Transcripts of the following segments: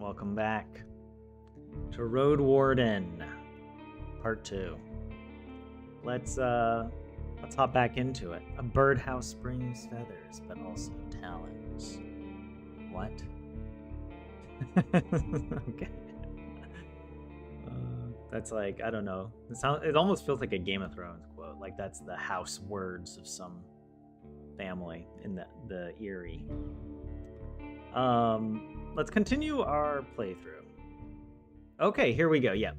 Welcome back to Roadwarden, Part 2. Let's hop back into it. A birdhouse springs feathers, but also talons. What? Okay. That's like, I don't know. It almost feels like a Game of Thrones quote. Like that's the house words of some family in the Eyrie. Let's continue our playthrough. Okay, here we go. Yep.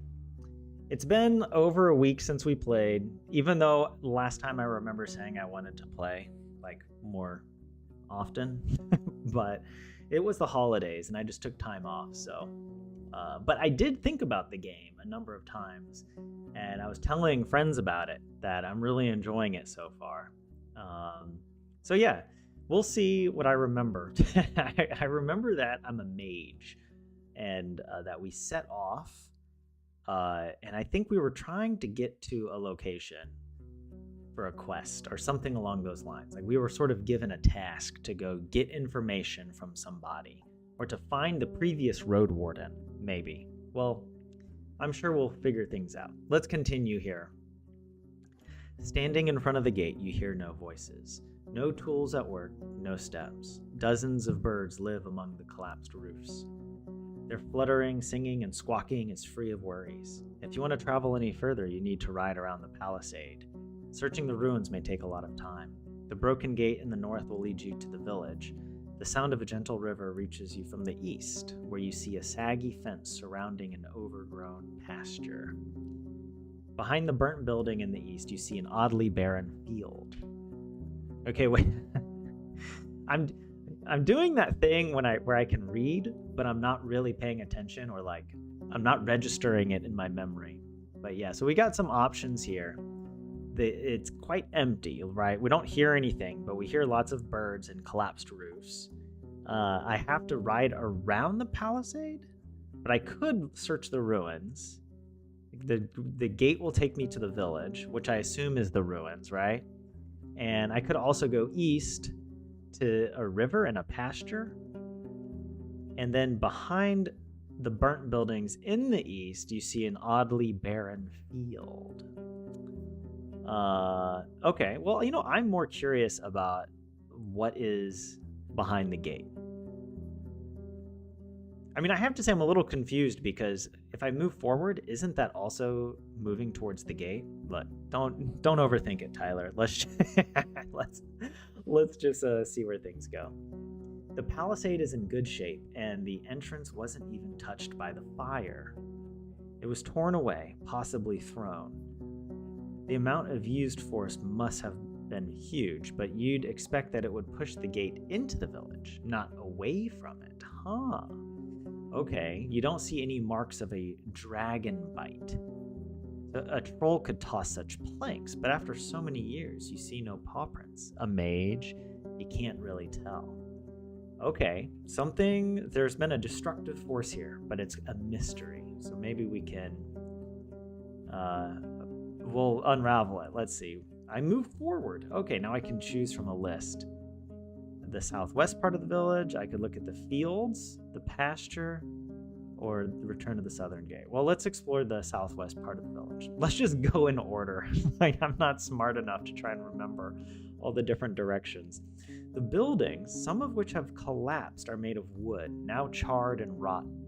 It's been over a week since we played, even though last time I remember saying I wanted to play like more often, but it was the holidays and I just took time off. So, but I did think about the game a number of times, and I was telling friends about it that I'm really enjoying it so far. So yeah. We'll see what I remember. I remember that I'm a mage and that we set off and I think we were trying to get to a location for a quest or something along those lines. Like we were sort of given a task to go get information from somebody or to find the previous Roadwarden, maybe. Well, I'm sure we'll figure things out. Let's continue here. Standing in front of the gate, you hear no voices. No tools at work, no steps. Dozens of birds live among the collapsed roofs. Their fluttering, singing, and squawking is free of worries. If you want to travel any further, you need to ride around the palisade. Searching the ruins may take a lot of time. The broken gate in the north will lead you to the village. The sound of a gentle river reaches you from the east, where you see a saggy fence surrounding an overgrown pasture. Behind the burnt building in the east, you see an oddly barren field. Okay, wait. I'm doing that thing where I can read, but I'm not really paying attention, or like I'm not registering it in my memory. But yeah, so we got some options here. It's quite empty, right? We don't hear anything, but we hear lots of birds and collapsed roofs. I have to ride around the palisade, but I could search the ruins. The gate will take me to the village, which I assume is the ruins, right? And I could also go east to a river and a pasture. And then behind the burnt buildings in the east, you see an oddly barren field. Okay, well, I'm more curious about what is behind the gate. I mean, I have to say I'm a little confused because if I move forward, isn't that also moving towards the gate? But don't overthink it, Tyler. Let's just see where things go. The palisade is in good shape, and the entrance wasn't even touched by the fire. It was torn away, possibly thrown. The amount of used force must have been huge, but you'd expect that it would push the gate into the village, not away from it. Huh. Okay, you don't see any marks of a dragon bite. A troll could toss such planks, but after so many years, you see no paw prints. A mage, you can't really tell. Okay, there's been a destructive force here, but it's a mystery. So maybe we can, we'll unravel it. Let's see. I move forward. Okay, now I can choose from a list. The southwest part of the village, I could look at the fields, the pasture, or the return to the southern gate. Well, let's explore the southwest part of the village. Let's just go in order. Like, I'm not smart enough to try and remember all the different directions. The buildings, some of which have collapsed, are made of wood, now charred and rotten.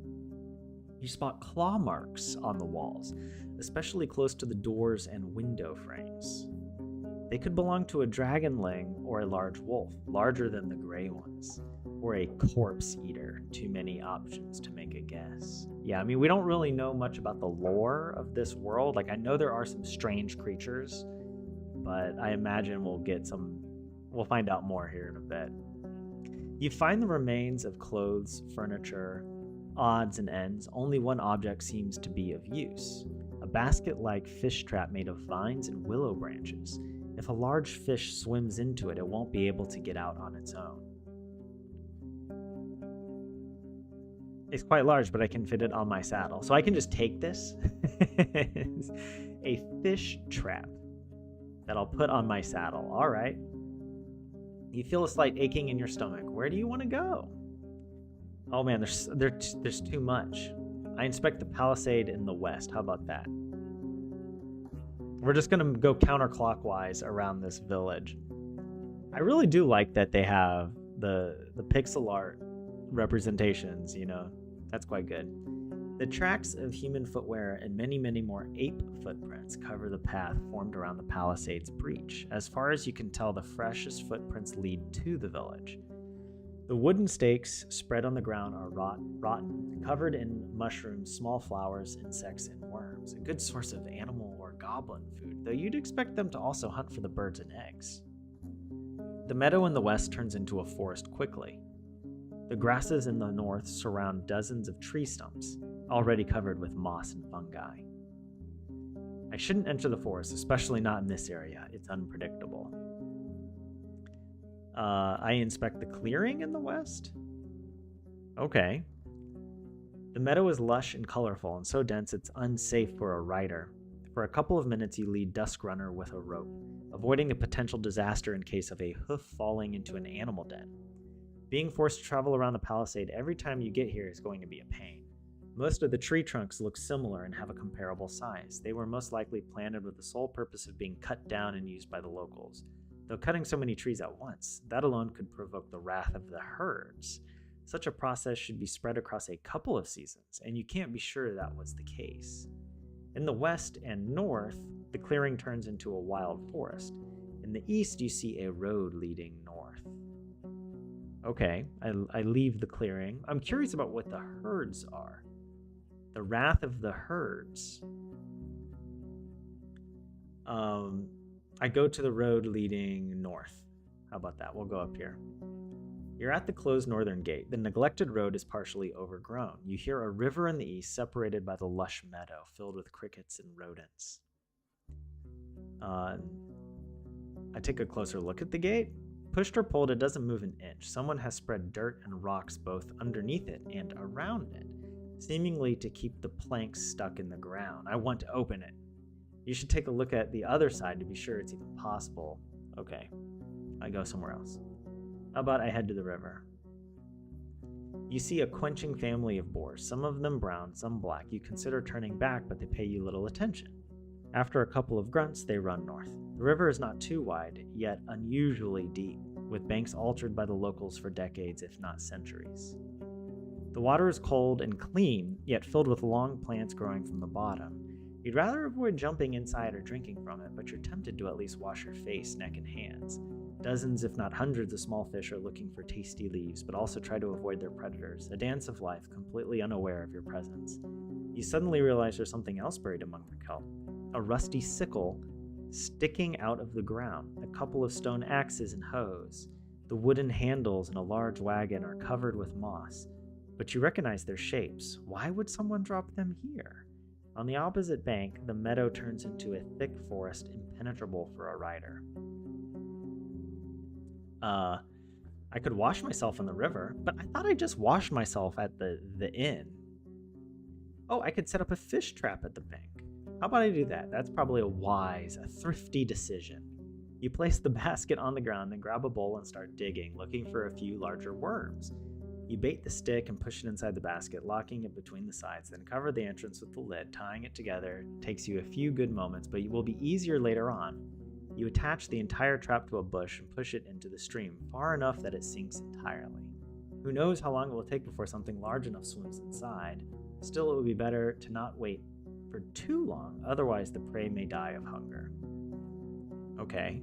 You spot claw marks on the walls, especially close to the doors and window frames. They could belong to a dragonling or a large wolf, larger than the gray ones, or a corpse eater. Too many options to make a guess. Yeah, I mean, we don't really know much about the lore of this world. Like, I know there are some strange creatures, but I imagine we'll find out more here in a bit. You find the remains of clothes, furniture, odds and ends. Only one object seems to be of use. A basket-like fish trap made of vines and willow branches. If a large fish swims into it, it won't be able to get out on its own. It's quite large, but I can fit it on my saddle. So I can just take this. A fish trap that I'll put on my saddle. All right. You feel a slight aching in your stomach. Where do you want to go? Oh man, there's too much. I inspect the palisade in the west. How about that? We're just gonna go counterclockwise around this village. I really do like that they have the pixel art representations, That's quite good. The tracks of human footwear and many, many more ape footprints cover the path formed around the palisade's breach. As far as you can tell, the freshest footprints lead to the village. The wooden stakes spread on the ground are rotten, covered in mushrooms, small flowers, insects, and worms. A good source of animal or goblin food, though you'd expect them to also hunt for the birds and eggs. The meadow in the west turns into a forest quickly. The grasses in the north surround dozens of tree stumps, already covered with moss and fungi. I shouldn't enter the forest, especially not in this area. It's unpredictable. I inspect the clearing in the west. Okay. The meadow is lush and colorful and so dense it's unsafe for a rider. For a couple of minutes, you lead Duskrunner with a rope, avoiding a potential disaster in case of a hoof falling into an animal den. Being forced to travel around the palisade every time you get here is going to be a pain. Most of the tree trunks look similar and have a comparable size. They were most likely planted with the sole purpose of being cut down and used by the locals. Though cutting so many trees at once, that alone could provoke the wrath of the herds. Such a process should be spread across a couple of seasons, and you can't be sure that was the case. In the west and north, the clearing turns into a wild forest. In the east, you see a road leading north. Okay, I leave the clearing. I'm curious about what the herds are. The wrath of the herds. I go to the road leading north. How about that? We'll go up here. You're at the closed northern gate. The neglected road is partially overgrown. You hear a river in the east separated by the lush meadow filled with crickets and rodents. I take a closer look at the gate. Pushed or pulled, it doesn't move an inch. Someone has spread dirt and rocks both underneath it and around it, seemingly to keep the planks stuck in the ground. I want to open it. You should take a look at the other side to be sure it's even possible. Okay, I go somewhere else. How about I head to the river? You see a quenching family of boars, some of them brown, some black. You consider turning back, but they pay you little attention. After a couple of grunts, they run north. The river is not too wide, yet unusually deep, with banks altered by the locals for decades, if not centuries. The water is cold and clean, yet filled with long plants growing from the bottom. You'd rather avoid jumping inside or drinking from it, but you're tempted to at least wash your face, neck, and hands. Dozens, if not hundreds, of small fish are looking for tasty leaves, but also try to avoid their predators, a dance of life completely unaware of your presence. You suddenly realize there's something else buried among the kelp. A rusty sickle sticking out of the ground, a couple of stone axes and hoes. The wooden handles in a large wagon are covered with moss, but you recognize their shapes. Why would someone drop them here? On the opposite bank, the meadow turns into a thick forest impenetrable for a rider. I could wash myself in the river, but I thought I just washed myself at the inn. Oh, I could set up a fish trap at the bank. How about I do that? That's probably a thrifty decision. You place the basket on the ground, then grab a bowl and start digging, looking for a few larger worms. You bait the stick and push it inside the basket, locking it between the sides, then cover the entrance with the lid, tying it together. It takes you a few good moments, but it will be easier later on. You attach the entire trap to a bush and push it into the stream, far enough that it sinks entirely. Who knows how long it will take before something large enough swims inside. Still, it would be better to not wait for too long, otherwise the prey may die of hunger. Okay.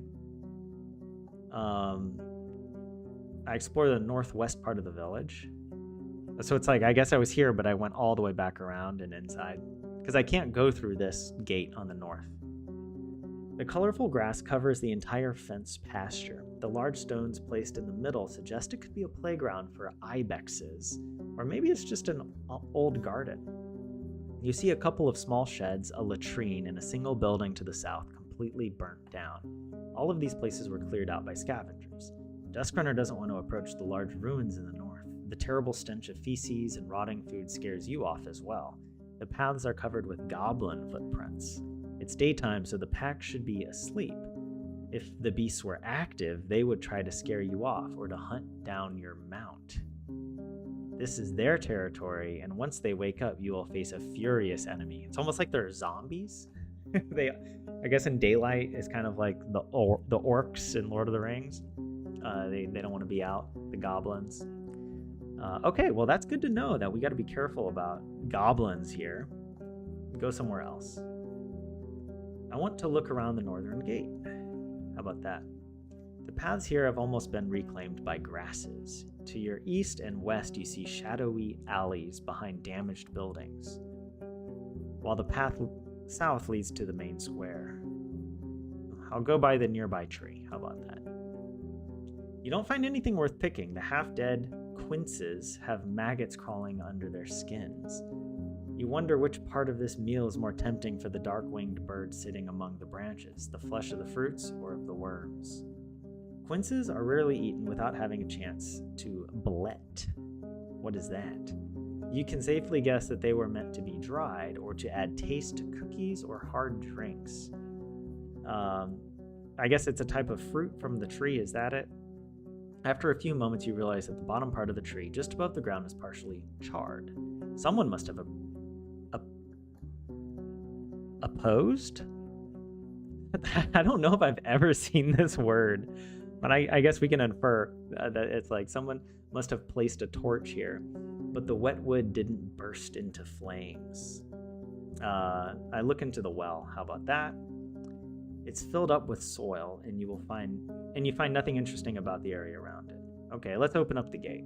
I explore the northwest part of the village. So it's like, I guess I was here, but I went all the way back around and inside, because I can't go through this gate on the north. The colorful grass covers the entire fenced pasture. The large stones placed in the middle suggest it could be a playground for ibexes, or maybe it's just an old garden. You see a couple of small sheds, a latrine, and a single building to the south, completely burnt down. All of these places were cleared out by scavengers. Duskrunner doesn't want to approach the large ruins in the north. The terrible stench of feces and rotting food scares you off as well. The paths are covered with goblin footprints. It's daytime, so the pack should be asleep. If the beasts were active, they would try to scare you off or to hunt down your mount. This is their territory, and once they wake up, you will face a furious enemy. It's almost like they're zombies. I guess in daylight, it's kind of like the orcs in Lord of the Rings. They don't want to be out, the goblins. Okay, well, that's good to know that we got to be careful about goblins here. Go somewhere else. I want to look around the northern gate. How about that? The paths here have almost been reclaimed by grasses. To your east and west, you see shadowy alleys behind damaged buildings, while the path south leads to the main square. I'll go by the nearby tree. How about that? You don't find anything worth picking. The half-dead quinces have maggots crawling under their skins. You wonder which part of this meal is more tempting for the dark-winged bird sitting among the branches, the flesh of the fruits or of the worms. Quinces are rarely eaten without having a chance to blet. What is that? You can safely guess that they were meant to be dried or to add taste to cookies or hard drinks. I guess it's a type of fruit from the tree, is that it? After a few moments, you realize that the bottom part of the tree, just above the ground, is partially charred. Someone must have opposed? I don't know if I've ever seen this word, but I guess we can infer that it's like someone must have placed a torch here, but the wet wood didn't burst into flames. I look into the well. How about that? It's filled up with soil, and you find nothing interesting about the area around it. Okay, let's open up the gate.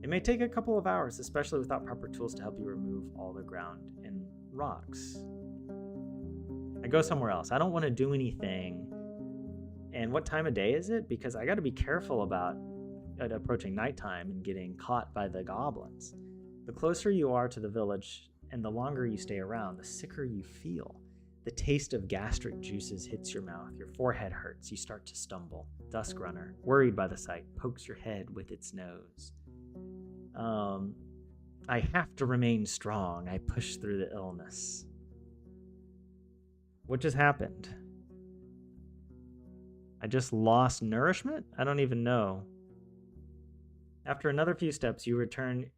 It may take a couple of hours, especially without proper tools to help you remove all the ground and rocks. I go somewhere else. I don't want to do anything. And what time of day is it? Because I got to be careful about approaching nighttime and getting caught by the goblins. The closer you are to the village and the longer you stay around, the sicker you feel. The taste of gastric juices hits your mouth. Your forehead hurts. You start to stumble. Dusk Runner, worried by the sight, pokes your head with its nose. I have to remain strong. I push through the illness. What just happened? I just lost nourishment? I don't even know. After another few steps, you return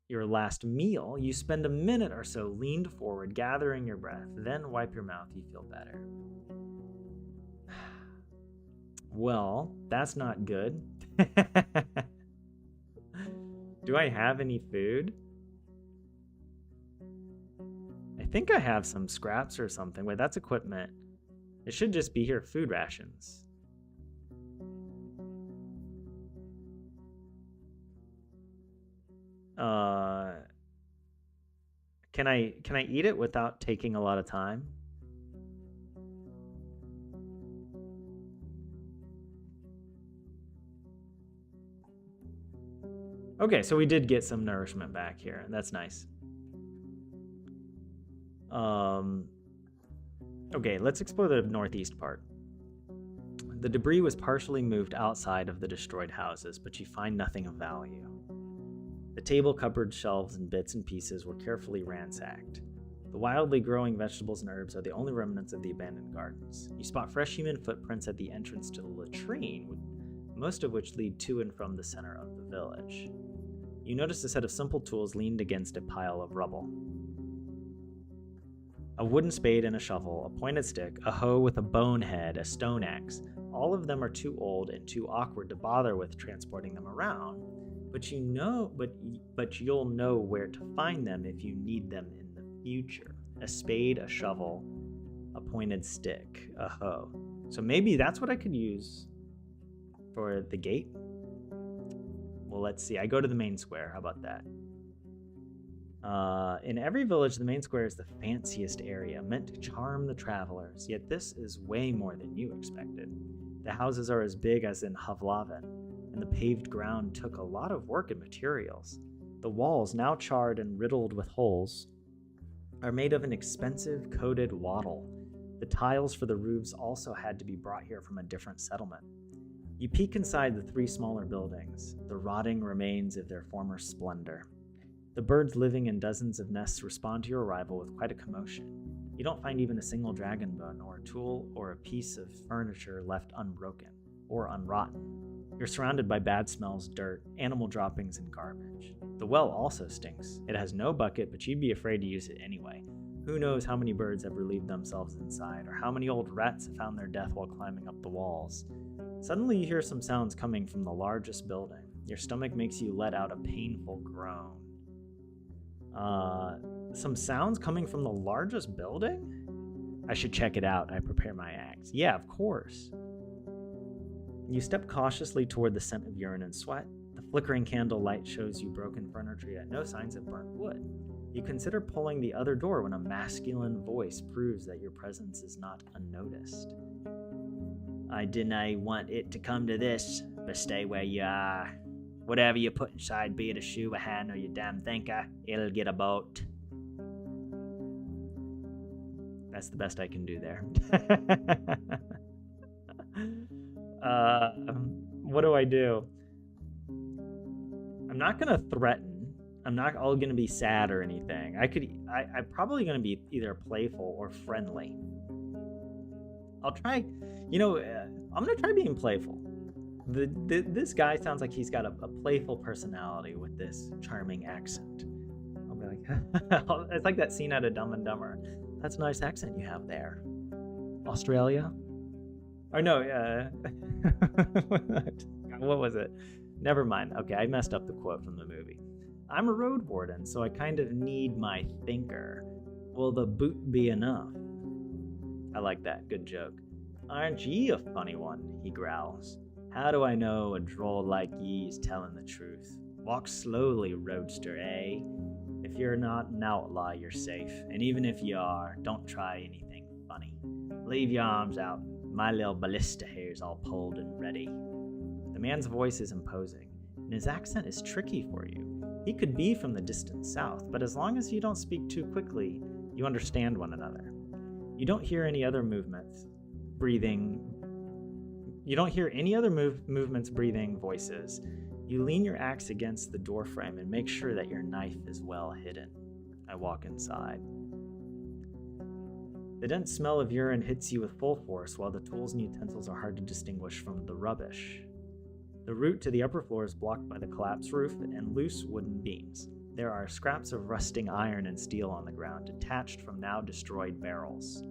your last meal. You spend a minute or so leaned forward, gathering your breath, then wipe your mouth. You feel better. Well, that's not good. Do I have any food? I think I have some scraps or something. Wait, that's equipment. It should just be here. Food rations. Can I eat it without taking a lot of time? Okay, so we did get some nourishment back here. That's nice. Okay, let's explore the northeast part. The debris was partially moved outside of the destroyed houses, but you find nothing of value. The table, cupboard, shelves, and bits and pieces were carefully ransacked. The wildly growing vegetables and herbs are the only remnants of the abandoned gardens. You spot fresh human footprints at the entrance to the latrine, most of which lead to and from the center of the village. You notice a set of simple tools leaned against a pile of rubble. A wooden spade and a shovel, a pointed stick, a hoe with a bone head, a stone axe. All of them are too old and too awkward to bother with transporting them around, but you'll know where to find them if you need them in the future. A spade, a shovel, a pointed stick, a hoe. So maybe that's what I could use for the gate. Well, let's see. I go to the main square. How about that? In every village, the main square is the fanciest area, meant to charm the travelers, yet this is way more than you expected. The houses are as big as in Havlaven, and the paved ground took a lot of work and materials. The walls, now charred and riddled with holes, are made of an expensive coated wattle. The tiles for the roofs also had to be brought here from a different settlement. You peek inside the three smaller buildings, the rotting remains of their former splendor. The birds living in dozens of nests respond to your arrival with quite a commotion. You don't find even a single dragon bone or a tool or a piece of furniture left unbroken or unrotten. You're surrounded by bad smells, dirt, animal droppings, and garbage. The well also stinks. It has no bucket, but you'd be afraid to use it anyway. Who knows how many birds have relieved themselves inside, or how many old rats have found their death while climbing up the walls. Suddenly you hear some sounds coming from the largest building. Your stomach makes you let out a painful groan. Some sounds coming from the largest building? I should check it out. I prepare my axe. Yeah, of course. You step cautiously toward the scent of urine and sweat. The flickering candle light shows you broken furniture yet no signs of burnt wood. You consider pulling the other door when a masculine voice proves that your presence is not unnoticed. I didn't want it to come to this, but stay where you are. Whatever you put inside, be it a shoe, a hand, or your damn thinker, it'll get a boat. That's the best I can do there. What do I do? I'm not gonna threaten. I'm not all gonna be sad or anything. I'm probably gonna be either playful or friendly. I'll try, I'm gonna try being playful. This guy sounds like he's got a playful personality with this charming accent. I'll be like, it's like that scene out of Dumb and Dumber. That's a nice accent you have there. Australia? Or no, what was it? Never mind. Okay, I messed up the quote from the movie. I'm a Roadwarden, so I kind of need my thinker. Will the boot be enough? I like that. Good joke. Aren't ye a funny one? He growls. How do I know a droll like ye is telling the truth? Walk slowly, roadster, eh? If you're not an outlaw, you're safe. And even if you are, don't try anything funny. Leave your arms out. My little ballista here's all pulled and ready. The man's voice is imposing, and his accent is tricky for you. He could be from the distant south, but as long as you don't speak too quickly, you understand one another. You don't hear any other movements, breathing voices. You lean your axe against the doorframe and make sure that your knife is well hidden. I walk inside. The dense smell of urine hits you with full force, while the tools and utensils are hard to distinguish from the rubbish. The route to the upper floor is blocked by the collapsed roof and loose wooden beams. There are scraps of rusting iron and steel on the ground, detached from now destroyed barrels.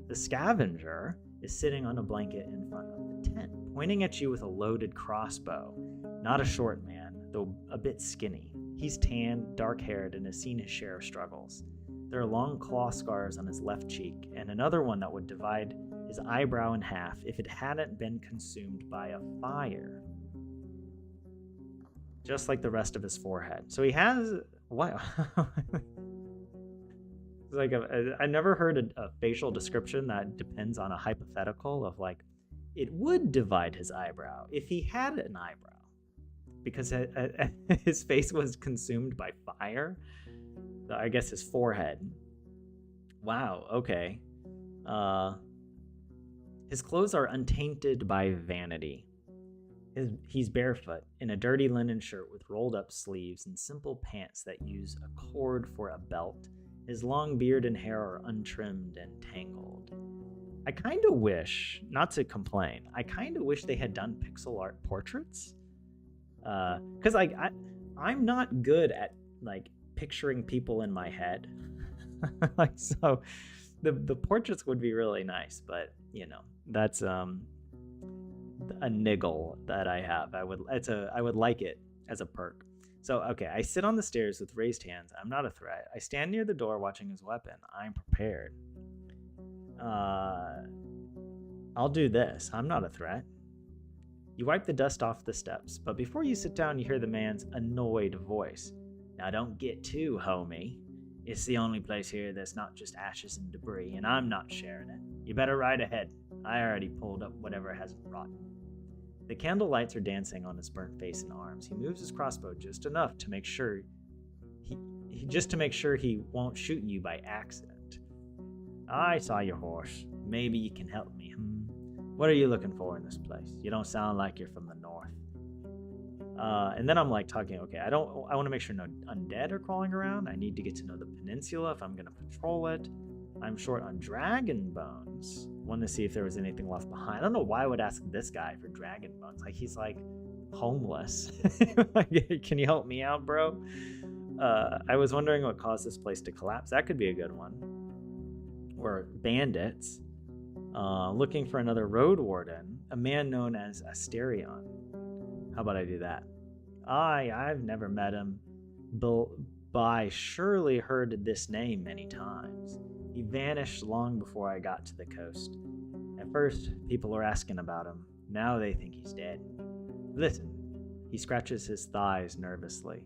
The scavenger is sitting on a blanket in front of the tent, pointing at you with a loaded crossbow. Not a short man, though a bit skinny. He's tan, dark-haired, and has seen his share of struggles. There are long claw scars on his left cheek, and another one that would divide his eyebrow in half if it hadn't been consumed by a fire. Just like the rest of his forehead. So he has... Wow. Like I never heard a facial description that depends on a hypothetical of like, it would divide his eyebrow if he had an eyebrow. Because his face was consumed by fire. I guess his forehead. Wow, okay. His clothes are untainted by vanity. He's barefoot in a dirty linen shirt with rolled up sleeves and simple pants that use a cord for a belt. His long beard and hair are untrimmed and tangled. I kind of wish, not to complain, I kind of wish they had done pixel art portraits. Because I'm not good at like picturing people in my head. Like, so the portraits would be really nice, but that's a niggle that I have. I would like it as a perk. So, okay, I sit on the stairs with raised hands. I'm not a threat. I stand near the door watching his weapon. I'm prepared. I'll do this. I'm not a threat. You wipe the dust off the steps, but before you sit down, you hear the man's annoyed voice. Now, don't get too homey. It's the only place here that's not just ashes and debris, and I'm not sharing it. You better ride ahead. I already pulled up whatever hasn't rotten. The candle lights are dancing on his burnt face and arms. He moves his crossbow just enough to make sure he won't shoot you by accident. I saw your horse. Maybe you can help me. What are you looking for in this place? You don't sound like you're from the north. And then I'm like talking, okay, I want to make sure no undead are crawling around. I need to get to know the peninsula if I'm going to patrol it. I'm short on dragon bones. wanted to see if there was anything left behind. I don't know why I would ask this guy for dragon bones. Like, he's like homeless. Can you help me out, bro? I was wondering what caused this place to collapse. That could be a good one. Or bandits. Looking for another Roadwarden, a man known as Asterion. How about I do that? I've never met him, but I surely heard this name many times. He vanished long before I got to the coast. At first, people were asking about him. Now they think he's dead. Listen, he scratches his thighs nervously.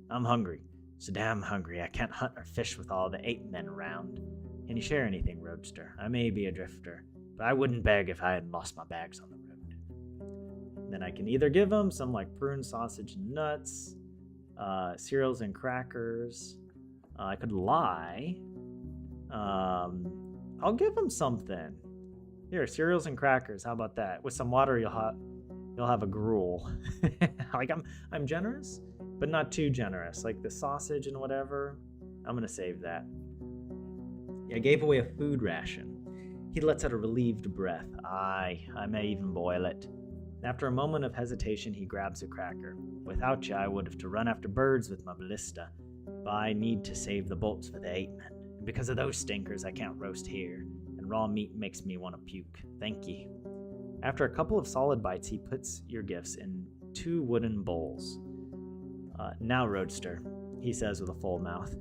I'm hungry, so damn hungry I can't hunt or fish with all the 8 men around. Can you share anything, Roadster? I may be a drifter, but I wouldn't beg if I hadn't lost my bags on the road. Then I can either give him some like prune sausage and nuts, cereals and crackers. I could lie. I'll give him something. Here, cereals and crackers. How about that? With some water, you'll have a gruel. Like I'm generous, but not too generous. Like the sausage and whatever, I'm gonna save that. I gave away a food ration. He lets out a relieved breath. I may even boil it. After a moment of hesitation, he grabs a cracker. Without you, I would have to run after birds with my ballista, but I need to save the bolts for the 8 men. And because of those stinkers, I can't roast here, and raw meat makes me want to puke. Thank you. After a couple of solid bites, he puts your gifts in 2 wooden bowls. Now, Roadster, he says with a full mouth.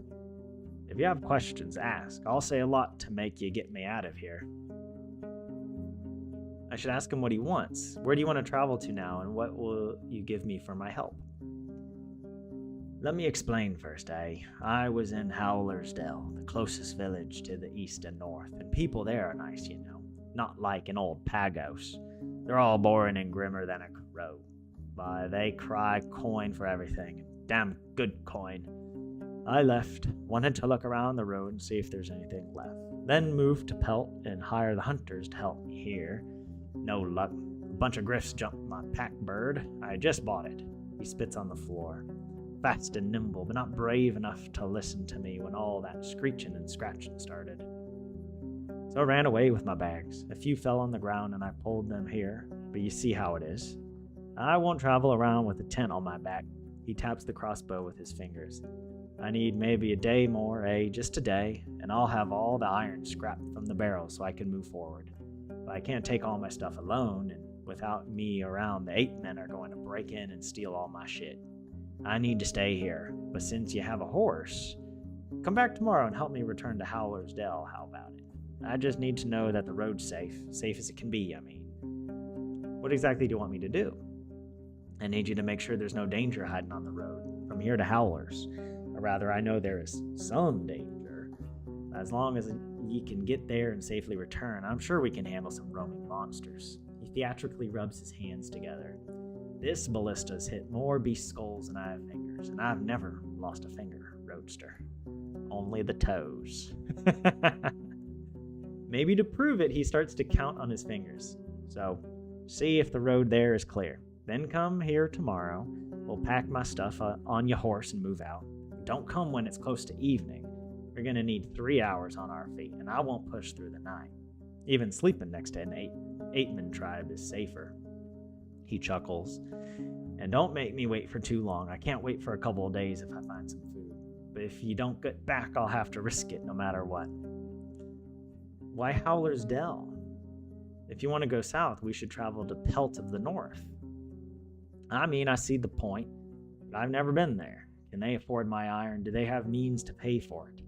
If you have questions, ask. I'll say a lot to make you get me out of here. I should ask him what he wants. Where do you want to travel to now, and what will you give me for my help? Let me explain first, I was in Howler's Dell, the closest village to the east and north, and people there are nice, you know. Not like an old Pagos. They're all boring and grimmer than a crow. Why, they cry coin for everything. Damn good coin. I left, wanted to look around the road and see if there's anything left. Then moved to Pelt and hire the hunters to help me here. No luck. A bunch of griffs jumped my pack bird. I just bought it. He spits on the floor. Fast and nimble, but not brave enough to listen to me when all that screeching and scratching started. So I ran away with my bags. A few fell on the ground and I pulled them here, but you see how it is. I won't travel around with a tent on my back. He taps the crossbow with his fingers. I need maybe a day more, just a day, and I'll have all the iron scrapped from the barrel so I can move forward. But I can't take all my stuff alone, and without me around, the 8 men are going to break in and steal all my shit. I need to stay here, but since you have a horse, come back tomorrow and help me return to Howler's Dell. How about it? I just need to know that the road's safe as it can be, I mean. What exactly do you want me to do? I need you to make sure there's no danger hiding on the road, from here to Howler's. Or rather, I know there is some danger. As long as ye can get there and safely return, I'm sure we can handle some roaming monsters. He theatrically rubs his hands together. This ballista's hit more beast skulls than I have fingers, and I've never lost a finger, Roadster. Only the toes. Maybe to prove it, he starts to count on his fingers. So, see if the road there is clear. Then come here tomorrow. We'll pack my stuff on your horse and move out. Don't come when it's close to evening. We're going to need 3 hours on our feet, and I won't push through the night. Even sleeping next to an 8-man tribe is safer. He chuckles. And don't make me wait for too long. I can't wait for a couple of days if I find some food. But if you don't get back, I'll have to risk it no matter what. Why Howler's Dell? If you want to go south, we should travel to Pelt of the North. I mean, I see the point, but I've never been there. Can they afford my iron? Do they have means to pay for it?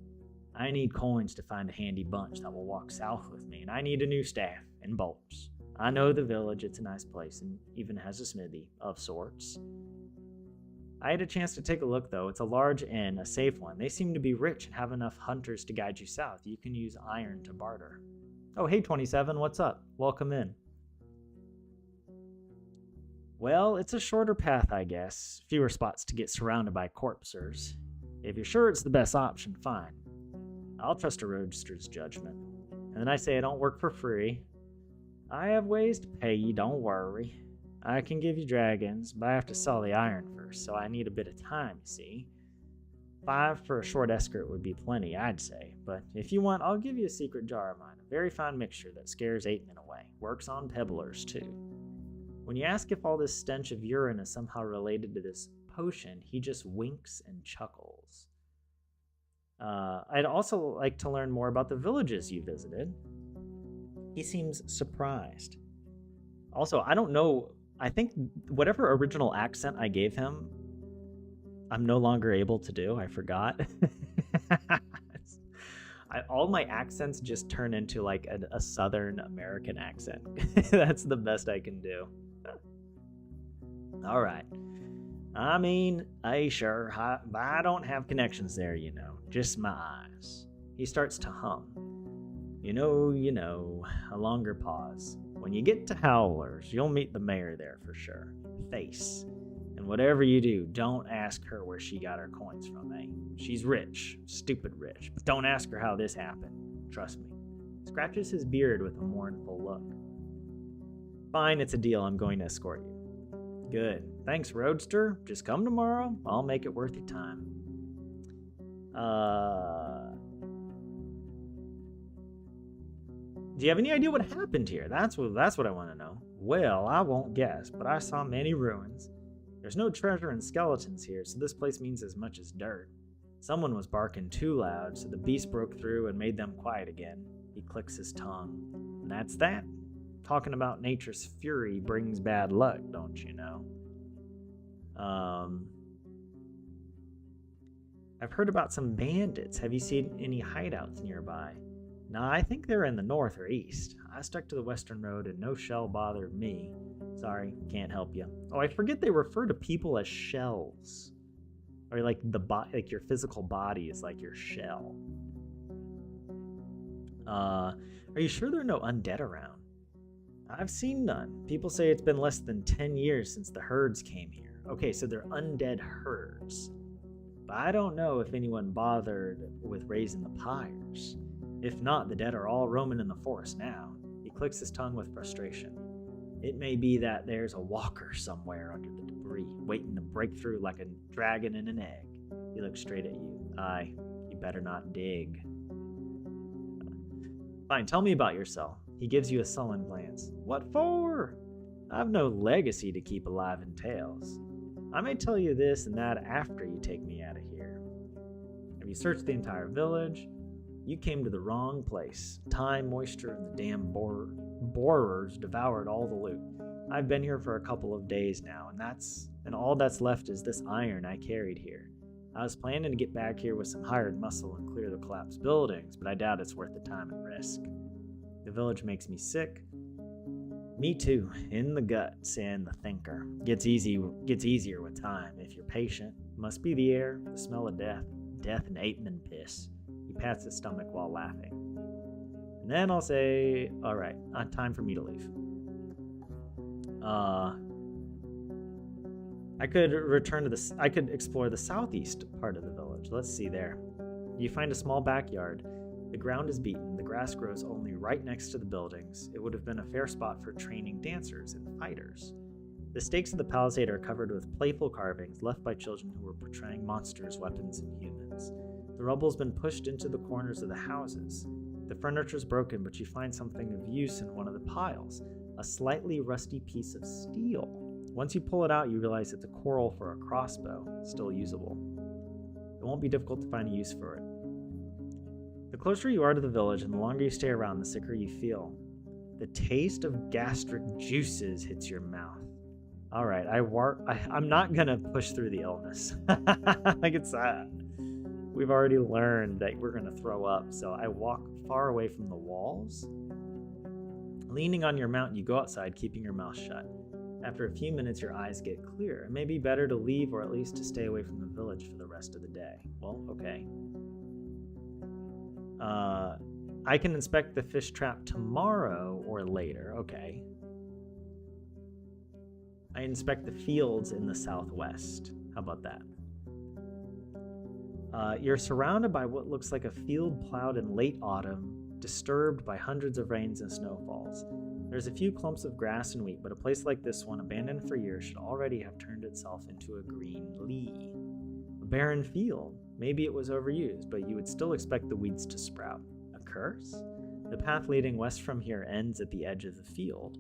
I need coins to find a handy bunch that will walk south with me, and I need a new staff and bolts. I know the village, it's a nice place, and even has a smithy of sorts. I had a chance to take a look, though. It's a large inn, a safe one. They seem to be rich and have enough hunters to guide you south. You can use iron to barter. Oh, hey, 27, what's up? Welcome in. Well, it's a shorter path, I guess. Fewer spots to get surrounded by corpsers. If you're sure it's the best option, fine. I'll trust a roadster's judgment. And then I say I don't work for free. I have ways to pay you, don't worry. I can give you dragons, but I have to sell the iron first, so I need a bit of time, you see. 5 for a short escort would be plenty, I'd say. But if you want, I'll give you a secret jar of mine. A very fine mixture that scares 8 men away. Works on pebblers, too. When you ask if all this stench of urine is somehow related to this potion, he just winks and chuckles. I'd also like to learn more about the villages you visited. He seems surprised. Also, I don't know. I think whatever original accent I gave him, I'm no longer able to do. I forgot. All my accents just turn into like a Southern American accent. That's the best I can do. All right. I mean, sure, but I don't have connections there, just my eyes. He starts to hum. You know, a longer pause. When you get to Howler's, you'll meet the mayor there for sure. Face. And whatever you do, don't ask her where she got her coins from, eh? She's rich, stupid rich, but don't ask her how this happened. Trust me. Scratches his beard with a mournful look. Fine, it's a deal. I'm going to escort you. Good. Thanks, Roadster. Just come tomorrow. I'll make it worth your time. Do you have any idea what happened here? That's what I want to know. Well, I won't guess, but I saw many ruins. There's no treasure and skeletons here, so this place means as much as dirt. Someone was barking too loud, so the beast broke through and made them quiet again. He clicks his tongue. And that's that. Talking about nature's fury brings bad luck, don't you know? I've heard about some bandits. Have you seen any hideouts nearby? Nah, I think they're in the north or east. I stuck to the western road and no shell bothered me. Sorry, can't help you. Oh, I forget they refer to people as shells. Or like like your physical body is like your shell. Are you sure there are no undead around? I've seen none. People say it's been less than 10 years since the herds came here. Okay, so they're undead herds. But I don't know if anyone bothered with raising the pyres. If not, the dead are all roaming in the forest now. He clicks his tongue with frustration. It may be that there's a walker somewhere under the debris, waiting to break through like a dragon in an egg. He looks straight at you. Aye, you better not dig. Fine, tell me about yourself. He gives you a sullen glance. What for? I've no legacy to keep alive in tales. I may tell you this and that after you take me out of here. Have you searched the entire village? You came to the wrong place. Time, moisture, and the damn borers devoured all the loot. I've been here for a couple of days now, and all that's left is this iron I carried here. I was planning to get back here with some hired muscle and clear the collapsed buildings, but I doubt it's worth the time and risk. The village makes me sick. Me too, in the guts and the thinker. Gets easier with time if you're patient. Must be the air, the smell of death and apeman piss. He pats his stomach while laughing. And then I'll say, all right, time for me to leave. I could explore the southeast part of the village. Let's see there. You find a small backyard. The ground is beaten. The grass grows only right next to the buildings. It would have been a fair spot for training dancers and fighters. The stakes of the palisade are covered with playful carvings left by children who were portraying monsters, weapons, and humans. The rubble's been pushed into the corners of the houses. The furniture's broken, but you find something of use in one of the piles, a slightly rusty piece of steel. Once you pull it out, you realize it's a coral for a crossbow, still usable. It won't be difficult to find a use for it. The closer you are to the village and the longer you stay around, the sicker you feel. The taste of gastric juices hits your mouth. All right, I'm not gonna push through the illness. We've already learned that we're gonna throw up, so I walk far away from the walls. Leaning on your mount, you go outside, keeping your mouth shut. After a few minutes, your eyes get clear. It may be better to leave or at least to stay away from the village for the rest of the day. Well, okay. I can inspect the fish trap tomorrow or later. Okay. I inspect the fields in the southwest. How about that? You're surrounded by what looks like a field plowed in late autumn, disturbed by hundreds of rains and snowfalls. There's a few clumps of grass and wheat, but a place like this one, abandoned for years, should already have turned itself into a green lea. A barren field. Maybe it was overused, but you would still expect the weeds to sprout. A curse? The path leading west from here ends at the edge of the field,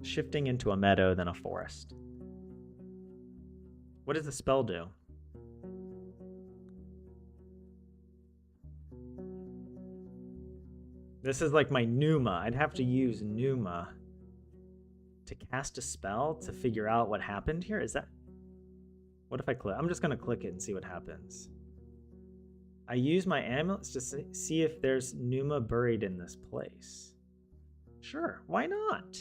shifting into a meadow, then a forest. What does the spell do? This is like my Pneuma. I'd have to use Pneuma to cast a spell to figure out what happened here. Is that... What if I click? I'm just going to click it and see what happens. I use my amulets to see if there's Pneuma buried in this place. Sure, why not?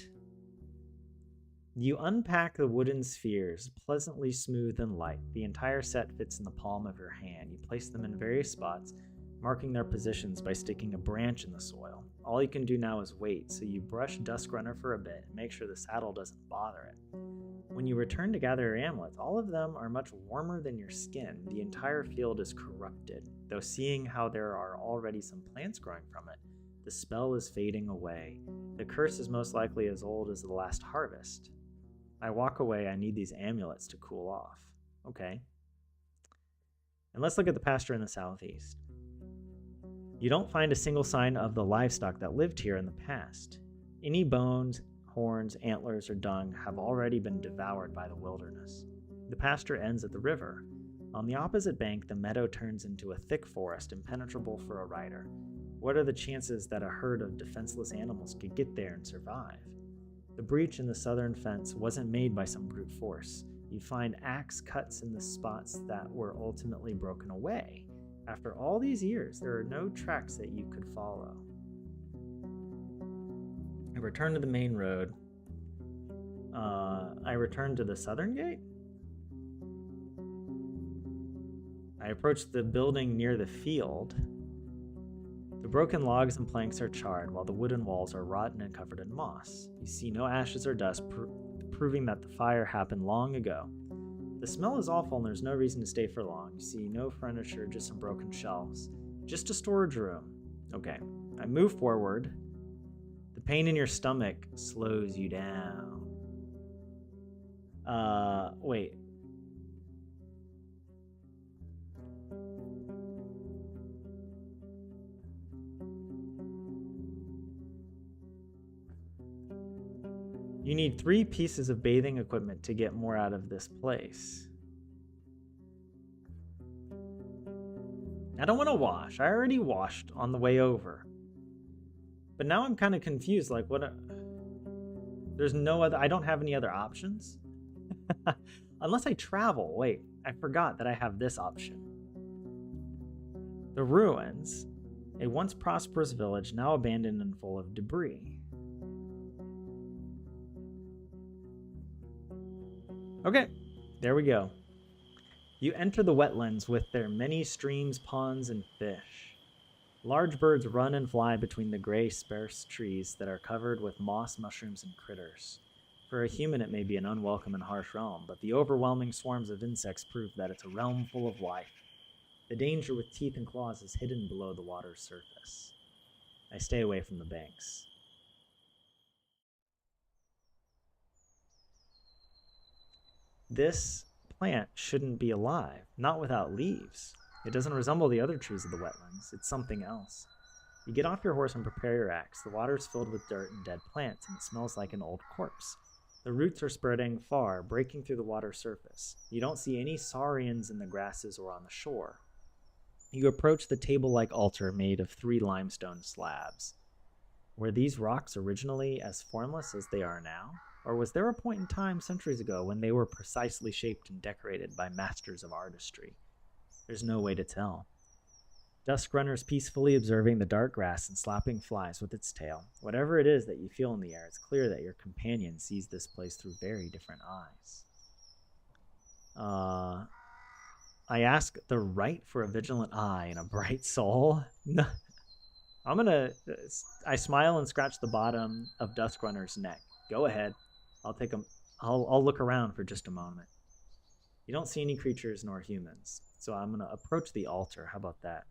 You unpack the wooden spheres, pleasantly smooth and light. The entire set fits in the palm of your hand. You place them in various spots, marking their positions by sticking a branch in the soil. All you can do now is wait, so you brush Duskrunner for a bit and make sure the saddle doesn't bother it. When you return to gather your amulets, all of them are much warmer than your skin. The entire field is corrupted, though seeing how there are already some plants growing from it, the spell is fading away. The curse is most likely as old as the last harvest. I walk away. I need these amulets to cool off. Okay. And let's look at the pasture in the southeast. You don't find a single sign of the livestock that lived here in the past. Any bones, horns, antlers, or dung have already been devoured by the wilderness. The pasture ends at the river. On the opposite bank, the meadow turns into a thick forest, impenetrable for a rider. What are the chances that a herd of defenseless animals could get there and survive? The breach in the southern fence wasn't made by some brute force. You find axe cuts in the spots that were ultimately broken away. After all these years, there are no tracks that you could follow. I return to the main road. I return to the southern gate? I approach the building near the field. The broken logs and planks are charred, while the wooden walls are rotten and covered in moss. You see no ashes or dust, proving that the fire happened long ago. The smell is awful and there's no reason to stay for long. You see no furniture, just some broken shelves. Just a storage room. Okay, I move forward. The pain in your stomach slows you down. Wait. You need 3 pieces of bathing equipment to get more out of this place. I don't want to wash. I already washed on the way over. But now I'm kind of confused. Like, what? There's no other... I don't have any other options? Unless I travel. Wait, I forgot that I have this option. The ruins. A once prosperous village, now abandoned and full of debris. Okay, there we go. You enter the wetlands with their many streams, ponds, and fish. Large birds run and fly between the gray, sparse trees that are covered with moss, mushrooms, and critters. For a human, it may be an unwelcome and harsh realm, but the overwhelming swarms of insects prove that it's a realm full of life. The danger with teeth and claws is hidden below the water's surface. I stay away from the banks. This plant shouldn't be alive, not without leaves. It doesn't resemble the other trees of the wetlands. It's something else. You get off your horse and prepare your axe. The water is filled with dirt and dead plants, and it smells like an old corpse. The roots are spreading far, breaking through the water's surface. You don't see any saurians in the grasses or on the shore. You approach the table-like altar made of 3 limestone slabs. Were these rocks originally as formless as they are now? Or was there a point in time centuries ago when they were precisely shaped and decorated by masters of artistry? There's no way to tell. Duskrunner's peacefully observing the dark grass and slapping flies with its tail. Whatever it is that you feel in the air, it's clear that your companion sees this place through very different eyes. I ask the right for a vigilant eye and a bright soul. I smile and scratch the bottom of Duskrunner's neck. Go ahead. I'll look around for just a moment. You don't see any creatures nor humans, so I'm going to approach the altar. How about that?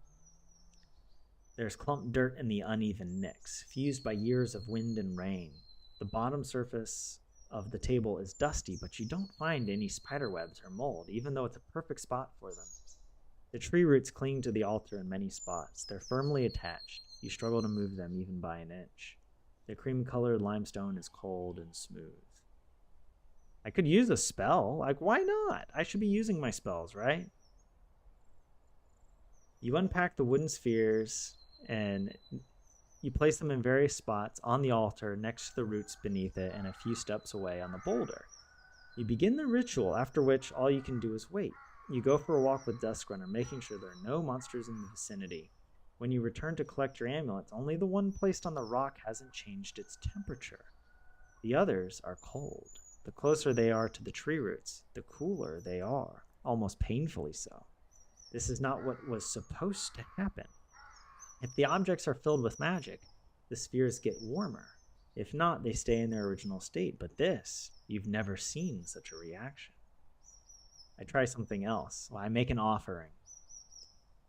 There's clumped dirt in the uneven nicks, fused by years of wind and rain. The bottom surface of the table is dusty, but you don't find any spiderwebs or mold, even though it's a perfect spot for them. The tree roots cling to the altar in many spots. They're firmly attached. You struggle to move them even by an inch. The cream-colored limestone is cold and smooth. I could use a spell. Like, why not? I should be using my spells, right? You unpack the wooden spheres and you place them in various spots on the altar next to the roots beneath it and a few steps away on the boulder. You begin the ritual, after which all you can do is wait. You go for a walk with Duskrunner, making sure there are no monsters in the vicinity. When you return to collect your amulets, only the one placed on the rock hasn't changed its temperature. The others are cold. The closer they are to the tree roots, the cooler they are, almost painfully so. This is not what was supposed to happen. If the objects are filled with magic, the spheres get warmer. If not, they stay in their original state. But this, you've never seen such a reaction. I try something else. Well, I make an offering.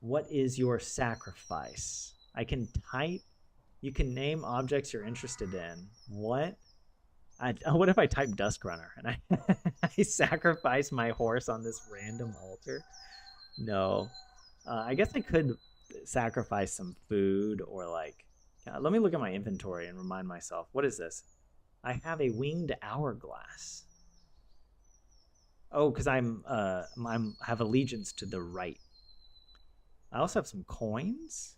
What is your sacrifice? I can type. You can name objects you're interested in. What? What if I type Duskrunner and I sacrifice my horse on this random altar? No. I guess I could sacrifice some food or like... let me look at my inventory and remind myself. What is this? I have a winged hourglass. Oh, because I have allegiance to the right. I also have some coins.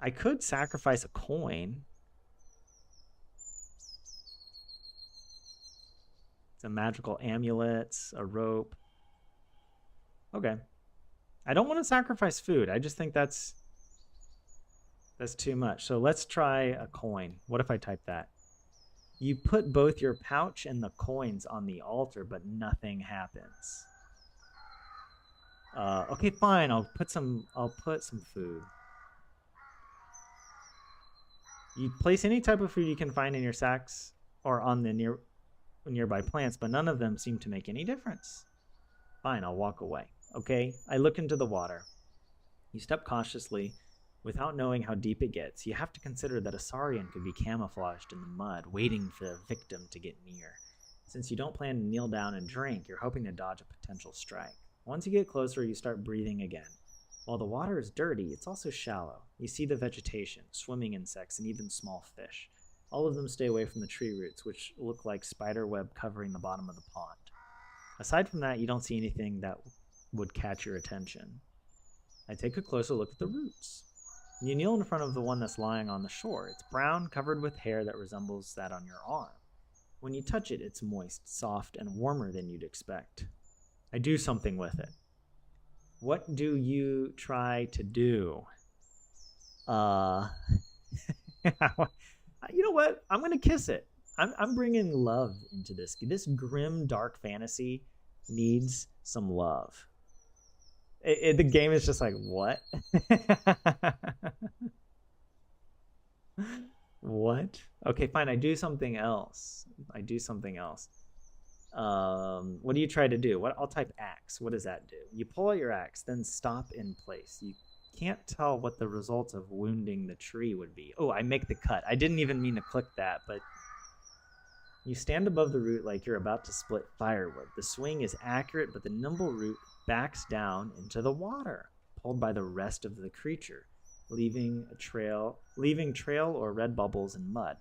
I could sacrifice a coin. Some magical amulets, a rope. Okay. I don't want to sacrifice food. I just think that's too much. So let's try a coin. What if I type that? You put both your pouch and the coins on the altar, but nothing happens. Okay, fine. I'll put some food. You place any type of food you can find in your sacks or on the nearby plants, but none of them seem to make any difference. Fine, I'll walk away. Okay, I look into the water. You step cautiously, without knowing how deep it gets. You have to consider that a Saurian could be camouflaged in the mud, waiting for the victim to get near. Since you don't plan to kneel down and drink, you're hoping to dodge a potential strike. Once you get closer, you start breathing again. While the water is dirty, it's also shallow. You see the vegetation, swimming insects, and even small fish. All of them stay away from the tree roots, which look like spider web covering the bottom of the pond. Aside from that, you don't see anything that would catch your attention. I take a closer look at the roots. You kneel in front of the one that's lying on the shore. It's brown, covered with hair that resembles that on your arm. When you touch it, it's moist, soft, and warmer than you'd expect. I do something with it. What do you try to do? You know what? I'm going to kiss it. I'm bringing love into this. This grim, dark fantasy needs some love. The game is just like, what? What? Okay, fine. I do something else. What do you try to do? I'll type axe. What does that do? You pull out your axe, then stop in place. You can't tell what the results of wounding the tree would be. Oh, I make the cut. I didn't even mean to click that, but you stand above the root like you're about to split firewood. The swing is accurate, but the nimble root backs down into the water, pulled by the rest of the creature, leaving trail or red bubbles in mud.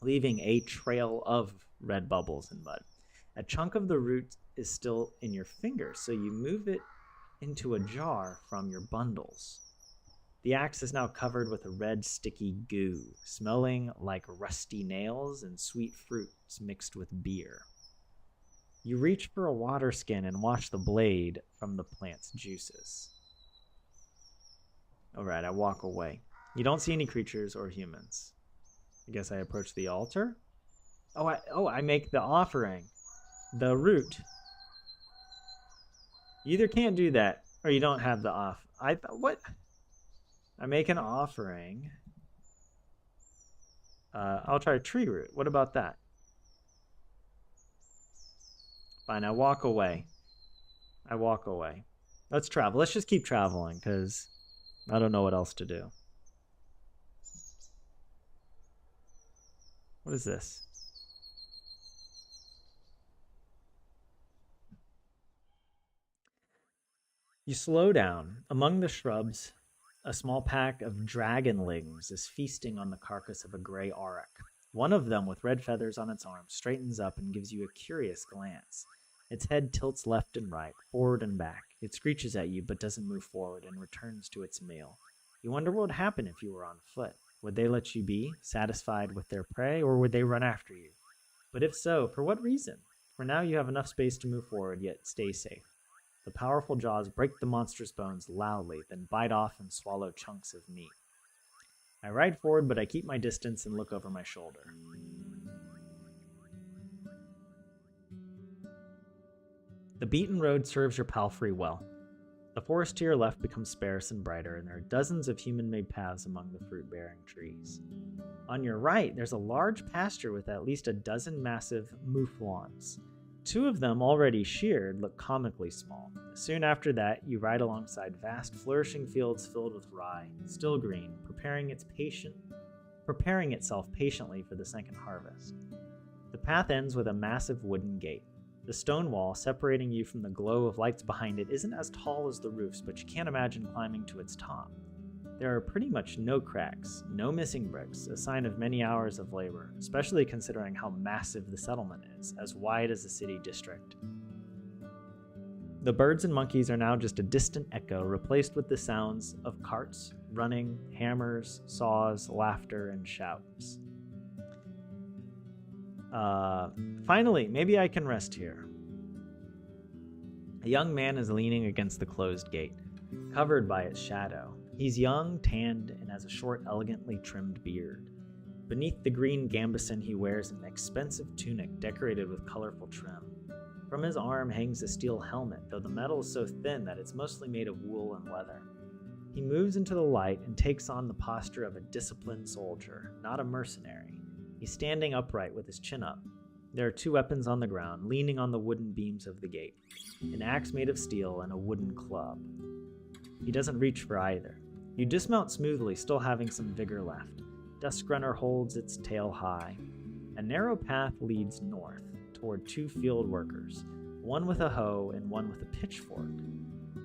Leaving a trail of red bubbles in mud. A chunk of the root is still in your fingers, so you move it into a jar from your bundles. The axe is now covered with a red sticky goo, smelling like rusty nails and sweet fruits mixed with beer. You reach for a water skin and wash the blade from the plant's juices. Alright, I walk away. You don't see any creatures or humans. I guess I approach the altar? I make the offering. The root. You either can't do that, or you don't have the off. What? I make an offering. I'll try a tree root. What about that? Fine, I walk away. Let's travel. Let's just keep traveling, because I don't know what else to do. What is this? You slow down. Among the shrubs, a small pack of dragonlings is feasting on the carcass of a gray auroch. One of them, with red feathers on its arms, straightens up and gives you a curious glance. Its head tilts left and right, forward and back. It screeches at you but doesn't move forward and returns to its meal. You wonder what would happen if you were on foot. Would they let you be, satisfied with their prey, or would they run after you? But if so, for what reason? For now you have enough space to move forward, yet stay safe. The powerful jaws break the monster's bones loudly, then bite off and swallow chunks of meat. I ride forward, but I keep my distance and look over my shoulder. The beaten road serves your palfrey well. The forest to your left becomes sparse and brighter, and there are dozens of human-made paths among the fruit-bearing trees. On your right, there's a large pasture with at least a dozen massive mouflons. 2 of them, already sheared, look comically small. Soon after that, you ride alongside vast, flourishing fields filled with rye, still green, preparing itself patiently for the second harvest. The path ends with a massive wooden gate. The stone wall separating you from the glow of lights behind it isn't as tall as the roofs, but you can't imagine climbing to its top. There are pretty much no cracks, no missing bricks, a sign of many hours of labor, especially considering how massive the settlement is, as wide as the city district. The birds and monkeys are now just a distant echo, replaced with the sounds of carts, running, hammers, saws, laughter, and shouts. Finally, maybe I can rest here. A young man is leaning against the closed gate, covered by its shadow. He's young, tanned, and has a short, elegantly trimmed beard. Beneath the green gambeson, he wears an expensive tunic decorated with colorful trim. From his arm hangs a steel helmet, though the metal is so thin that it's mostly made of wool and leather. He moves into the light and takes on the posture of a disciplined soldier, not a mercenary. He's standing upright with his chin up. There are 2 weapons on the ground, leaning on the wooden beams of the gate, an axe made of steel and a wooden club. He doesn't reach for either. You dismount smoothly, still having some vigor left. Duskrunner holds its tail high. A narrow path leads north, toward 2 field workers, one with a hoe and one with a pitchfork.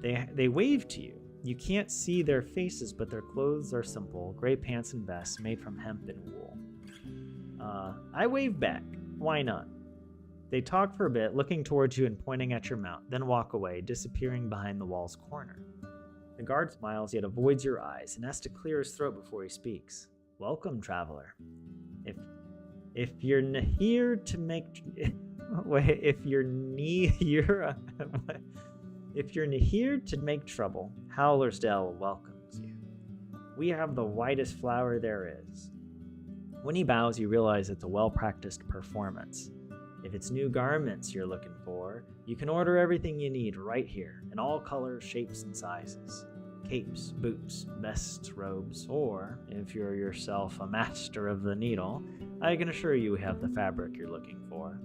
They wave to you. You can't see their faces, but their clothes are simple, gray pants and vests made from hemp and wool. I wave back. Why not? They talk for a bit, looking towards you and pointing at your mount, then walk away, disappearing behind the wall's corner. The guard smiles, yet avoids your eyes, and has to clear his throat before he speaks. Welcome, traveler. If you're here to make trouble, Howlersdale welcomes you. We have the whitest flour there is. When he bows, you realize it's a well-practiced performance. If it's new garments you're looking for, you can order everything you need right here, in all colors, shapes, and sizes. Capes, boots, vests, robes, or, if you're yourself a master of the needle, I can assure you we have the fabric you're looking for.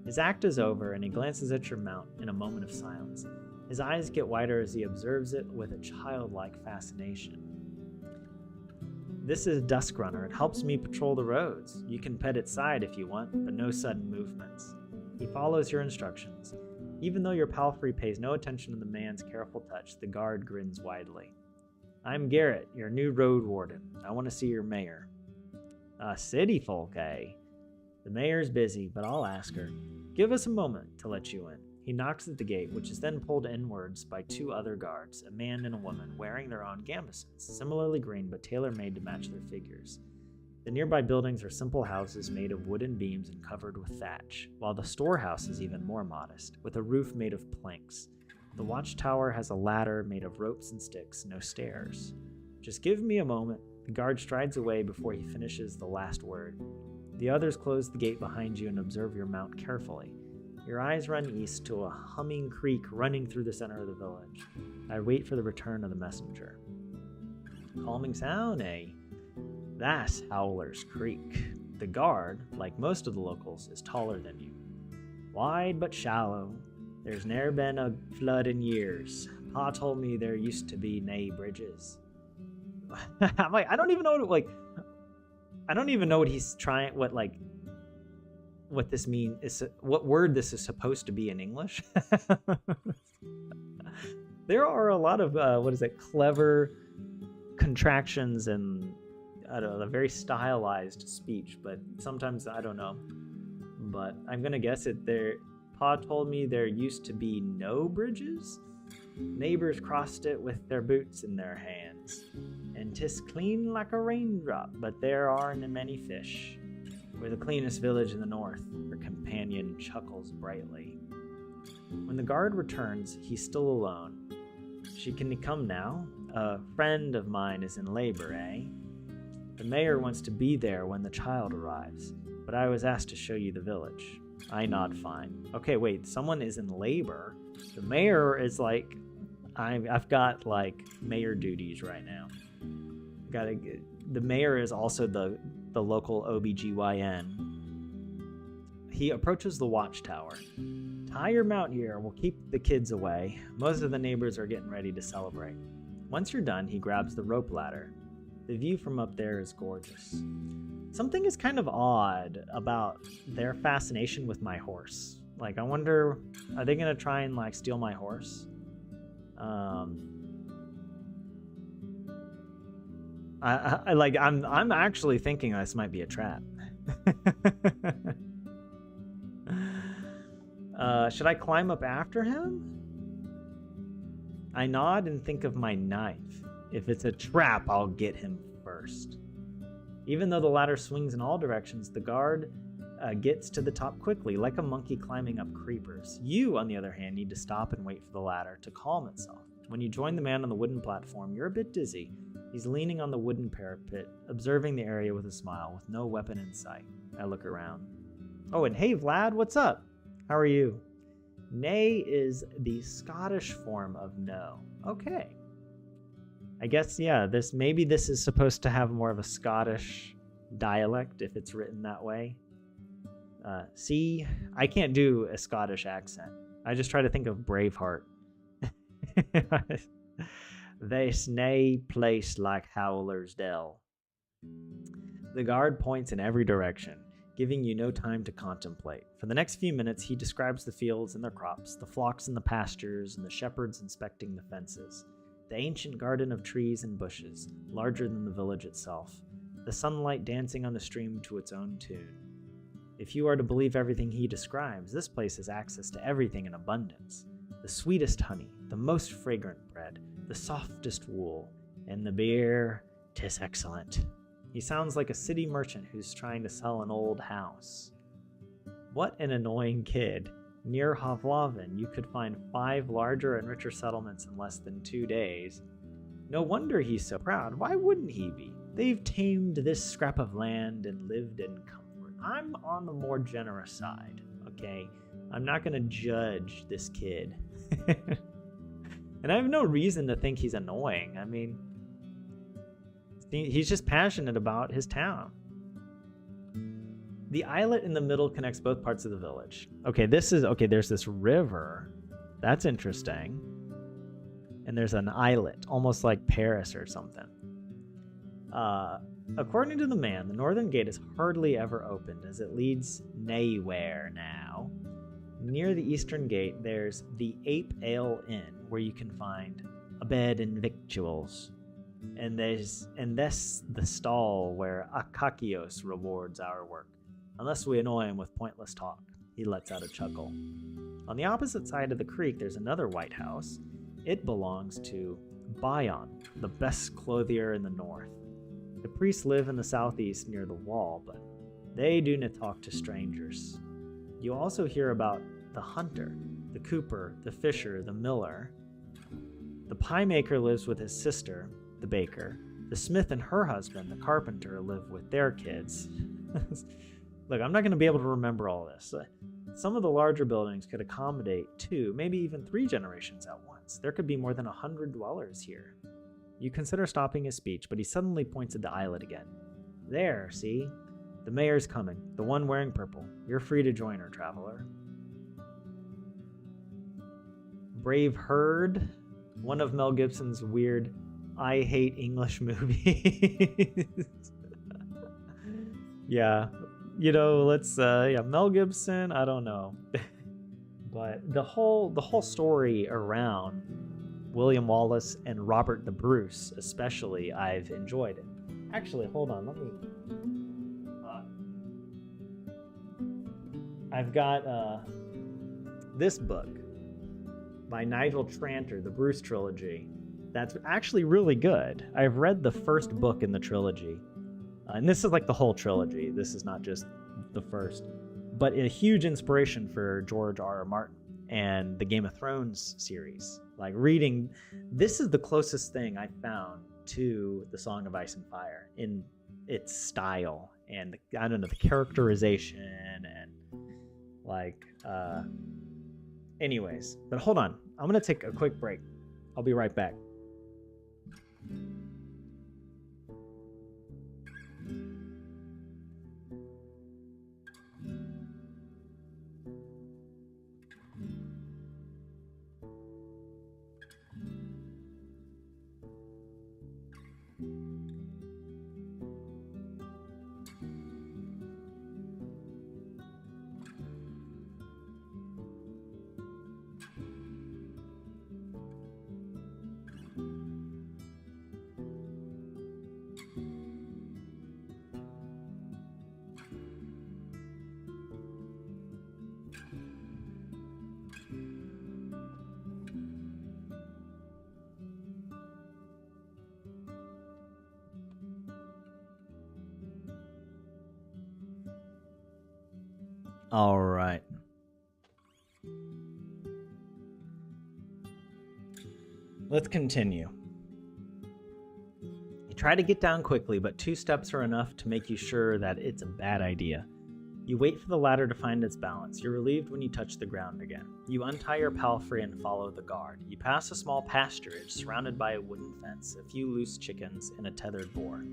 His act is over, and he glances at your mount in a moment of silence. His eyes get wider as he observes it with a childlike fascination. This is Duskrunner. It helps me patrol the roads. You can pet its side if you want, but no sudden movements. He follows your instructions. Even though your palfrey pays no attention to the man's careful touch, the guard grins widely. I'm Garrett, your new Roadwarden. I want to see your mayor. City folk, eh? The mayor's busy, but I'll ask her. Give us a moment to let you in. He knocks at the gate, which is then pulled inwards by 2 other guards, a man and a woman, wearing their own gambesons, similarly green but tailor-made to match their figures. The nearby buildings are simple houses made of wooden beams and covered with thatch, while the storehouse is even more modest, with a roof made of planks. The watchtower has a ladder made of ropes and sticks, no stairs. Just give me a moment. The guard strides away before he finishes the last word. The others close the gate behind you and observe your mount carefully. Your eyes run east to a humming creek running through the center of the village. I wait for the return of the messenger. Calming sound, eh? That's Howler's Creek. The guard, like most of the locals, is taller than you. Wide but shallow. There's ne'er been a flood in years. Pa told me there used to be nae bridges. I'm like, I don't even know what he's trying, what this means is, what word this is supposed to be in English. There are a lot of, clever contractions and, I don't know, a very stylized speech, but sometimes I don't know. But I'm going to guess it there. Pa told me there used to be no bridges. Neighbors crossed it with their boots in their hands. And 'tis clean like a raindrop, but there aren't many fish. We're the cleanest village in the north, her companion chuckles brightly. When the guard returns, he's still alone. She can come now? A friend of mine is in labor, eh? The mayor wants to be there when the child arrives, but I was asked to show you the village. I nod fine. Okay, wait, someone is in labor? The mayor is like, I've got like mayor duties right now. The mayor is also the local OBGYN. He approaches the watchtower. Tie your mount here, we'll keep the kids away. Most of the neighbors are getting ready to celebrate. Once you're done, he grabs the rope ladder. The view from up there is gorgeous. Something is kind of odd about their fascination with my horse. Like, I wonder, are they gonna try and like steal my horse? I'm actually thinking this might be a trap. Should I climb up after him? I nod and think of my knife. If it's a trap, I'll get him first. Even though the ladder swings in all directions, the guard gets to the top quickly, like a monkey climbing up creepers. You, on the other hand, need to stop and wait for the ladder to calm itself. When you join the man on the wooden platform, you're a bit dizzy. He's leaning on the wooden parapet, observing the area with a smile, with no weapon in sight. I look around. Oh, and hey, Vlad, what's up? How are you? Nay is the Scottish form of no. Okay. I guess, yeah, maybe this is supposed to have more of a Scottish dialect if it's written that way. See, I can't do a Scottish accent. I just try to think of Braveheart. There's nae place like Howler's Dell. The guard points in every direction, giving you no time to contemplate. For the next few minutes, he describes the fields and their crops, the flocks and the pastures, and the shepherds inspecting the fences. The ancient garden of trees and bushes, larger than the village itself, the sunlight dancing on the stream to its own tune. If you are to believe everything he describes, this place has access to everything in abundance. The sweetest honey, the most fragrant bread, the softest wool, and the beer, 'tis excellent. He sounds like a city merchant who's trying to sell an old house. What an annoying kid. Near Havlavin, you could find 5 larger and richer settlements in less than 2 days. No wonder he's so proud. Why wouldn't he be? They've tamed this scrap of land and lived in comfort. I'm on the more generous side, okay? I'm not going to judge this kid. And I have no reason to think he's annoying. I mean, he's just passionate about his town. The islet in the middle connects both parts of the village. Okay, there's this river. That's interesting. And there's an islet, almost like Paris or something. According to the man, the northern gate is hardly ever opened, as it leads naywhere now. Near the eastern gate, there's the Ape Ale Inn, where you can find a bed and victuals. And this the stall where Akakios rewards our work. Unless we annoy him with pointless talk. He lets out a chuckle. On the opposite side of the creek, there's another white house. It belongs to Bion, the best clothier in the north. The priests live in the southeast near the wall, but they do not talk to strangers. You also hear about the hunter, the cooper, the fisher, the miller. The pie maker lives with his sister, the baker. The smith and her husband, the carpenter, live with their kids. Look, I'm not going to be able to remember all this. Some of the larger buildings could accommodate 2, maybe even 3 generations at once. There could be more than 100 dwellers here. You consider stopping his speech, but he suddenly points at the islet again. There, see? The mayor's coming, the one wearing purple. You're free to join her, traveler. Brave Herd, one of Mel Gibson's weird I hate English movies. Yeah. Let's Mel Gibson, I don't know. But the whole story around William Wallace, and Robert the Bruce, especially, I've enjoyed it. Actually, hold on, let me... I've got this book by Nigel Tranter, the Bruce Trilogy. That's actually really good. I've read the first book in the trilogy. And this is like the whole trilogy. This is not just the first. But a huge inspiration for George R.R. Martin and the Game of Thrones series. Like reading, this is the closest thing I found to the Song of Ice and Fire in its style and I don't know, the characterization and like, anyways. But hold on, I'm gonna take a quick break. I'll be right back. All right. Let's continue. You try to get down quickly, but 2 steps are enough to make you sure that it's a bad idea. You wait for the ladder to find its balance. You're relieved when you touch the ground again. You untie your palfrey and follow the guard. You pass a small pasturage surrounded by a wooden fence, a few loose chickens, and a tethered boar.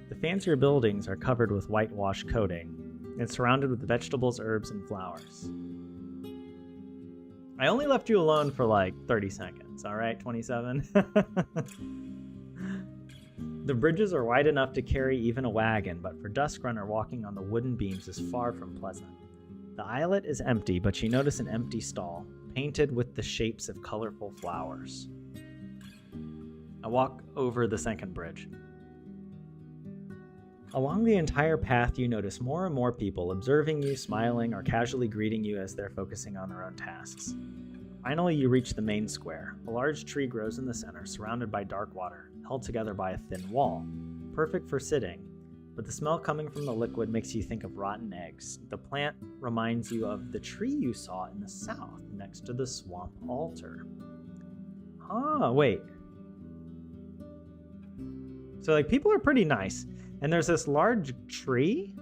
The fancier buildings are covered with whitewash coating and surrounded with vegetables, herbs, and flowers. I only left you alone for like 30 seconds, all right, 27? The bridges are wide enough to carry even a wagon, but for Duskrunner, walking on the wooden beams is far from pleasant. The islet is empty, but you notice an empty stall, painted with the shapes of colorful flowers. I walk over the second bridge. Along the entire path, you notice more and more people observing you, smiling, or casually greeting you as they're focusing on their own tasks. Finally, you reach the main square. A large tree grows in the center, surrounded by dark water, held together by a thin wall. Perfect for sitting, but the smell coming from the liquid makes you think of rotten eggs. The plant reminds you of the tree you saw in the south, next to the swamp altar. Wait. So, like, people are pretty nice. And there's this large tree?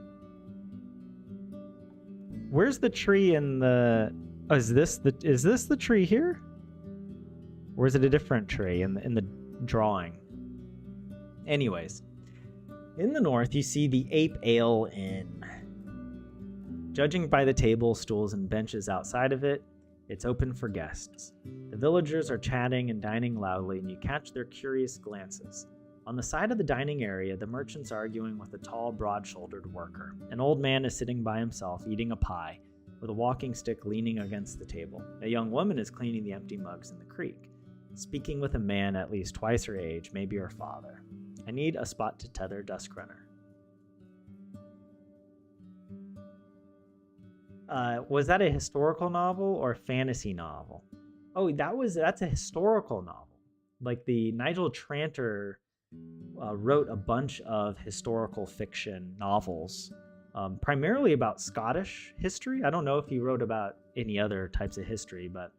Where's the tree in the... Oh, is this the tree here? Or is it a different tree in the drawing? Anyways, in the north you see the Ape Ale Inn. Judging by the tables, stools, and benches outside of it, it's open for guests. The villagers are chatting and dining loudly, and you catch their curious glances. On the side of the dining area, the merchant's arguing with a tall, broad-shouldered worker. An old man is sitting by himself, eating a pie, with a walking stick leaning against the table. A young woman is cleaning the empty mugs in the creek, speaking with a man at least twice her age, maybe her father. I need a spot to tether Duskrunner. Was that a historical novel or a fantasy novel? Oh, that's a historical novel. Like the Nigel Tranter wrote a bunch of historical fiction novels, primarily about Scottish history. I don't know if he wrote about any other types of history, but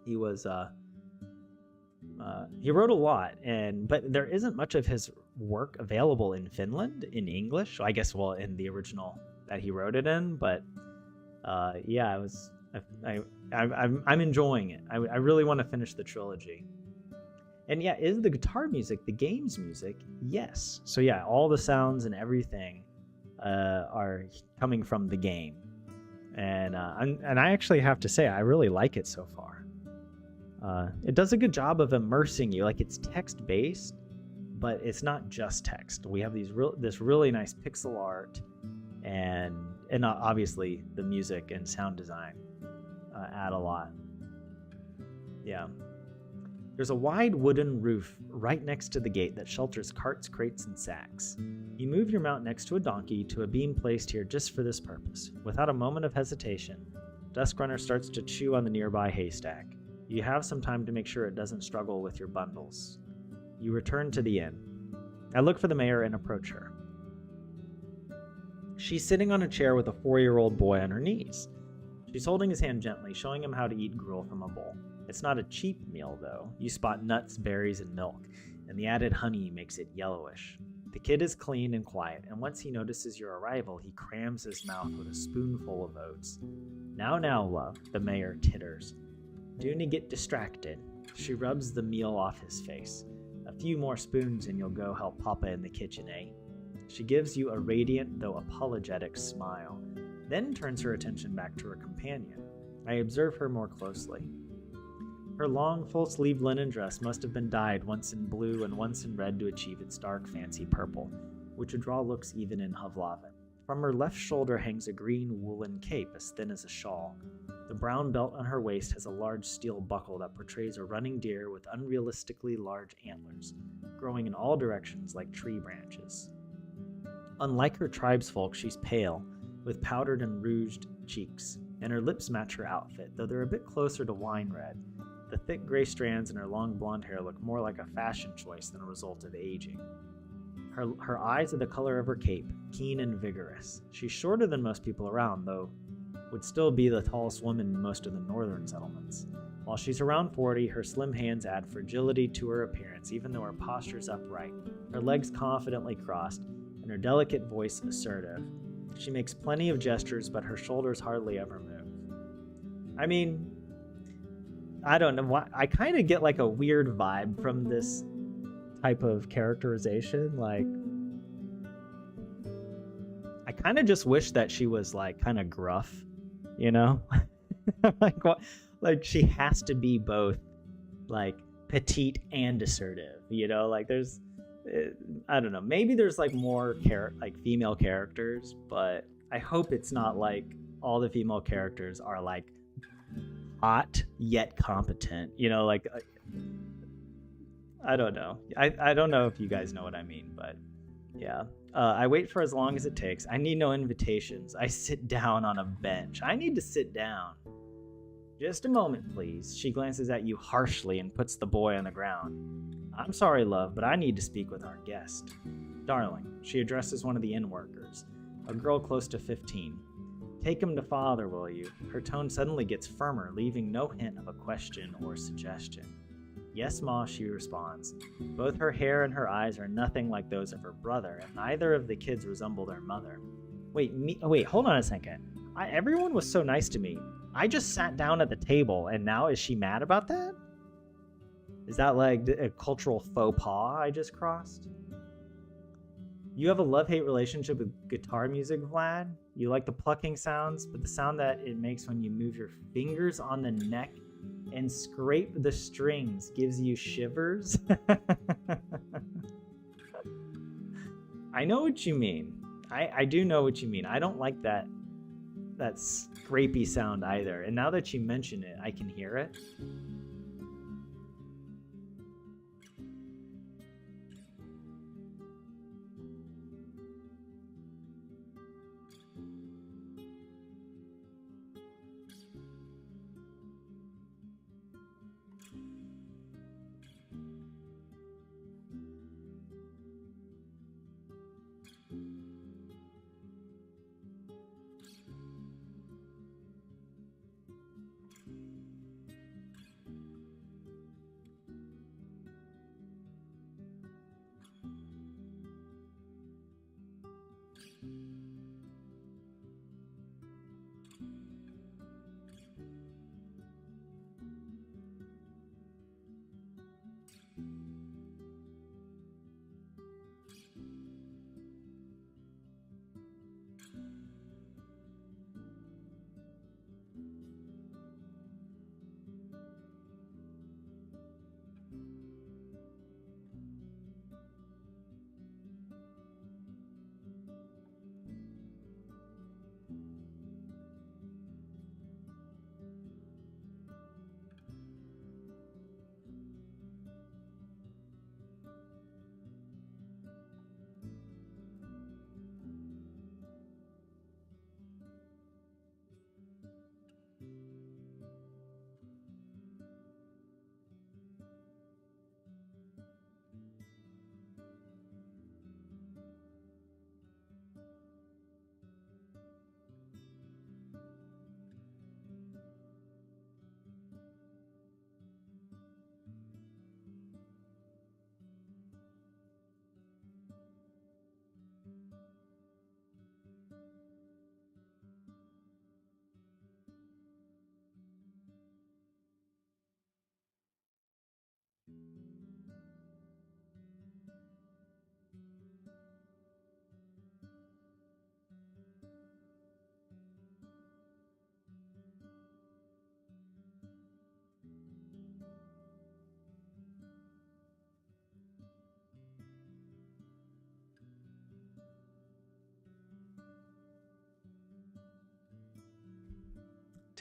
he was he wrote a lot, but there isn't much of his work available in Finland in English. I guess, well, in the original that he wrote it in, but yeah, I'm enjoying it. I really want to finish the trilogy. And yeah, is the guitar music the game's music? Yes. So yeah, all the sounds and everything are coming from the game, and I actually have to say I really like it so far. It does a good job of immersing you. Like, it's text based, but it's not just text. We have this really nice pixel art, and obviously the music and sound design add a lot. Yeah. There's a wide wooden roof right next to the gate that shelters carts, crates, and sacks. You move your mount next to a donkey to a beam placed here just for this purpose. Without a moment of hesitation, Duskrunner starts to chew on the nearby haystack. You have some time to make sure it doesn't struggle with your bundles. You return to the inn. I look for the mayor and approach her. She's sitting on a chair with a 4-year-old boy on her knees. She's holding his hand gently, showing him how to eat gruel from a bowl. It's not a cheap meal, though. You spot nuts, berries, and milk, and the added honey makes it yellowish. The kid is clean and quiet, and once he notices your arrival, he crams his mouth with a spoonful of oats. Now, love, the mayor titters. Dooney get distracted. She rubs the meal off his face. A few more spoons and you'll go help Papa in the kitchen, eh? She gives you a radiant, though apologetic smile, then turns her attention back to her companion. I observe her more closely. Her long, full-sleeved linen dress must have been dyed once in blue and once in red to achieve its dark, fancy purple, which would draw looks even in Havlaven. From her left shoulder hangs a green woolen cape as thin as a shawl. The brown belt on her waist has a large steel buckle that portrays a running deer with unrealistically large antlers, growing in all directions like tree branches. Unlike her tribesfolk, she's pale, with powdered and rouged cheeks, and her lips match her outfit, though they're a bit closer to wine red. The thick gray strands in her long blonde hair look more like a fashion choice than a result of aging. Her eyes are the color of her cape, keen and vigorous. She's shorter than most people around, though would still be the tallest woman in most of the northern settlements. While she's around 40, her slim hands add fragility to her appearance, even though her posture's upright, her legs confidently crossed, and her delicate voice assertive. She makes plenty of gestures, but her shoulders hardly ever move. I mean, I don't know why. I kind of get like a weird vibe from this type of characterization. Like, I kind of just wish that she was like kind of gruff, you know? like what? Like she has to be both like petite and assertive, you know? Like there's, I don't know. Maybe there's like more like female characters, but I hope it's not like all the female characters are like hot yet competent, you know? Like I don't know. I don't know if you guys know what I mean, but yeah. I wait for as long as it takes. I need no invitations. I sit down on a bench. I need to sit down. Just a moment, please. She glances at you harshly and puts the boy on the ground. I'm sorry, love, but I need to speak with our guest. Darling, she addresses one of the inn workers, a girl close to 15. Take him to father, will you? Her tone suddenly gets firmer, leaving no hint of a question or suggestion. Yes, Ma, she responds. Both her hair and her eyes are nothing like those of her brother, and neither of the kids resemble their mother. Wait, hold on a second. Everyone was so nice to me. I just sat down at the table, and now is she mad about that? Is that like a cultural faux pas I just crossed? You have a love-hate relationship with guitar music, Vlad. You like the plucking sounds, but the sound that it makes when you move your fingers on the neck and scrape the strings gives you shivers. I know what you mean. I do know what you mean. I don't like that scrapey sound either. And now that you mention it, I can hear it.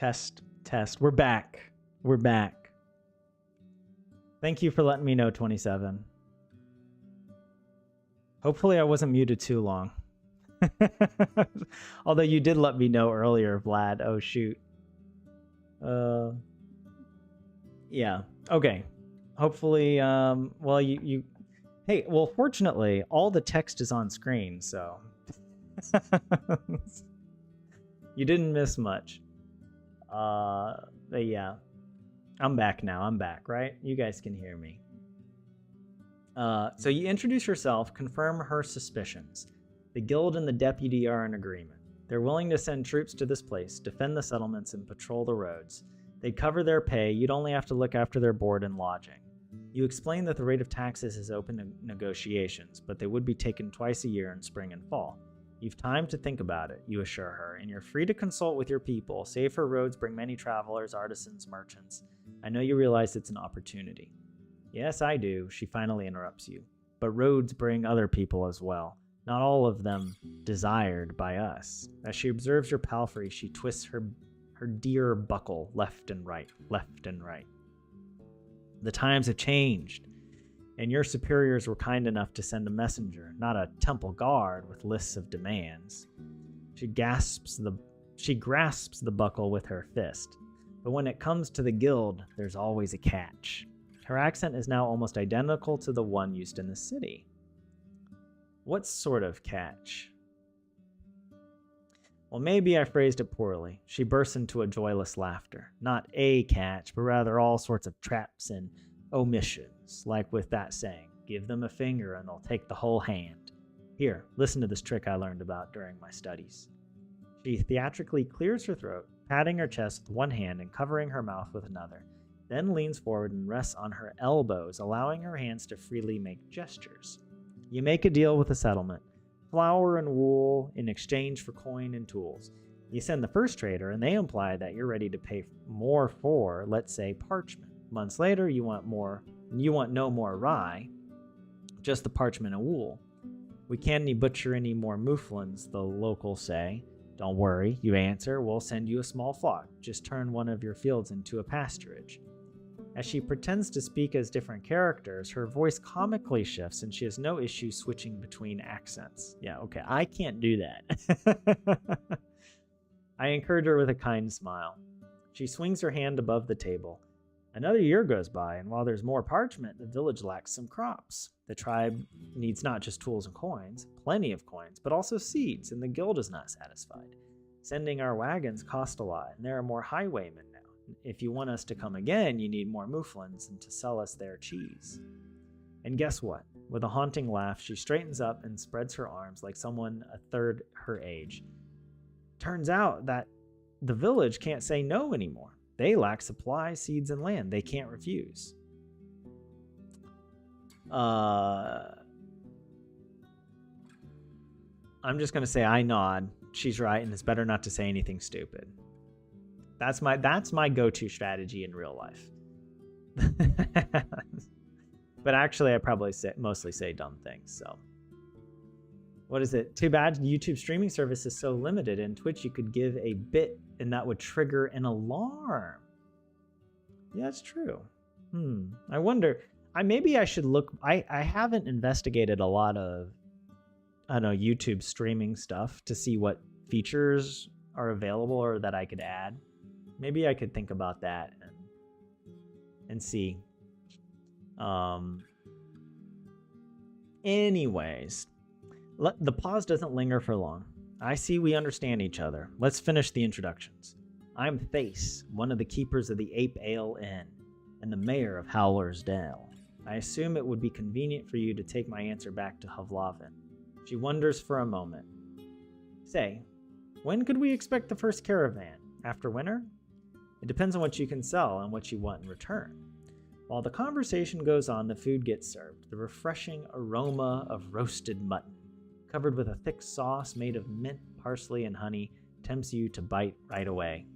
Test. We're back. We're back. Thank you for letting me know, 27. Hopefully I wasn't muted too long. Although you did let me know earlier, Vlad. Oh, shoot. Yeah. Okay. Hopefully, well, you... Hey, well, fortunately, all the text is on screen, so... You didn't miss much. But yeah. I'm back now. I'm back, right? You guys can hear me. So you introduce yourself, confirm her suspicions. The guild and the deputy are in agreement. They're willing to send troops to this place, defend the settlements, and patrol the roads. They'd cover their pay. You'd only have to look after their board and lodging. You explain that the rate of taxes is open to negotiations, but they would be taken twice a year in spring and fall. You've time to think about it, you assure her, and you're free to consult with your people. Safer roads bring many travelers, artisans, merchants. I know you realize it's an opportunity. Yes, I do, she finally interrupts you. But roads bring other people as well. Not all of them desired by us. As she observes your palfrey, she twists her deer buckle left and right. The times have changed, and your superiors were kind enough to send a messenger, not a temple guard with lists of demands. She grasps the buckle with her fist. But when it comes to the guild, there's always a catch. Her accent is now almost identical to the one used in the city. What sort of catch? Well, maybe I phrased it poorly. She bursts into a joyless laughter. Not a catch, but rather all sorts of traps and omissions, like with that saying, give them a finger and they'll take the whole hand. Here, listen to this trick I learned about during my studies. She theatrically clears her throat, patting her chest with one hand and covering her mouth with another, then leans forward and rests on her elbows, allowing her hands to freely make gestures. You make a deal with the settlement. Flour and wool in exchange for coin and tools. You send the first trader and they imply that you're ready to pay more for, let's say, parchment. Months later, you want no more rye, just the parchment and wool. We can't butcher any more mouflons, the locals say. Don't worry, you answer, we'll send you a small flock. Just turn one of your fields into a pasturage. As she pretends to speak as different characters, her voice comically shifts and she has no issue switching between accents. Yeah, okay, I can't do that. I encourage her with a kind smile. She swings her hand above the table. Another year goes by, and while there's more parchment, the village lacks some crops. The tribe needs not just tools and coins, plenty of coins, but also seeds, and the guild is not satisfied. Sending our wagons cost a lot, and there are more highwaymen now. If you want us to come again, you need more mouflons and to sell us their cheese. And guess what? With a haunting laugh, she straightens up and spreads her arms like someone a third her age. Turns out that the village can't say no anymore. They lack supplies, seeds, and land. They can't refuse. I'm just going to say I nod. She's right, and it's better not to say anything stupid. That's my go-to strategy in real life. But actually, I probably mostly say dumb things, so. What is it? Too bad YouTube streaming service is so limited. In Twitch, you could give a bit and that would trigger an alarm. Yeah, it's true. I wonder. Maybe I should look. I haven't investigated a lot of, I don't know, YouTube streaming stuff to see what features are available or that I could add. Maybe I could think about that and see. Anyways. The pause doesn't linger for long. I see we understand each other. Let's finish the introductions. I'm Thace, one of the keepers of the Ape Ale Inn, and the mayor of Howler's Dale. I assume it would be convenient for you to take my answer back to Havlavin. She wonders for a moment. Say, when could we expect the first caravan? After winter? It depends on what you can sell and what you want in return. While the conversation goes on, the food gets served, the refreshing aroma of roasted mutton, covered with a thick sauce made of mint, parsley, and honey, tempts you to bite right away.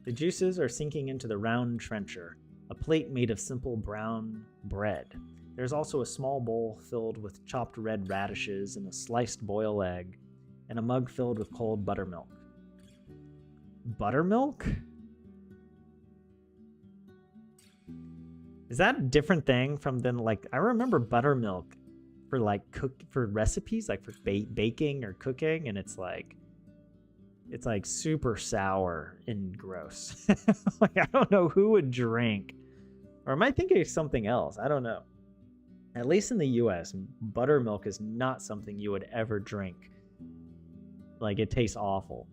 The juices are sinking into the round trencher, a plate made of simple brown bread. There's also a small bowl filled with chopped red radishes and a sliced boiled egg, and a mug filled with cold buttermilk. Buttermilk? Is that a different thing from than like I remember buttermilk for like for recipes, like for baking or cooking, and it's like super sour and gross. Like I don't know who would drink, or am I thinking of something else? I don't know. At least in the US, buttermilk is not something you would ever drink. Like it tastes awful.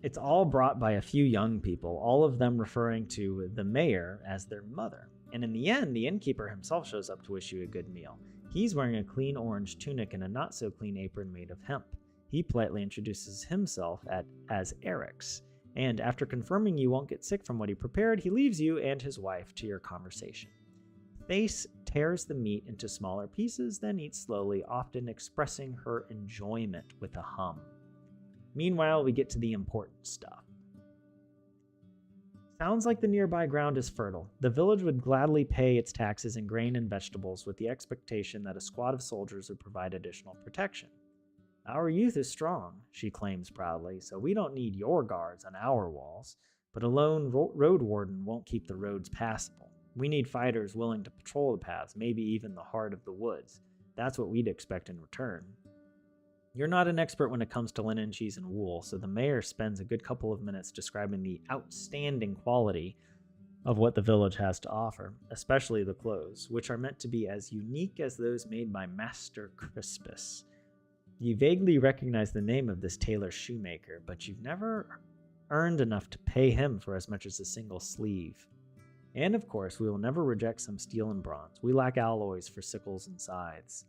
It's all brought by a few young people, all of them referring to the mayor as their mother. And in the end, the innkeeper himself shows up to wish you a good meal. He's wearing a clean orange tunic and a not-so-clean apron made of hemp. He politely introduces himself as Eric's, and after confirming you won't get sick from what he prepared, he leaves you and his wife to your conversation. Thace tears the meat into smaller pieces, then eats slowly, often expressing her enjoyment with a hum. Meanwhile, we get to the important stuff. Sounds like the nearby ground is fertile. The village would gladly pay its taxes in grain and vegetables with the expectation that a squad of soldiers would provide additional protection. Our youth is strong, she claims proudly, so we don't need your guards on our walls, but a lone Roadwarden won't keep the roads passable. We need fighters willing to patrol the paths, maybe even the heart of the woods. That's what we'd expect in return. You're not an expert when it comes to linen, cheese, and wool, so the mayor spends a good couple of minutes describing the outstanding quality of what the village has to offer, especially the clothes, which are meant to be as unique as those made by Master Crispus. You vaguely recognize the name of this tailor shoemaker, but you've never earned enough to pay him for as much as a single sleeve. And of course, we will never reject some steel and bronze. We lack alloys for sickles and scythes.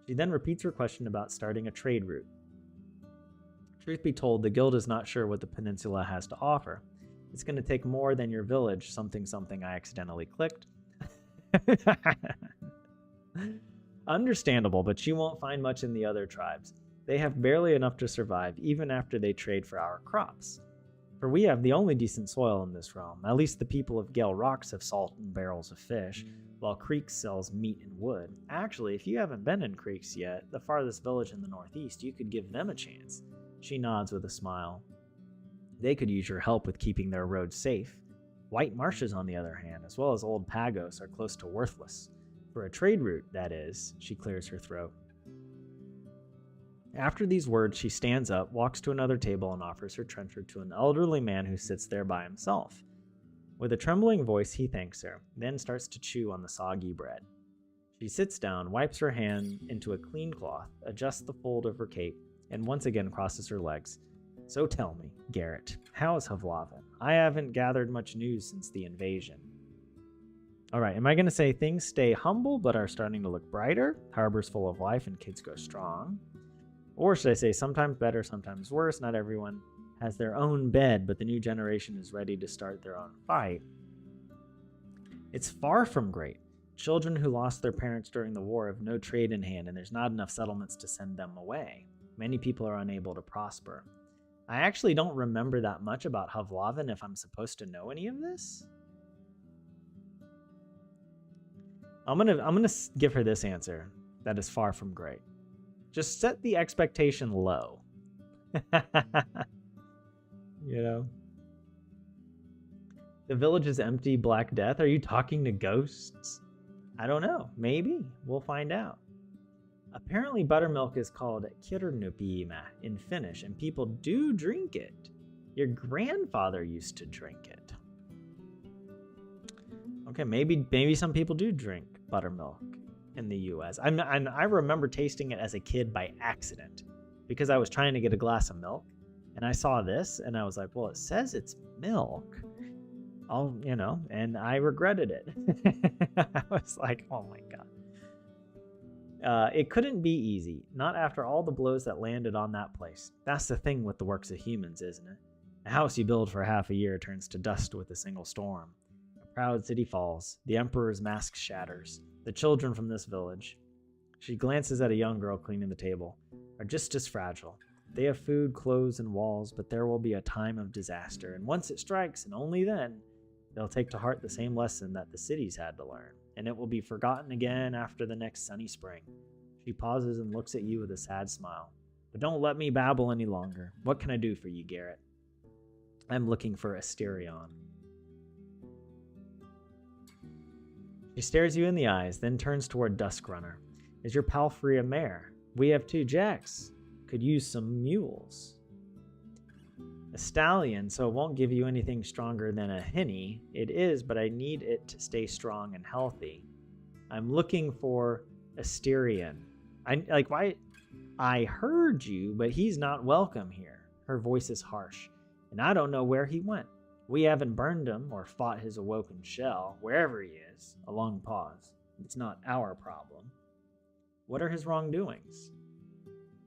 She then repeats her question about starting a trade route. Truth be told, the guild is not sure what the peninsula has to offer. It's going to take more than your village, something I accidentally clicked. Understandable, but you won't find much in the other tribes. They have barely enough to survive, even after they trade for our crops. For we have the only decent soil in this realm. At least the people of Gale Rocks have salt and barrels of fish, while Creeks sells meat and wood. Actually, if you haven't been in Creeks yet, the farthest village in the northeast, you could give them a chance. She nods with a smile. They could use your help with keeping their roads safe. White Marshes, on the other hand, as well as Old Pagos, are close to worthless. For a trade route, that is. She clears her throat. After these words, she stands up, walks to another table, and offers her trencher to an elderly man who sits there by himself. With a trembling voice, he thanks her, then starts to chew on the soggy bread. She sits down, wipes her hand into a clean cloth, adjusts the fold of her cape, and once again crosses her legs. So tell me, Garrett, how is Havlavin? I haven't gathered much news since the invasion. All right, am I going to say things stay humble but are starting to look brighter, harbors full of life, and kids go strong? Or should I say sometimes better, sometimes worse? Not everyone has their own bed, but the new generation is ready to start their own fight. It's far from great. Children who lost their parents during the war have no trade in hand, and there's not enough settlements to send them away. Many people are unable to prosper. I actually don't remember that much about Havlavin if I'm supposed to know any of this. I'm gonna give her this answer. That is far from great. Just set the expectation low. You know? The village is empty, Black Death. Are you talking to ghosts? I don't know. Maybe. We'll find out. Apparently buttermilk is called kirnupiima in Finnish, and people do drink it. Your grandfather used to drink it. Okay, maybe some people do drink buttermilk in the US. I remember tasting it as a kid by accident because I was trying to get a glass of milk and I saw this and I was like, well, it says it's milk. And I regretted it. I was like, oh my God. It couldn't be easy, not after all the blows that landed on that place. That's the thing with the works of humans, isn't it? A house you build for half a year turns to dust with a single storm. A proud city falls. The emperor's mask shatters. The children from this village, she glances at a young girl cleaning the table, are just as fragile. They have food, clothes, and walls, but there will be a time of disaster, and once it strikes, and only then, they'll take to heart the same lesson that the cities had to learn, and it will be forgotten again after the next sunny spring. She pauses and looks at you with a sad smile. But don't let me babble any longer. What can I do for you, Garrett? I'm looking for Asterion. She stares you in the eyes, then turns toward Duskrunner. Is your pal free a mare? We have 2 jacks. Could use some mules. A stallion, so it won't give you anything stronger than a hinny. It is, but I need it to stay strong and healthy. I'm looking for a Styrian. Why? I heard you, but he's not welcome here. Her voice is harsh, and I don't know where he went. We haven't burned him or fought his awoken shell, wherever he is. A long pause. It's not our problem. What are his wrongdoings?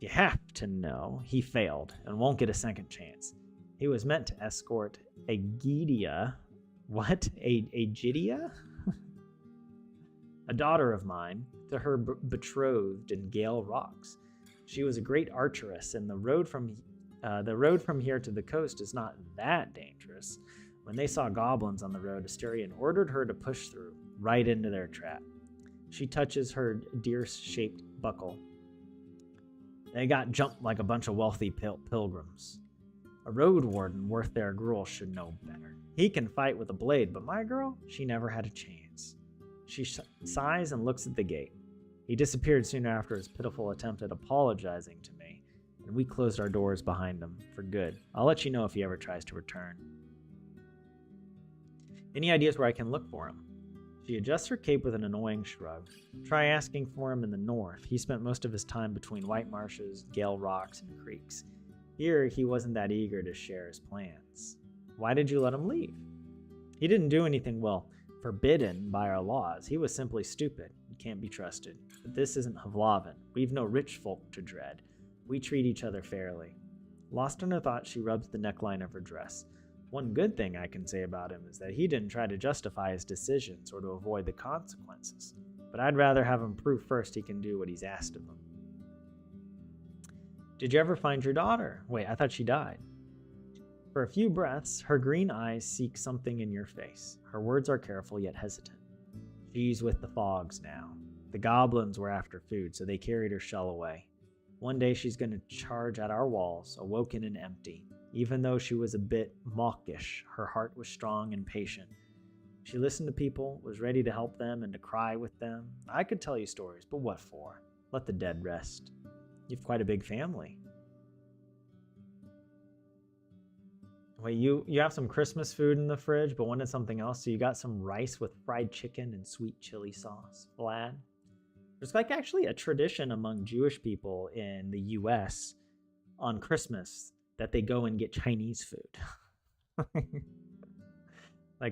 You have to know he failed and won't get a second chance. He was meant to escort a Gydia. What? A Gydia? A daughter of mine, to her betrothed in Gale Rocks. She was a great archeress, and the road from here to the coast is not that dangerous. When they saw goblins on the road, Asturian ordered her to push through, right into their trap. She touches her deer-shaped buckle. They got jumped like a bunch of wealthy pilgrims. A Roadwarden worth their gruel should know better. He can fight with a blade, but my girl, she never had a chance. She sighs and looks at the gate. He disappeared soon after his pitiful attempt at apologizing to me, and we closed our doors behind him for good. I'll let you know if he ever tries to return. Any ideas where I can look for him? She adjusts her cape with an annoying shrug. Try asking for him in the north. He spent most of his time between white marshes, Gale Rocks, and creeks. Here, he wasn't that eager to share his plans. Why did you let him leave? He didn't do anything, forbidden by our laws. He was simply stupid and can't be trusted. But this isn't Havlavin. We've no rich folk to dread. We treat each other fairly. Lost in her thoughts, she rubs the neckline of her dress. One good thing I can say about him is that he didn't try to justify his decisions or to avoid the consequences. But I'd rather have him prove first he can do what he's asked of him. Did you ever find your daughter? Wait, I thought she died. For a few breaths, her green eyes seek something in your face. Her words are careful yet hesitant. She's with the fogs now. The goblins were after food, so they carried her shell away. One day she's going to charge at our walls, awoken and empty. Even though she was a bit mawkish, her heart was strong and patient. She listened to people, was ready to help them and to cry with them. I could tell you stories, but what for? Let the dead rest. You've quite a big family. Wait, you have some Christmas food in the fridge, but wanted something else, so you got some rice with fried chicken and sweet chili sauce. Vlad? There's actually a tradition among Jewish people in the U.S. on Christmas that they go and get Chinese food.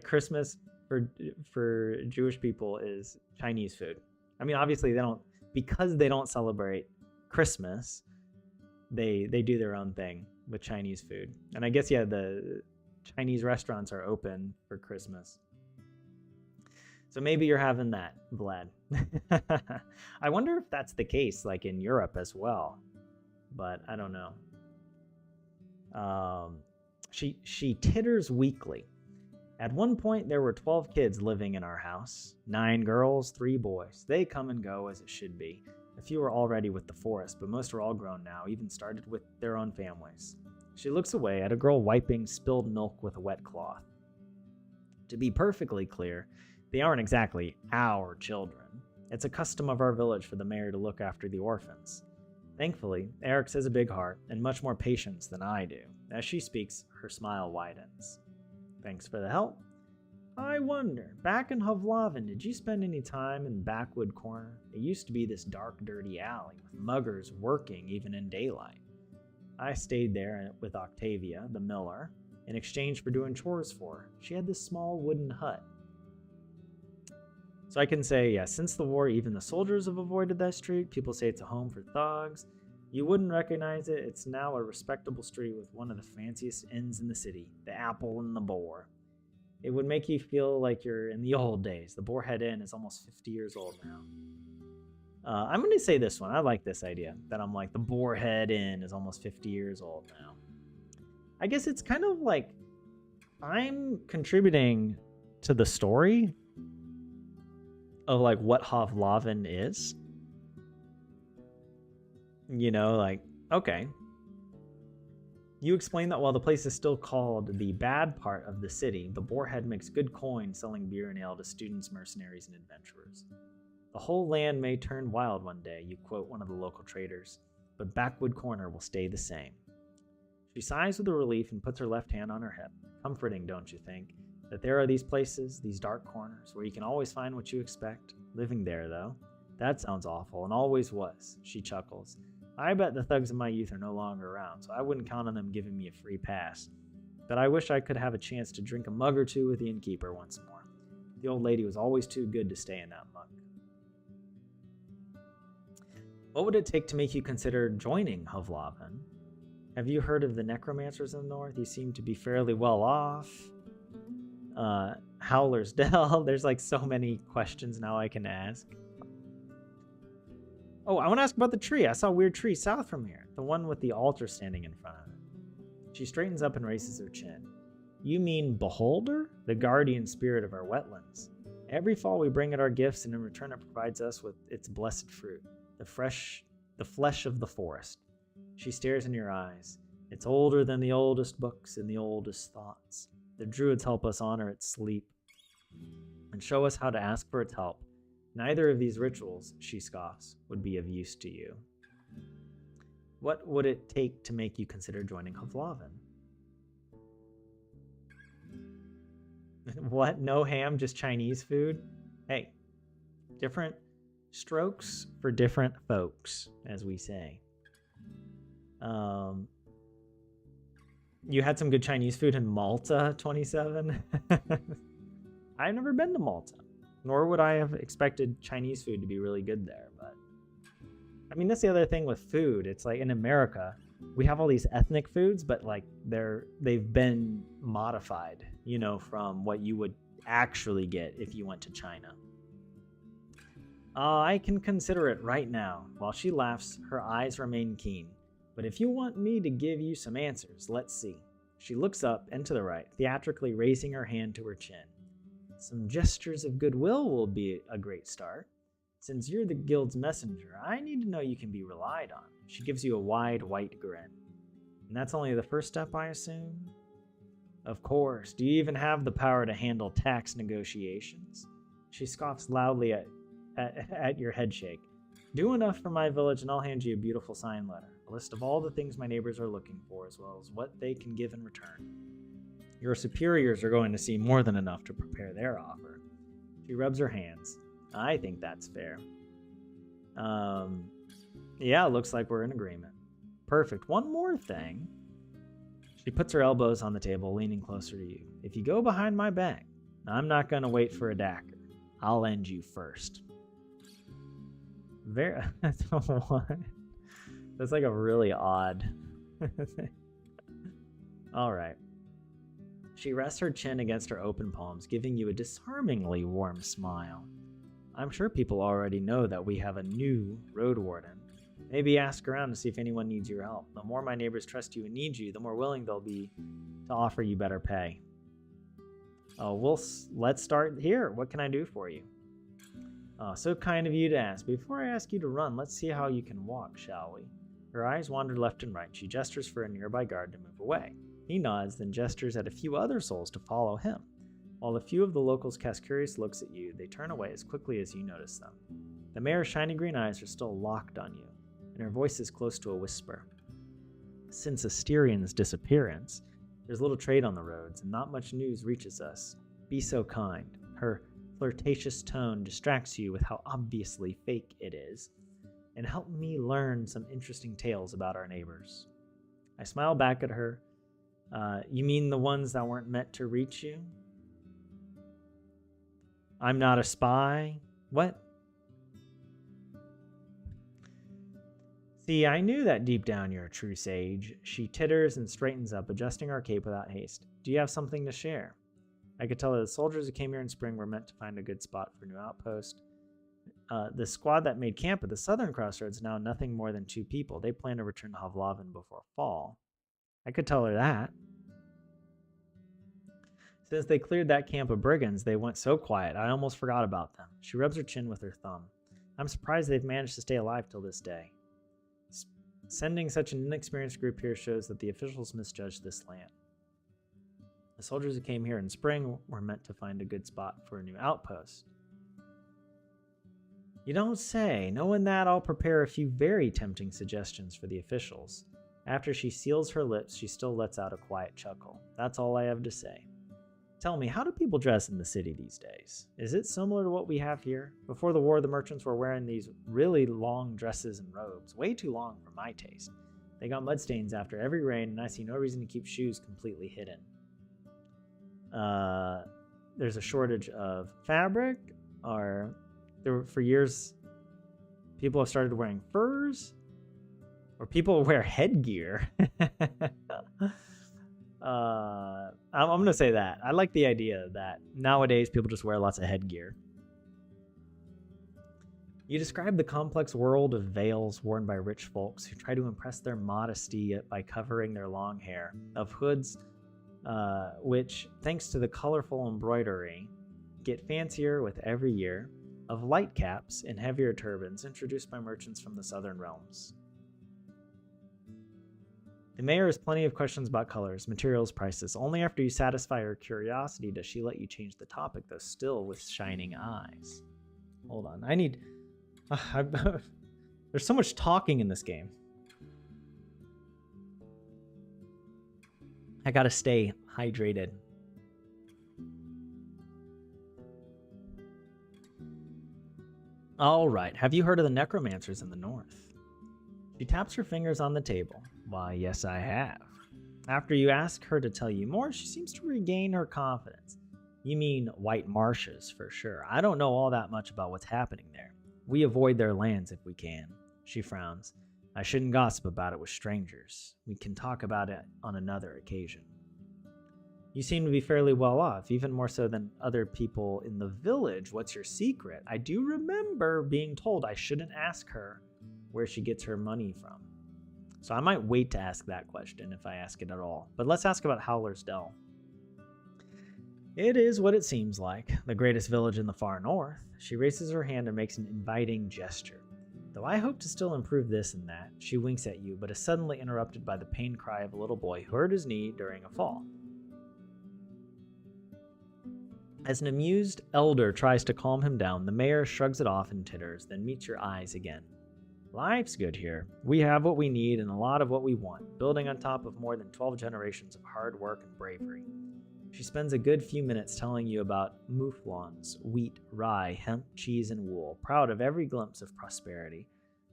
Christmas for Jewish people is Chinese food. I mean, obviously because they don't celebrate Christmas, they do their own thing with Chinese food. And I guess, the Chinese restaurants are open for Christmas. So maybe you're having that, Vlad. I wonder if that's the case, in Europe as well. But I don't know. She titters weakly. At one point, there were 12 kids living in our house. 9 girls, 3 boys. They come and go as it should be. A few are already with the forest, but most are all grown now, even started with their own families. She looks away at a girl wiping spilled milk with a wet cloth. To be perfectly clear, they aren't exactly our children. It's a custom of our village for the mayor to look after the orphans. Thankfully, Eric's has a big heart and much more patience than I do. As she speaks, her smile widens. Thanks for the help. I wonder, back in Havlavin, did you spend any time in the backwood corner? It used to be this dark, dirty alley with muggers working even in daylight. I stayed there with Octavia, the miller, in exchange for doing chores for her. She had this small wooden hut. So I can say, since the war, even the soldiers have avoided that street. People say it's a home for thugs. You wouldn't recognize it. It's now a respectable street with one of the fanciest inns in the city, the Apple and the Boar. It would make you feel like you're in the old days. The Boarhead Inn is almost 50 years old now. I'm going to say this one. I like this idea that I'm the Boarhead Inn is almost 50 years old now. I guess it's kind of I'm contributing to the story of what Havlavin is. Okay. You explain that while the place is still called the bad part of the city, the Boarhead makes good coin selling beer and ale to students, mercenaries, and adventurers. The whole land may turn wild one day, you quote one of the local traders, but Backwood Corner will stay the same. She sighs with relief and puts her left hand on her hip. Comforting, don't you think, that there are these places, these dark corners, where you can always find what you expect? Living there, though, that sounds awful, and always was. She chuckles. I bet the thugs of my youth are no longer around, so I wouldn't count on them giving me a free pass. But I wish I could have a chance to drink a mug or two with the innkeeper once more. The old lady was always too good to stay in that mug. What would it take to make you consider joining Hovlaven? Have you heard of the necromancers in the north? You seem to be fairly well off. Howler's Dell. There's like so many questions now I can ask. Oh, I want to ask about the tree. I saw a weird tree south from here. The one with the altar standing in front of it. She straightens up and raises her chin. You mean Beholder? The guardian spirit of our wetlands. Every fall we bring it our gifts, and in return it provides us with its blessed fruit. The flesh of the forest. She stares in your eyes. It's older than the oldest books and the oldest thoughts. The druids help us honor its sleep and show us how to ask for its help. Neither of these rituals, she scoffs, would be of use to you. What would it take to make you consider joining Hovlaven? What? No ham, just Chinese food? Hey, different strokes for different folks, as we say. You had some good Chinese food in Malta, 27? I've never been to Malta. Nor would I have expected Chinese food to be really good there, but I mean, that's the other thing with food. It's like in America, we have all these ethnic foods, but like they've been modified, you know, from what you would actually get if you went to China. I can consider it right now. While she laughs, her eyes remain keen. But if you want me to give you some answers, let's see. She looks up and to the right, theatrically raising her hand to her chin. Some gestures of goodwill will be a great start. Since you're the guild's messenger, I need to know you can be relied on. She gives you a wide, white grin. And that's only the first step, I assume? Of course. Do you even have the power to handle tax negotiations? She scoffs loudly at your head shake. Do enough for my village and I'll hand you a beautiful sign letter. A list of all the things my neighbors are looking for, as well as what they can give in return. Your superiors are going to see more than enough to prepare their offer. She rubs her hands. I think that's fair. Yeah, looks like we're in agreement. Perfect. One more thing. She puts her elbows on the table, leaning closer to you. If you go behind my back, I'm not going to wait for a dagger. I'll end you first. That's like a really odd thing. All right. She rests her chin against her open palms, giving you a disarmingly warm smile. I'm sure people already know that we have a new Roadwarden. Maybe ask around to see if anyone needs your help. The more my neighbors trust you and need you, the more willing they'll be to offer you better pay. Let's start here. What can I do for you? So kind of you to ask. Before I ask you to run, let's see how you can walk, shall we? Her eyes wander left and right. She gestures for a nearby guard to move away. He nods, then gestures at a few other souls to follow him. While a few of the locals cast curious looks at you, they turn away as quickly as you notice them. The mayor's shiny green eyes are still locked on you, and her voice is close to a whisper. Since Asterian's disappearance, there's little trade on the roads, and not much news reaches us. Be so kind. Her flirtatious tone distracts you with how obviously fake it is, and help me learn some interesting tales about our neighbors. I smile back at her. You mean the ones that weren't meant to reach you? I'm not a spy? What? See, I knew that deep down you're a true sage. She titters and straightens up, adjusting her cape without haste. Do you have something to share? I could tell that the soldiers who came here in spring were meant to find a good spot for a new outpost. The squad that made camp at the southern crossroads is now nothing more than 2 people. They plan to return to Hovlaven before fall. I could tell her that. Since they cleared that camp of brigands, they went so quiet, I almost forgot about them. She rubs her chin with her thumb. I'm surprised they've managed to stay alive till this day. Sending such an inexperienced group here shows that the officials misjudged this land. The soldiers who came here in spring were meant to find a good spot for a new outpost. You don't say. Knowing that, I'll prepare a few very tempting suggestions for the officials. After she seals her lips, she still lets out a quiet chuckle. That's all I have to say. Tell me, how do people dress in the city these days? Is it similar to what we have here? Before the war, the merchants were wearing these really long dresses and robes, way too long for my taste. They got mud stains after every rain, and I see no reason to keep shoes completely hidden. There's a shortage of fabric, or for years, people have started wearing furs, or people wear headgear. I'm going to say that. I like the idea that nowadays people just wear lots of headgear. You describe the complex world of veils worn by rich folks who try to impress their modesty by covering their long hair, of hoods, which, thanks to the colorful embroidery, get fancier with every year, of light caps and heavier turbans introduced by merchants from the southern realms. The mayor has plenty of questions about colors, materials, prices. Only after you satisfy her curiosity does she let you change the topic, though still with shining eyes. Hold on, I need... there's so much talking in this game. I gotta stay hydrated. All right, have you heard of the necromancers in the north? She taps her fingers on the table. Why, yes, I have. After you ask her to tell you more, she seems to regain her confidence. You mean White Marshes, for sure. I don't know all that much about what's happening there. We avoid their lands if we can. She frowns. I shouldn't gossip about it with strangers. We can talk about it on another occasion. You seem to be fairly well off, even more so than other people in the village. What's your secret? I do remember being told I shouldn't ask her where she gets her money from. So I might wait to ask that question if I ask it at all. But let's ask about Howler's Dell. It is what it seems like, the greatest village in the far north. She raises her hand and makes an inviting gesture. Though I hope to still improve this and that, she winks at you, but is suddenly interrupted by the pained cry of a little boy who hurt his knee during a fall. As an amused elder tries to calm him down, the mayor shrugs it off and titters, then meets your eyes again. Life's good here. We have what we need and a lot of what we want, building on top of more than 12 generations of hard work and bravery. She spends a good few minutes telling you about mouflons, wheat, rye, hemp, cheese, and wool, proud of every glimpse of prosperity.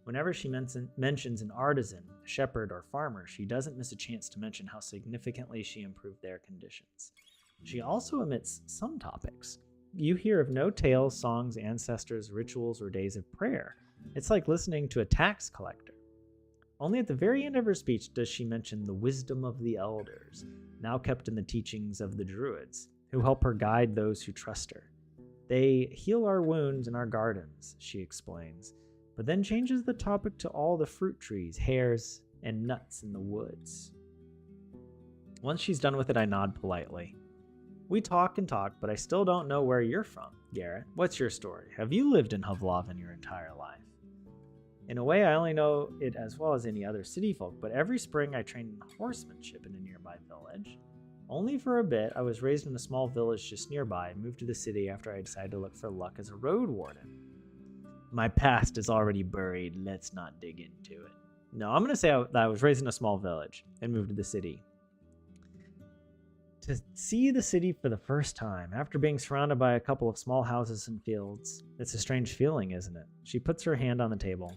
Whenever she mentions an artisan, a shepherd, or farmer, she doesn't miss a chance to mention how significantly she improved their conditions. She also omits some topics. You hear of no tales, songs, ancestors, rituals, or days of prayer. It's like listening to a tax collector. Only at the very end of her speech does she mention the wisdom of the elders, now kept in the teachings of the druids, who help her guide those who trust her. They heal our wounds in our gardens, she explains, but then changes the topic to all the fruit trees, hares, and nuts in the woods. Once she's done with it, I nod politely. We talk and talk, but I still don't know where you're from, Garrett. What's your story? Have you lived in Hovloven your entire life? In a way, I only know it as well as any other city folk, but every spring I trained in horsemanship in a nearby village. Only for a bit, I was raised in a small village just nearby and moved to the city after I decided to look for luck as a Roadwarden. My past is already buried, let's not dig into it. No, I'm going to say that I was raised in a small village and moved to the city. To see the city for the first time, after being surrounded by a couple of small houses and fields, it's a strange feeling, isn't it? She puts her hand on the table.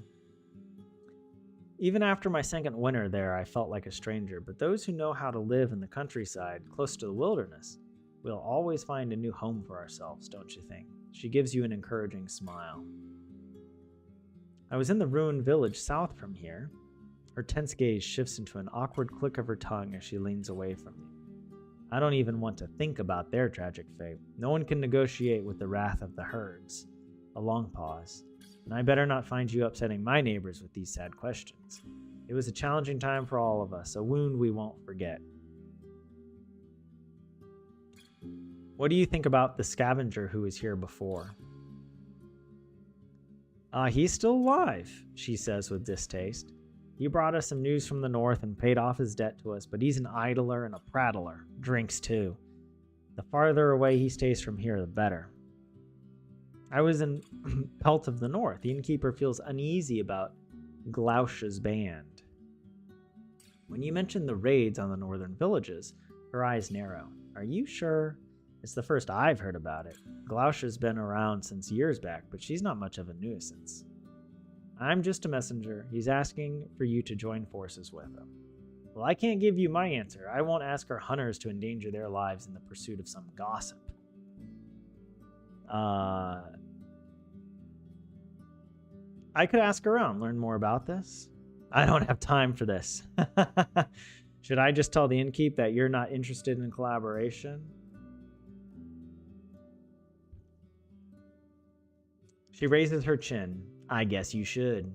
Even after my second winter there, I felt like a stranger, but those who know how to live in the countryside, close to the wilderness, will always find a new home for ourselves, don't you think? She gives you an encouraging smile. I was in the ruined village south from here. Her tense gaze shifts into an awkward click of her tongue as she leans away from me. I don't even want to think about their tragic fate. No one can negotiate with the wrath of the herds. A long pause. And I better not find you upsetting my neighbors with these sad questions. It was a challenging time for all of us, a wound we won't forget. What do you think about the scavenger who was here before? He's still alive, she says with distaste. He brought us some news from the north and paid off his debt to us, but he's an idler and a prattler. Drinks too. The farther away he stays from here, the better. I was in Pelt of the North. The innkeeper feels uneasy about Gloucester's band. When you mention the raids on the northern villages, her eyes narrow. Are you sure? It's the first I've heard about it. Gloucester's been around since years back, but she's not much of a nuisance. I'm just a messenger. He's asking for you to join forces with him. Well, I can't give you my answer. I won't ask our hunters to endanger their lives in the pursuit of some gossip. I could ask around, learn more about this. I don't have time for this. Should I just tell the innkeep that you're not interested in collaboration? She raises her chin. I guess you should.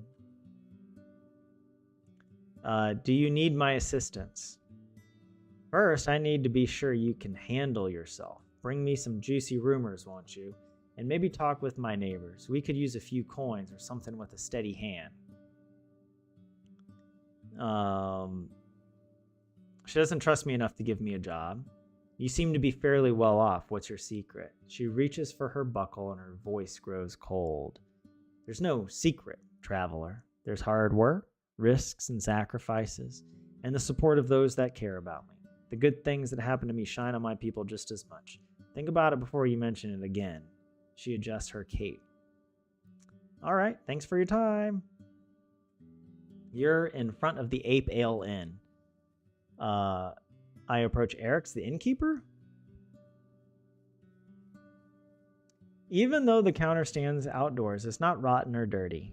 Do you need my assistance? First, I need to be sure you can handle yourself. Bring me some juicy rumors, won't you? And maybe talk with my neighbors. We could use a few coins or something with a steady hand. She doesn't trust me enough to give me a job. You seem to be fairly well off. What's your secret? She reaches for her buckle and her voice grows cold. There's no secret, traveler. There's hard work, risks and sacrifices, and the support of those that care about me. The good things that happen to me shine on my people just as much. Think about it before you mention it again. She adjusts her cape. All right, thanks for your time. You're in front of the Ape Ale Inn. I approach Eric's, the innkeeper. Even though the counter stands outdoors, it's not rotten or dirty.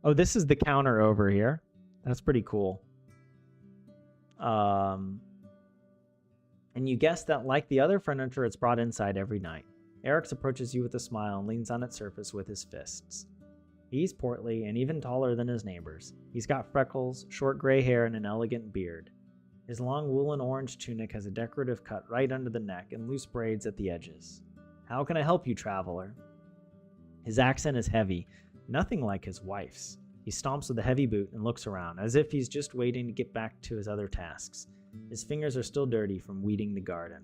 Oh, this is the counter over here. That's pretty cool. And you guess that, like the other furniture, it's brought inside every night. Eric's approaches you with a smile and leans on its surface with his fists. He's portly and even taller than his neighbors. He's got freckles, short gray hair, and an elegant beard. His long woolen orange tunic has a decorative cut right under the neck and loose braids at the edges. How can I help you, traveler? His accent is heavy, nothing like his wife's. He stomps with a heavy boot and looks around, as if he's just waiting to get back to his other tasks. His fingers are still dirty from weeding the garden.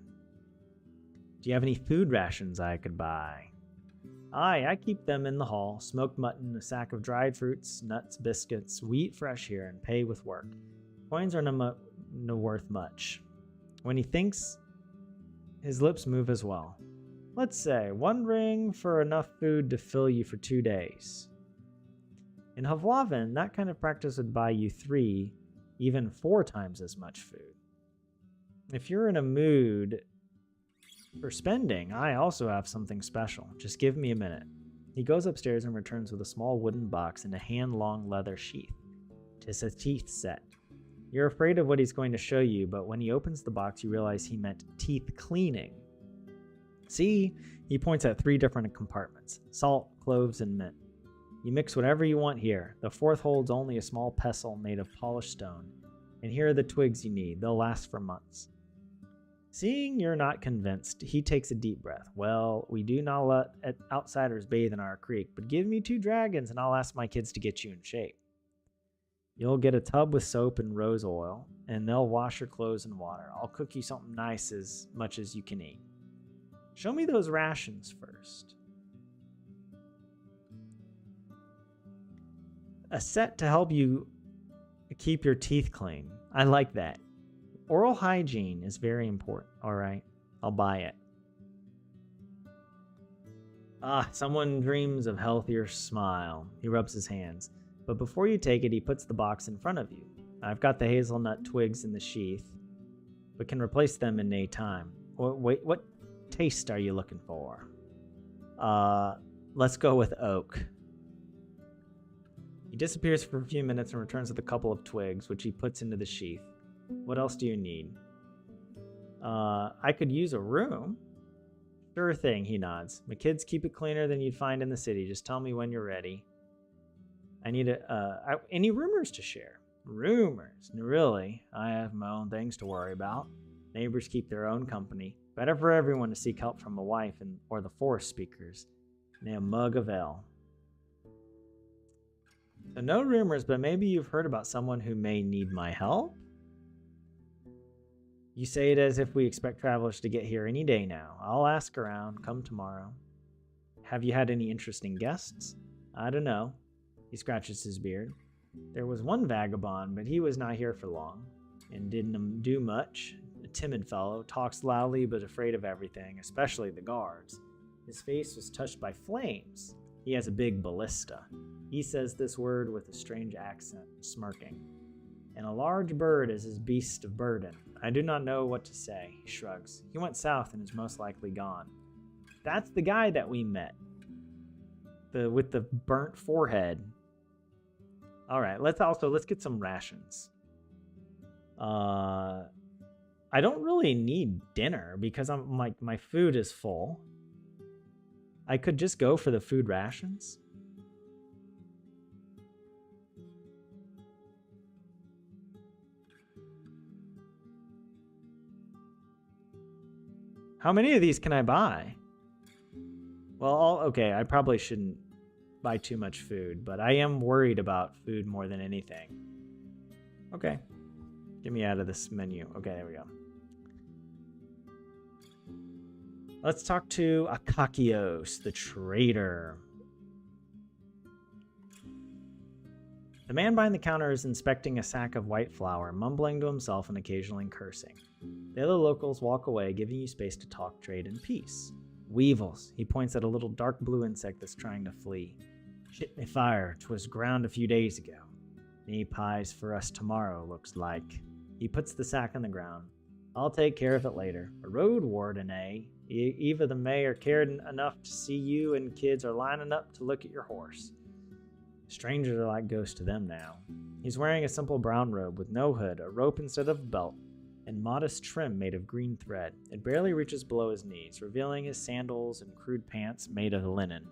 Do you have any food rations I could buy? Aye, I keep them in the hall. Smoked mutton, a sack of dried fruits, nuts, biscuits. We eat fresh here and pay with work. Coins are no worth much. When he thinks, his lips move as well. Let's say 1 ring for enough food to fill you for 2 days. In Havlavin, that kind of practice would buy you 3, even 4 times as much food. If you're in a mood for spending, I also have something special. Just give me a minute. He goes upstairs and returns with a small wooden box and a hand-long leather sheath. 'Tis a teeth set. You're afraid of what he's going to show you, but when he opens the box, you realize he meant teeth cleaning. See? He points at 3 different compartments: salt, cloves, and mint. You mix whatever you want here. The 4th holds only a small pestle made of polished stone. And here are the twigs you need. They'll last for months. Seeing you're not convinced, he takes a deep breath. Well, we do not let outsiders bathe in our creek, but give me 2 dragons and I'll ask my kids to get you in shape. You'll get a tub with soap and rose oil, and they'll wash your clothes in water. I'll cook you something nice as much as you can eat. Show me those rations first. A set to help you keep your teeth clean. I like that. Oral hygiene is very important. All right, I'll buy it. Someone dreams of healthier smile. He rubs his hands. But before you take it, he puts the box in front of you. I've got the hazelnut twigs in the sheath, but can replace them in a time. Wait, what taste are you looking for? Let's go with oak. He disappears for a few minutes and returns with a couple of twigs, which he puts into the sheath. What else do you need? I could use a room. Sure thing, he nods. My kids keep it cleaner than you'd find in the city. Just tell me when you're ready. I need any rumors to share? Rumors? Really? I have my own things to worry about. Neighbors keep their own company. Better for everyone to seek help from a wife or the forest speakers. And a mug of ale. So no rumors, but maybe you've heard about someone who may need my help? You say it as if we expect travelers to get here any day now. I'll ask around. Come tomorrow. Have you had any interesting guests? I don't know. He scratches his beard. There was one vagabond, but he was not here for long and didn't do much. A timid fellow, talks loudly but afraid of everything, especially the guards. His face was touched by flames. He has a big ballista. He says this word with a strange accent, smirking. And a large bird is his beast of burden. I do not know what to say, he shrugs. He went south and is most likely gone. That's the guy that we met. With the burnt forehead. Alright, let's get some rations. I don't really need dinner because my food is full. I could just go for the food rations. How many of these can I buy? Well, okay, I probably shouldn't buy too much food, but I am worried about food more than anything. Okay. Get me out of this menu. Okay, there we go. Let's talk to Akakios, the trader. The man behind the counter is inspecting a sack of white flour, mumbling to himself and occasionally cursing. The other locals walk away, giving you space to talk trade in peace. Weevils. He points at a little dark blue insect that's trying to flee. Shit me fire, 'twas ground a few days ago. Any pies for us tomorrow, looks like. He puts the sack on the ground. I'll take care of it later. A Roadwarden, eh? Eva the mayor cared enough to see you and kids are lining up to look at your horse. Strangers are like ghosts to them now. He's wearing a simple brown robe with no hood, a rope instead of a belt, and modest trim made of green thread. It barely reaches below his knees, revealing his sandals and crude pants made of linen.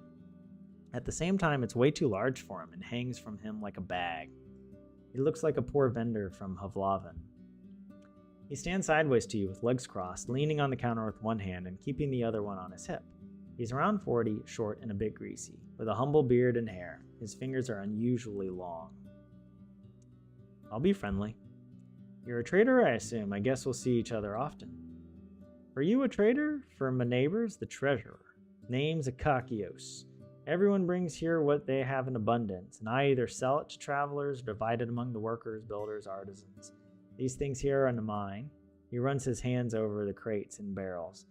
At the same time, it's way too large for him and hangs from him like a bag. He looks like a poor vendor from Havlaven. He stands sideways to you with legs crossed, leaning on the counter with one hand and keeping the other one on his hip. He's around 40, short and a bit greasy, with a humble beard and hair. His fingers are unusually long. I'll be friendly. You're a trader, I assume. I guess we'll see each other often. Are you a trader? For my neighbors, the treasurer. Name's Akakios. Everyone brings here what they have in abundance, and I either sell it to travelers or divide it among the workers, builders, artisans. These things here are mine. He runs his hands over the crates and barrels.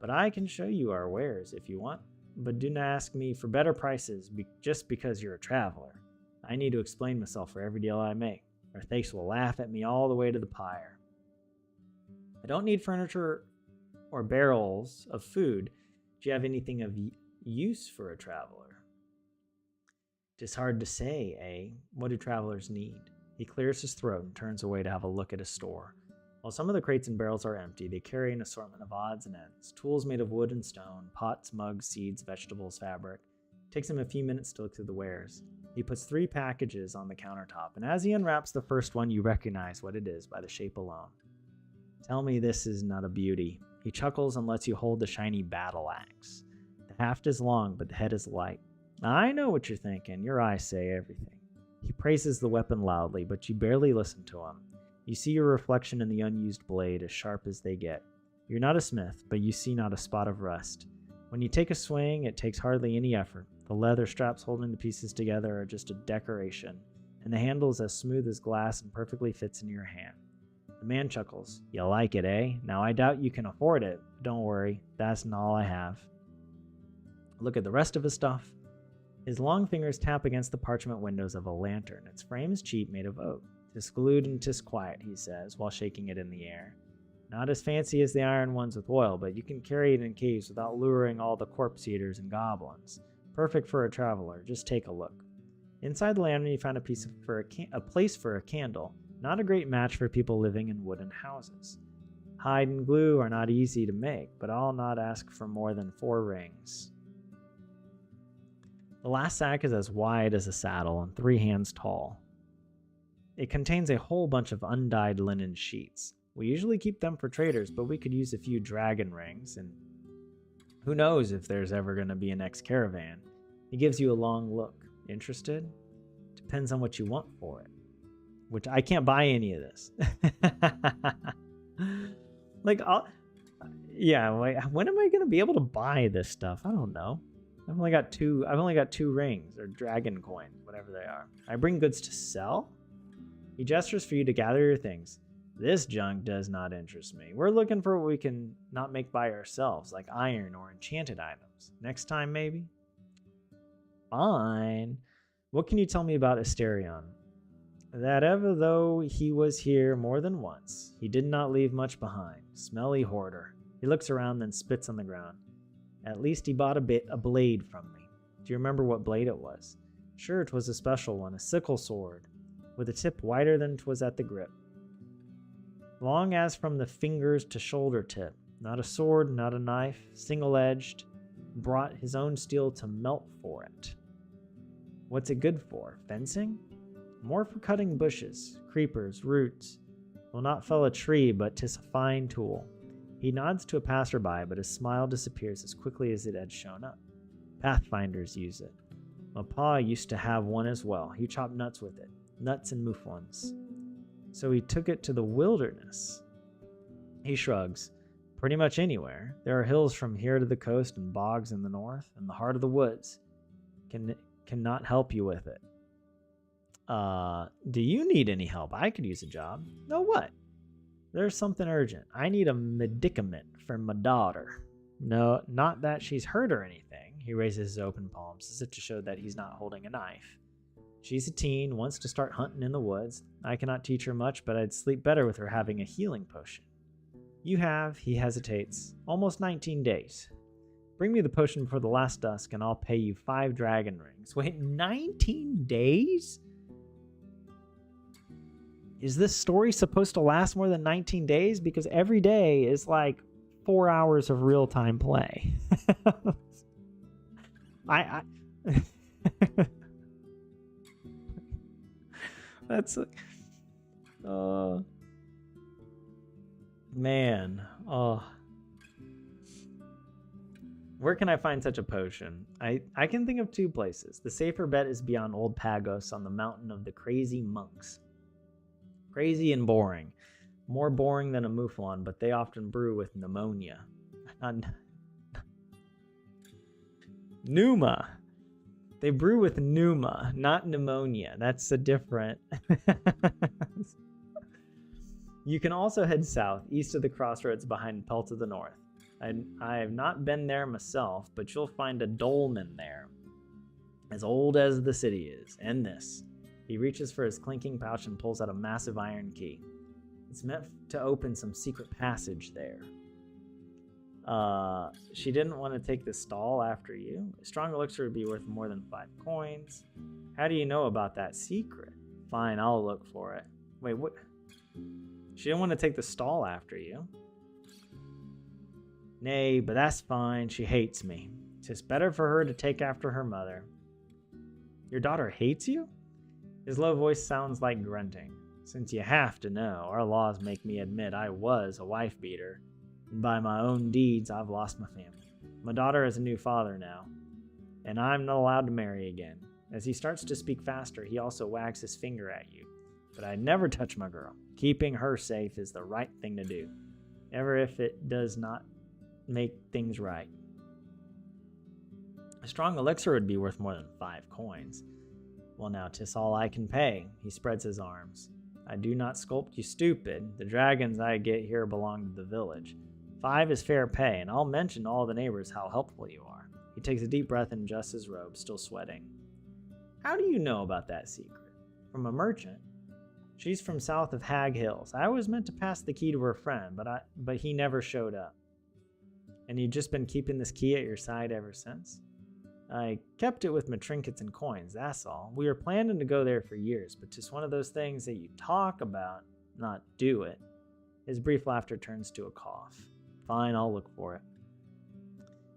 But I can show you our wares if you want. But do not ask me for better prices just because you're a traveler. I need to explain myself for every deal I make, or Thace will laugh at me all the way to the pyre. I don't need furniture or barrels of food. Do you have anything of use for a traveler? It's hard to say, eh? What do travelers need? He clears his throat and turns away to have a look at his store. While some of the crates and barrels are empty, they carry an assortment of odds and ends. Tools made of wood and stone, pots, mugs, seeds, vegetables, fabric. It takes him a few minutes to look through the wares. He puts 3 packages on the countertop, and as he unwraps the first one, you recognize what it is by the shape alone. Tell me this is not a beauty. He chuckles and lets you hold the shiny battle axe. The haft is long, but the head is light. I know what you're thinking. Your eyes say everything. He praises the weapon loudly, but you barely listen to him. You see your reflection in the unused blade, as sharp as they get. You're not a smith, but you see not a spot of rust. When you take a swing, it takes hardly any effort. The leather straps holding the pieces together are just a decoration, and the handle is as smooth as glass and perfectly fits into your hand. The man chuckles. You like it, eh? Now I doubt you can afford it, but don't worry, that's not all I have. Look at the rest of his stuff. His long fingers tap against the parchment windows of a lantern. Its frame is cheap, made of oak. "'Tis glued and 'tis quiet," he says, while shaking it in the air. "Not as fancy as the iron ones with oil, but you can carry it in caves without luring all the corpse eaters and goblins. Perfect for a traveler. Just take a look." Inside the lantern, you find a place for a candle. Not a great match for people living in wooden houses. Hide and glue are not easy to make, but I'll not ask for more than 4 rings. The last sack is as wide as a saddle and 3 hands tall. It contains a whole bunch of undyed linen sheets. We usually keep them for traders, but we could use a few dragon rings, and who knows if there's ever going to be a next caravan. He gives you a long look. Interested? To Depends on what you want for it. Which I can't buy any of this. Like, yeah, like, when am I gonna be able to buy this stuff? I don't know. I've only got two rings, or dragon coins, whatever they are. I bring goods to sell? He gestures for you to gather your things. This junk does not interest me. We're looking for what we can not make by ourselves, like iron or enchanted items. Next time, maybe? Fine. What can you tell me about Asterion? That ever though he was here more than once, he did not leave much behind. Smelly hoarder. He looks around, then spits on the ground. At least he bought a blade from me. Do you remember what blade it was? Sure, it was a special one, a sickle sword, with a tip wider than 'twas at the grip. Long as from the fingers to shoulder tip. Not a sword, not a knife, single-edged. Brought his own steel to melt for it. What's it good for? Fencing? More for cutting bushes, creepers, roots. Will not fell a tree, but 'tis a fine tool. He nods to a passerby, but his smile disappears as quickly as it had shown up. Pathfinders use it. My pa used to have one as well. He chopped nuts with it. Nuts and mouflons. So he took it to the wilderness. He shrugs. Pretty much anywhere. There are hills from here to the coast and bogs in the north, and the heart of the woods. Cannot help you with it. Do you need any help? I could use a job. No, what? There's something urgent. I need a medicament for my daughter. No, not that she's hurt or anything. He raises his open palms as if to show that he's not holding a knife. She's a teen, wants to start hunting in the woods. I cannot teach her much, but I'd sleep better with her having a healing potion. You have, he hesitates, almost 19 days. Bring me the potion before the last dusk, and I'll pay you 5 dragon rings. Wait, 19 days? Is this story supposed to last more than 19 days? Because every day is like 4 hours of real-time play. That's man. Where can I find such a potion? I can think of 2 places. The safer bet is beyond Old Pagos on the mountain of the crazy monks. Crazy and boring. More boring than a mouflon, but they often brew with pneumonia. Pneuma. They brew with pneuma, not pneumonia. That's a different... You can also head south, east of the crossroads behind Pelt to the north. I have not been there myself, but you'll find a dolmen there. As old as the city is, and this. He reaches for his clinking pouch and pulls out a massive iron key. It's meant to open some secret passage there. She didn't want to take the stall after you. A strong elixir would be worth more than 5 coins. How do you know about that secret? Fine, I'll look for it. Wait, what? She didn't want to take the stall after you. Nay, but that's fine. She hates me. 'Tis better for her to take after her mother. Your daughter hates you? His low voice sounds like grunting. Since you have to know, our laws make me admit I was a wife-beater. And by my own deeds, I've lost my family. My daughter has a new father now, and I'm not allowed to marry again. As he starts to speak faster, he also wags his finger at you. But I'd never touch my girl. Keeping her safe is the right thing to do. Never if it does not make things right. A strong elixir would be worth more than 5 coins. Well now, 'tis all I can pay. He spreads his arms. I do not sculpt you stupid. The dragons I get here belong to the village. 5 is fair pay, and I'll mention to all the neighbors how helpful you are. He takes a deep breath and adjusts his robe, still sweating. How do you know about that secret? From a merchant. She's from south of Hag Hills. I was meant to pass the key to her friend, but he never showed up. And you've just been keeping this key at your side ever since? I kept it with my trinkets and coins, that's all. We were planning to go there for years, but just one of those things that you talk about, not do it. His brief laughter turns to a cough. Fine, I'll look for it.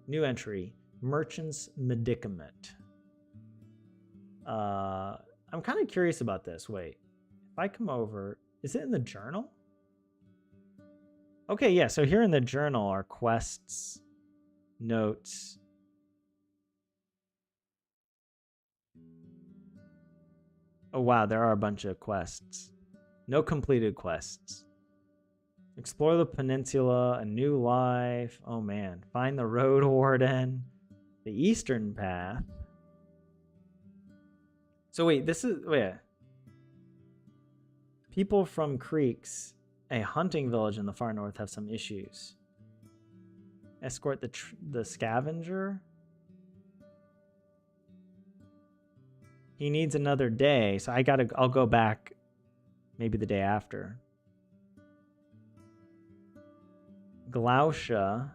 New entry, Merchant's Medicament. I'm kind of curious about this. Wait, if I come over, is it in the journal? Okay, yeah, so here in the journal are quests, notes. Oh wow, there are a bunch of quests. No completed quests. Explore the peninsula, a new life. Oh man. Find the Roadwarden. The Eastern Path. So wait, people from Creeks, a hunting village in the far north, have some issues. Escort the scavenger. He needs another day, so I'll go back maybe the day after. Glausha.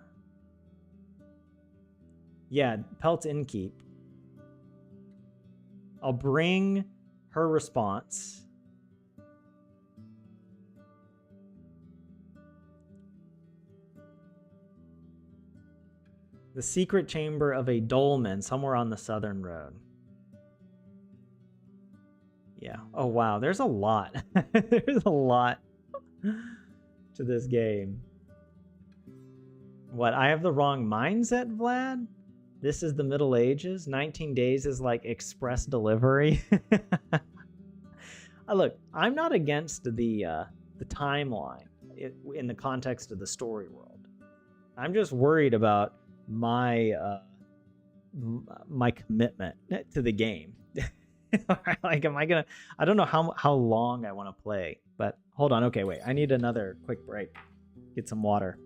Yeah, Pelt's Innkeep. I'll bring her response. The secret chamber of a dolmen somewhere on the southern road. Yeah. Oh, wow. There's a lot. There's a lot to this game. What? I have the wrong mindset, Vlad? This is the Middle Ages? 19 days is like express delivery? Look, I'm not against the timeline in the context of the story world. I'm just worried about my commitment to the game. Like, I don't know how long I want to play, but hold on. Okay, wait, I need another quick break. Get some water.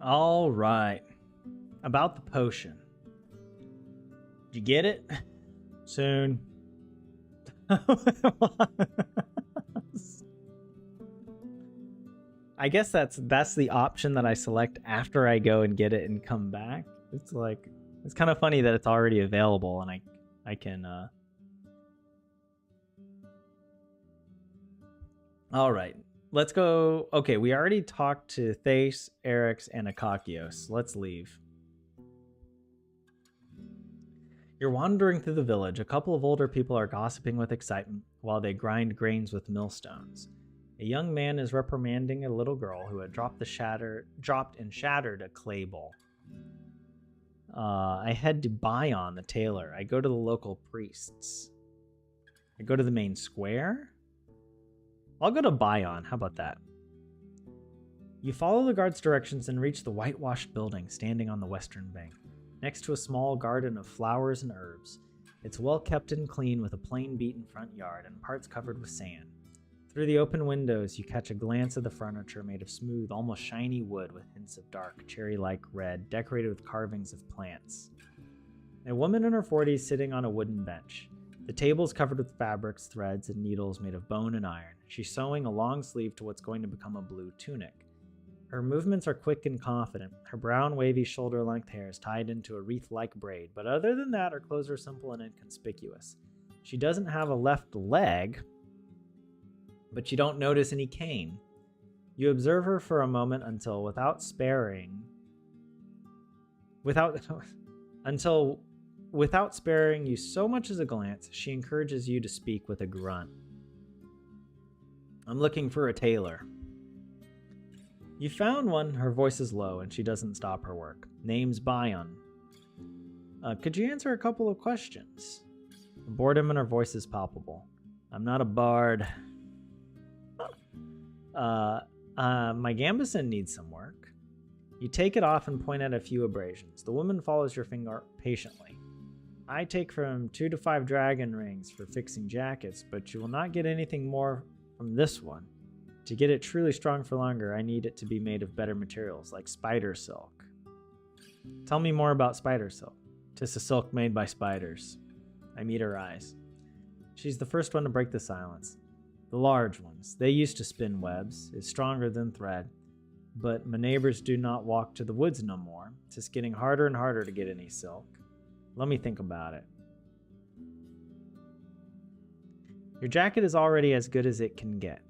All right. About the potion. Did you get it? Soon. I guess that's the option that I select after I go and get it and come back. It's like, it's kind of funny that it's already available and I can All right. Let's go. Okay, we already talked to Thace, Erix, and Akakios. Let's leave. You're wandering through the village. A couple of older people are gossiping with excitement while they grind grains with millstones. A young man is reprimanding a little girl who had dropped and shattered a clay bowl. I head to Bion, the tailor. I go to the local priests. I go to the main square. I'll go to Bion. How about that? You follow the guard's directions and reach the whitewashed building standing on the western bank, next to a small garden of flowers and herbs. It's well kept and clean with a plain beaten front yard and parts covered with sand. Through the open windows, you catch a glance of the furniture made of smooth, almost shiny wood with hints of dark, cherry-like red, decorated with carvings of plants. A woman in her 40s sitting on a wooden bench. The table is covered with fabrics, threads, and needles made of bone and iron. She's sewing a long sleeve to what's going to become a blue tunic. Her movements are quick and confident. Her brown, wavy, shoulder-length hair is tied into a wreath-like braid, but other than that, her clothes are simple and inconspicuous. She doesn't have a left leg, but you don't notice any cane. You observe her for a moment until, without sparing you so much as a glance, she encourages you to speak with a grunt. I'm looking for a tailor. You found one. Her voice is low and she doesn't stop her work. Name's Bion. Could you answer a couple of questions? The boredom in her voice is palpable. I'm not a bard. My gambeson needs some work. You take it off and point at a few abrasions. The woman follows your finger patiently. I take from 2 to 5 dragon rings for fixing jackets, but you will not get anything more from this one. To get it truly strong for longer, I need it to be made of better materials, like spider silk. Tell me more about spider silk. 'Tis a silk made by spiders. I meet her eyes. She's the first one to break the silence. The large ones, they used to spin webs, is stronger than thread. But my neighbors do not walk to the woods no more. It's just getting harder and harder to get any silk. Let me think about it. Your jacket is already as good as it can get.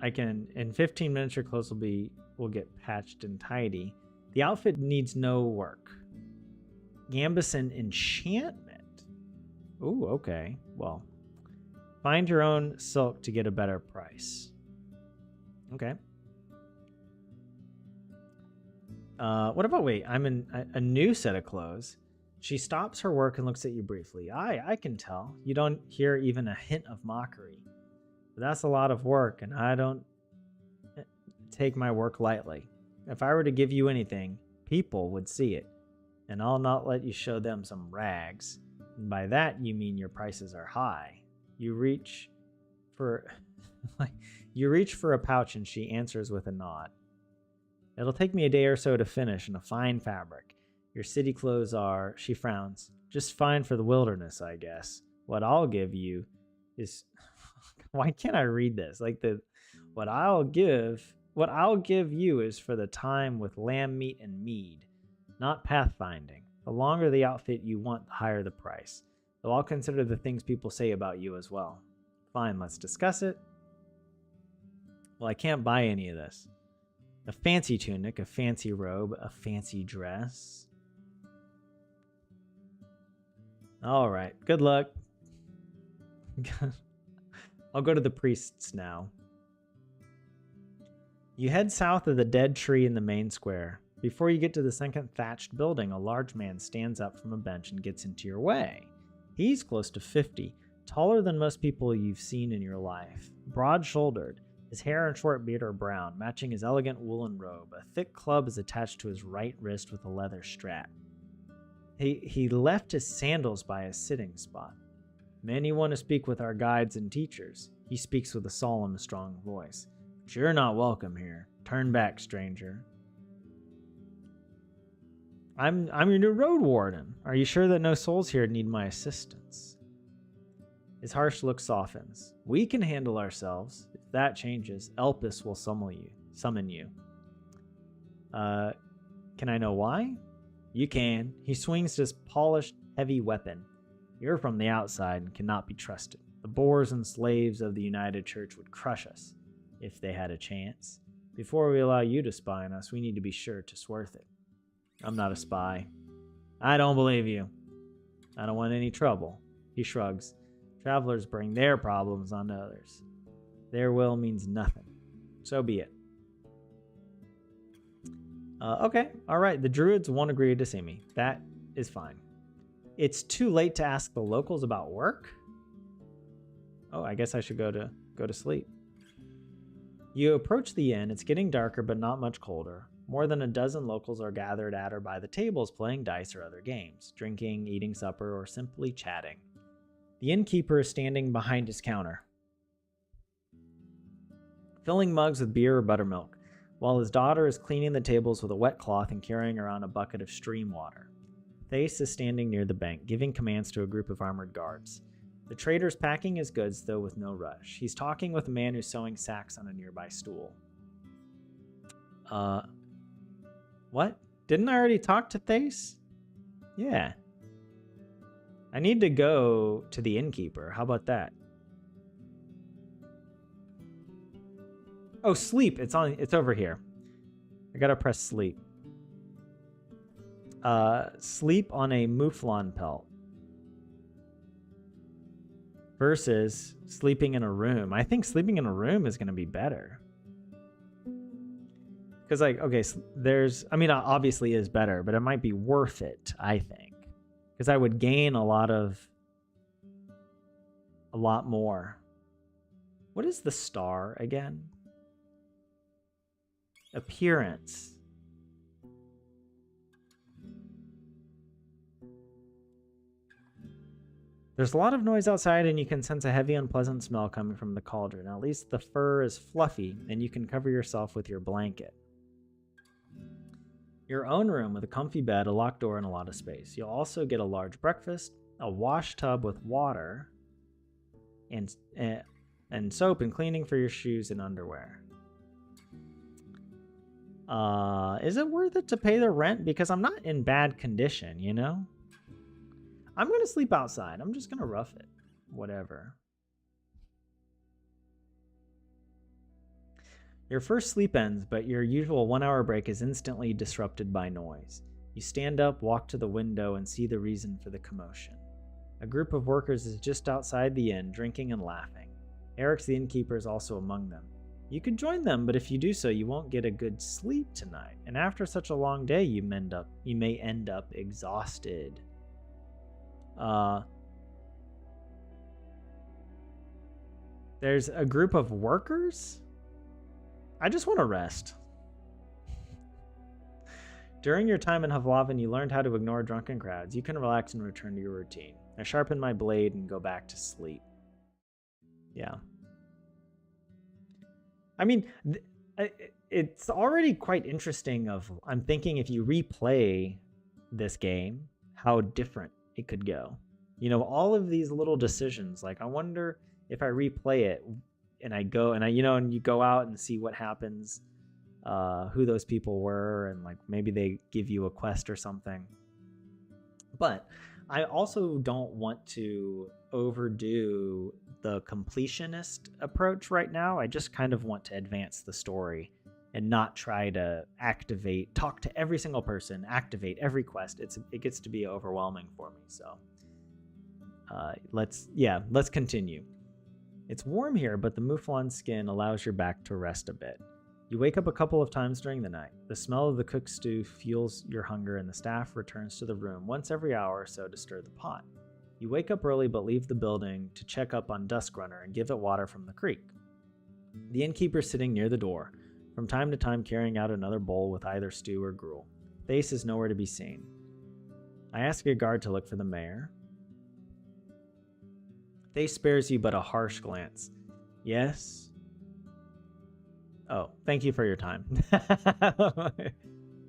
In 15 minutes your clothes will get patched and tidy. The outfit needs no work. Gambison enchantment. Ooh, okay. Well, find your own silk to get a better price. Okay. What about, wait, I'm in a new set of clothes. She stops her work and looks at you briefly. I can tell. You don't hear even a hint of mockery. But that's a lot of work, and I don't take my work lightly. If I were to give you anything, people would see it. And I'll not let you show them some rags. And by that, you mean your prices are high. You reach for a pouch, and she answers with a nod. It'll take me a day or so to finish in a fine fabric. Your city clothes are, she frowns, just fine for the wilderness, I guess. What I'll give you is, why can't I read this? What I'll give you is for the time with lamb meat and mead, not pathfinding. The longer the outfit you want, the higher the price. Though I'll consider the things people say about you as well. Fine, let's discuss it. Well, I can't buy any of this. A fancy tunic, a fancy robe, a fancy dress. All right, good luck. I'll go to the priests now. You head south of the dead tree in the main square. Before you get to the second thatched building, a large man stands up from a bench and gets into your way. He's close to 50, taller than most people you've seen in your life, broad-shouldered. His hair and short beard are brown, matching his elegant woolen robe. A thick club is attached to his right wrist with a leather strap. He left his sandals by his sitting spot. Many want to speak with our guides and teachers. He speaks with a solemn, strong voice. But you're not welcome here. Turn back, stranger. I'm your new Roadwarden. Are you sure that no souls here need my assistance? His harsh look softens. We can handle ourselves. If that changes, Elpis will summon you. Can I know why? You can. He swings his polished, heavy weapon. You're from the outside and cannot be trusted. The boors and slaves of the United Church would crush us if they had a chance. Before we allow you to spy on us, we need to be sure it's worth it. I'm not a spy. I don't believe you. I don't want any trouble. He shrugs. Travelers bring their problems on others. Their will means nothing. So be it. Okay, alright, the druids won't agree to see me. That is fine. It's too late to ask the locals about work? Oh, I guess I should go to sleep. You approach the inn. It's getting darker, but not much colder. More than a dozen locals are gathered at or by the tables playing dice or other games, drinking, eating supper, or simply chatting. The innkeeper is standing behind his counter, filling mugs with beer or buttermilk, while his daughter is cleaning the tables with a wet cloth and carrying around a bucket of stream water. Thace is standing near the bank, giving commands to a group of armored guards. The trader's packing his goods, though with no rush. He's talking with a man who's sewing sacks on a nearby stool. What? Didn't I already talk to Thace? Yeah. I need to go to the innkeeper. How about that? Oh, sleep. It's over here. I gotta press sleep. Sleep on a mouflon pelt versus sleeping in a room. I think sleeping in a room is gonna be better. Because, like, okay, obviously is better, but it might be worth it, I think. Because I would gain a lot more. What is the star again? Appearance. There's a lot of noise outside, and you can sense a heavy, unpleasant smell coming from the cauldron. At least the fur is fluffy, and you can cover yourself with your blanket. Your own room with a comfy bed, a locked door, and a lot of space. You'll also get a large breakfast, a wash tub with water, and soap and cleaning for your shoes and underwear. Is it worth it to pay the rent? Because I'm not in bad condition, you know? I'm going to sleep outside. I'm just going to rough it. Whatever. Your first sleep ends, but your usual 1-hour break is instantly disrupted by noise. You stand up, walk to the window, and see the reason for the commotion. A group of workers is just outside the inn, drinking and laughing. Eric's the innkeeper is also among them. You could join them, but if you do so, you won't get a good sleep tonight. And after such a long day, you may end up exhausted. There's a group of workers? I just want to rest. During your time in Havlavin, you learned how to ignore drunken crowds. You can relax and return to your routine. I sharpen my blade and go back to sleep. Yeah. I mean, it's already quite interesting I'm thinking if you replay this game, how different it could go. You know, all of these little decisions, like I wonder if I replay it and I go and and you go out and see what happens, who those people were, and like maybe they give you a quest or something. But I also don't want to overdo the completionist approach right now. I just kind of want to advance the story and not try to talk to every single person, activate every quest. It gets to be overwhelming for me. So let's continue. It's warm here, but the mouflon skin allows your back to rest a bit. You wake up a couple of times during the night. The smell of the cooked stew fuels your hunger, and the staff returns to the room once every hour or so to stir the pot. You wake up early but leave the building to check up on Duskrunner and give it water from the creek. The innkeeper's sitting near the door, from time to time carrying out another bowl with either stew or gruel. Thace is nowhere to be seen. I ask a guard to look for the mayor. Thace spares you but a harsh glance. Yes? Oh, thank you for your time.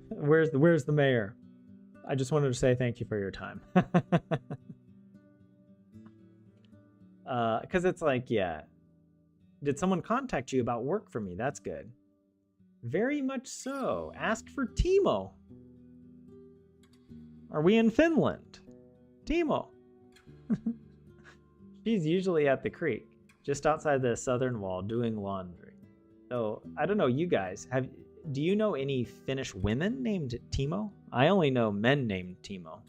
Where's the mayor? I just wanted to say thank you for your time. Because it's like, yeah. Did someone contact you about work for me? That's good. Very much so. Ask for Timo. Are we in Finland? Timo. She's usually at the creek, just outside the southern wall, doing laundry. So, I don't know, you guys, do you know any Finnish women named Timo? I only know men named Timo.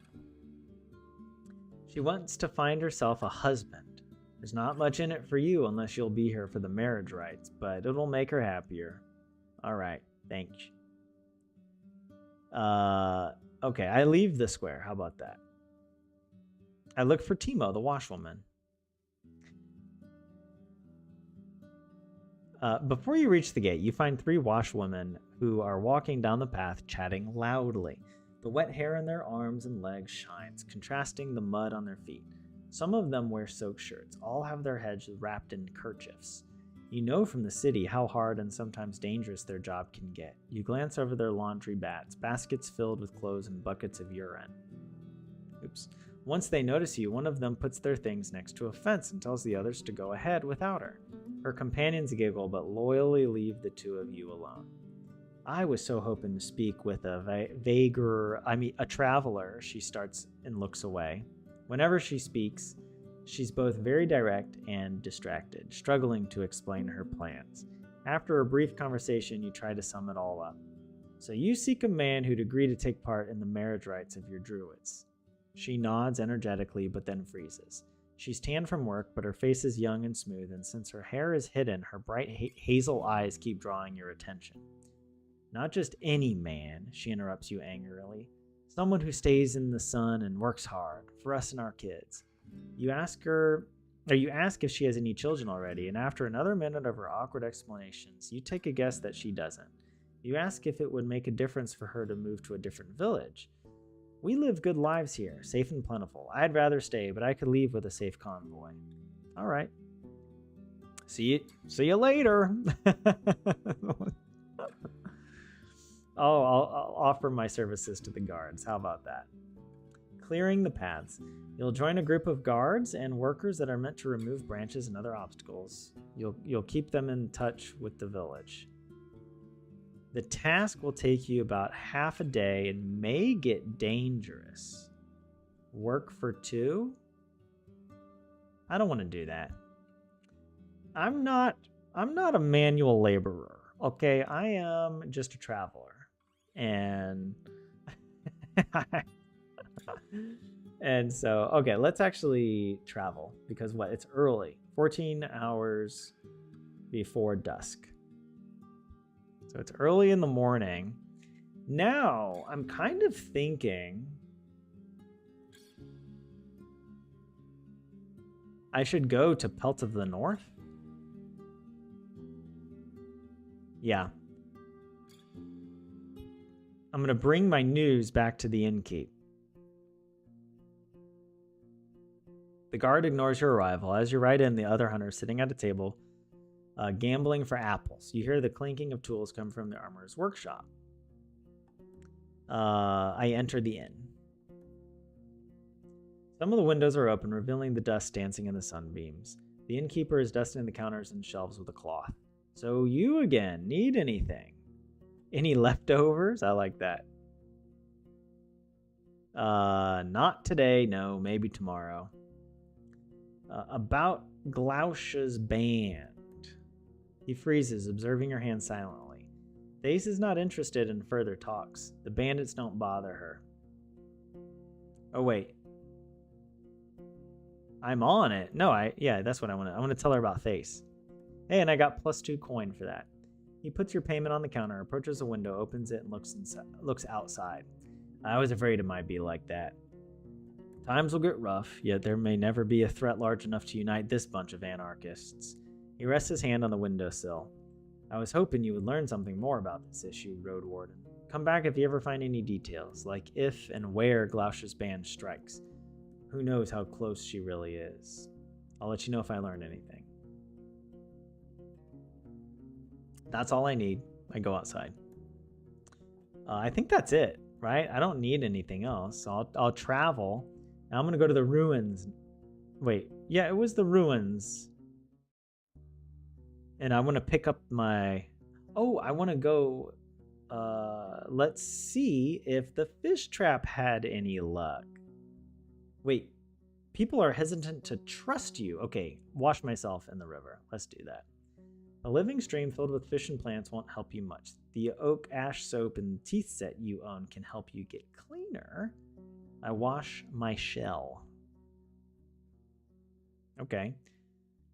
She wants to find herself a husband. There's not much in it for you unless you'll be here for the marriage rites, but it'll make her happier. All right, thanks. Okay, I leave the square. How about that? I look for Timo, the washwoman. Before you reach the gate, you find 3 washwomen who are walking down the path chatting loudly. The wet hair on their arms and legs shines, contrasting the mud on their feet. Some of them wear soaked shirts. All have their heads wrapped in kerchiefs. You know from the city how hard and sometimes dangerous their job can get. You glance over their laundry bats, baskets filled with clothes and buckets of urine. Oops. Once they notice you, one of them puts their things next to a fence and tells the others to go ahead without her. Her companions giggle, but loyally leave the 2 of you alone. I was so hoping to speak with a traveler. She starts and looks away. Whenever she speaks, she's both very direct and distracted, struggling to explain her plans. After a brief conversation, you try to sum it all up. So you seek a man who'd agree to take part in the marriage rites of your druids. She nods energetically, but then freezes. She's tanned from work, but her face is young and smooth, and since her hair is hidden, her bright hazel eyes keep drawing your attention. Not just any man, she interrupts you angrily. Someone who stays in the sun and works hard, for us and our kids. You ask if she has any children already, and after another minute of her awkward explanations, you take a guess that she doesn't. You ask if it would make a difference for her to move to a different village. We live good lives here, safe and plentiful. I'd rather stay, but I could leave with a safe convoy. All right. See you later. I'll offer my services to the guards. How about that? Clearing the paths. You'll join a group of guards and workers that are meant to remove branches and other obstacles. You'll keep them in touch with the village. The task will take you about half a day and may get dangerous. Work for 2? I don't want to do that. I'm not a manual laborer. Okay, I am just a traveler. And and so, okay, let's actually travel because it's early. 14 hours before dusk. So it's early in the morning. Now, I'm kind of thinking I should go to Pelt of the North. Yeah. I'm going to bring my news back to the innkeep. The guard ignores your arrival. As you ride in, the other hunter is sitting at a table, gambling for apples. You hear the clinking of tools come from the armorer's workshop. I enter the inn. Some of the windows are open, revealing the dust dancing in the sunbeams. The innkeeper is dusting the counters and shelves with a cloth. So you again, need anything? Any leftovers? I like that. Not today, no, maybe tomorrow. About Glaucia's band. He freezes, observing your hand silently. Thace is not interested in further talks. The bandits don't bother her. Oh, wait. I'm on it. No, yeah, that's what I want to. I want to tell her about Thace. Hey, and I got +2 coin for that. He puts your payment on the counter, approaches a window, opens it, and looks outside. I was afraid it might be like that. Times will get rough, yet there may never be a threat large enough to unite this bunch of anarchists. He rests his hand on the windowsill. I was hoping you would learn something more about this issue, Roadwarden. Come back if you ever find any details, like if and where Glaucia's band strikes. Who knows how close she really is. I'll let you know if I learn anything. That's all I need. I go outside. I think that's it, right? I don't need anything else. I'll travel. Now I'm going to go to the ruins. Wait, yeah, it was the ruins. And I want to pick up my... Oh, I want to go... let's see if the fish trap had any luck. Wait, people are hesitant to trust you. Okay, wash myself in the river. Let's do that. A living stream filled with fish and plants won't help you much. The oak ash soap and teeth set you own can help you get cleaner. I wash my shell. Okay.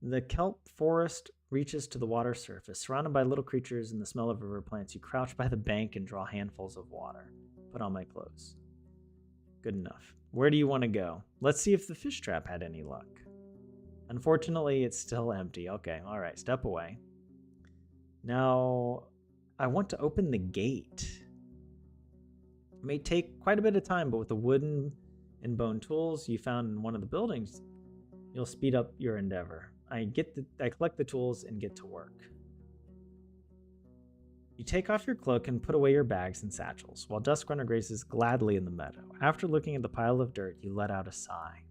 The kelp forest reaches to the water surface. Surrounded by little creatures and the smell of river plants, you crouch by the bank and draw handfuls of water. Put on my clothes. Good enough. Where do you want to go? Let's see if the fish trap had any luck. Unfortunately, it's still empty. Okay, all right, step away. Now, I want to open the gate. It may take quite a bit of time, but with the wooden and bone tools you found in one of the buildings, you'll speed up your endeavor. I collect the tools and get to work. You take off your cloak and put away your bags and satchels, while Duskrunner graces gladly in the meadow. After looking at the pile of dirt, you let out a sigh.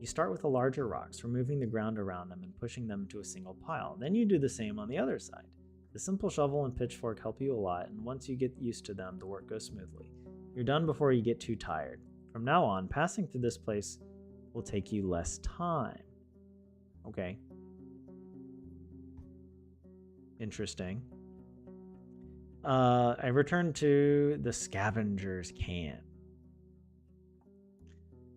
You start with the larger rocks, removing the ground around them and pushing them into a single pile. Then you do the same on the other side. The simple shovel and pitchfork help you a lot, and once you get used to them, the work goes smoothly. You're done before you get too tired. From now on, passing through this place will take you less time. Okay. Interesting. I return to the scavenger's camp.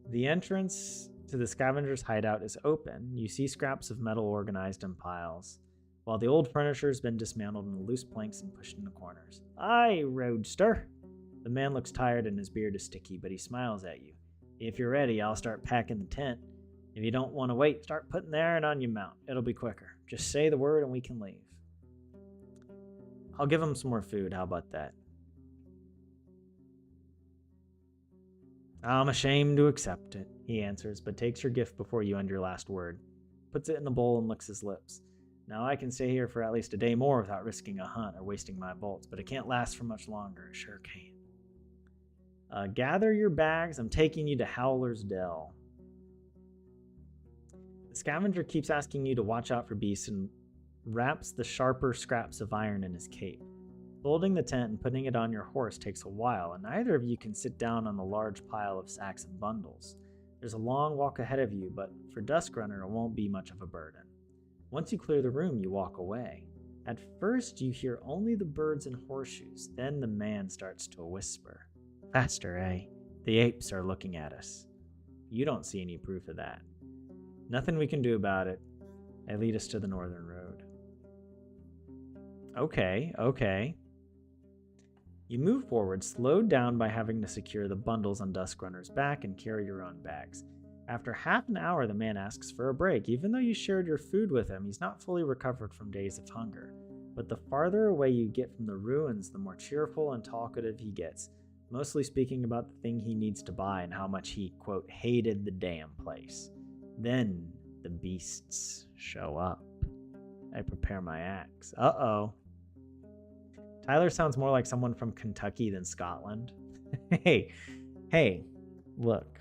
The entrance to the scavenger's hideout is open. You see scraps of metal organized in piles, while the old furniture has been dismantled into loose planks and pushed into corners. Aye, roadster. The man looks tired and his beard is sticky, but he smiles at you. If you're ready, I'll start packing the tent. If you don't want to wait, start putting the iron on your mount. It'll be quicker. Just say the word and we can leave. I'll give him some more food. How about that? I'm ashamed to accept it, he answers, but takes your gift before you end your last word. Puts it in the bowl and licks his lips. Now I can stay here for at least a day more without risking a hunt or wasting my bolts, but it can't last for much longer. It sure can't. Gather your bags. I'm taking you to Howler's Dell. The scavenger keeps asking you to watch out for beasts and wraps the sharper scraps of iron in his cape. Folding the tent and putting it on your horse takes a while, and neither of you can sit down on the large pile of sacks and bundles. There's a long walk ahead of you, but for Duskrunner it won't be much of a burden. Once you clear the room, you walk away. At first, you hear only the birds and horseshoes. Then the man starts to whisper. Faster, eh? The apes are looking at us. You don't see any proof of that. Nothing we can do about it. They lead us to the northern road. Okay. You move forward, slowed down by having to secure the bundles on Duskrunner's back and carry your own bags. After half an hour, the man asks for a break. Even though you shared your food with him, he's not fully recovered from days of hunger. But the farther away you get from the ruins, the more cheerful and talkative he gets, mostly speaking about the thing he needs to buy and how much he, quote, hated the damn place. Then the beasts show up. I prepare my axe. Uh-oh. Tyler sounds more like someone from Kentucky than Scotland. Hey, look.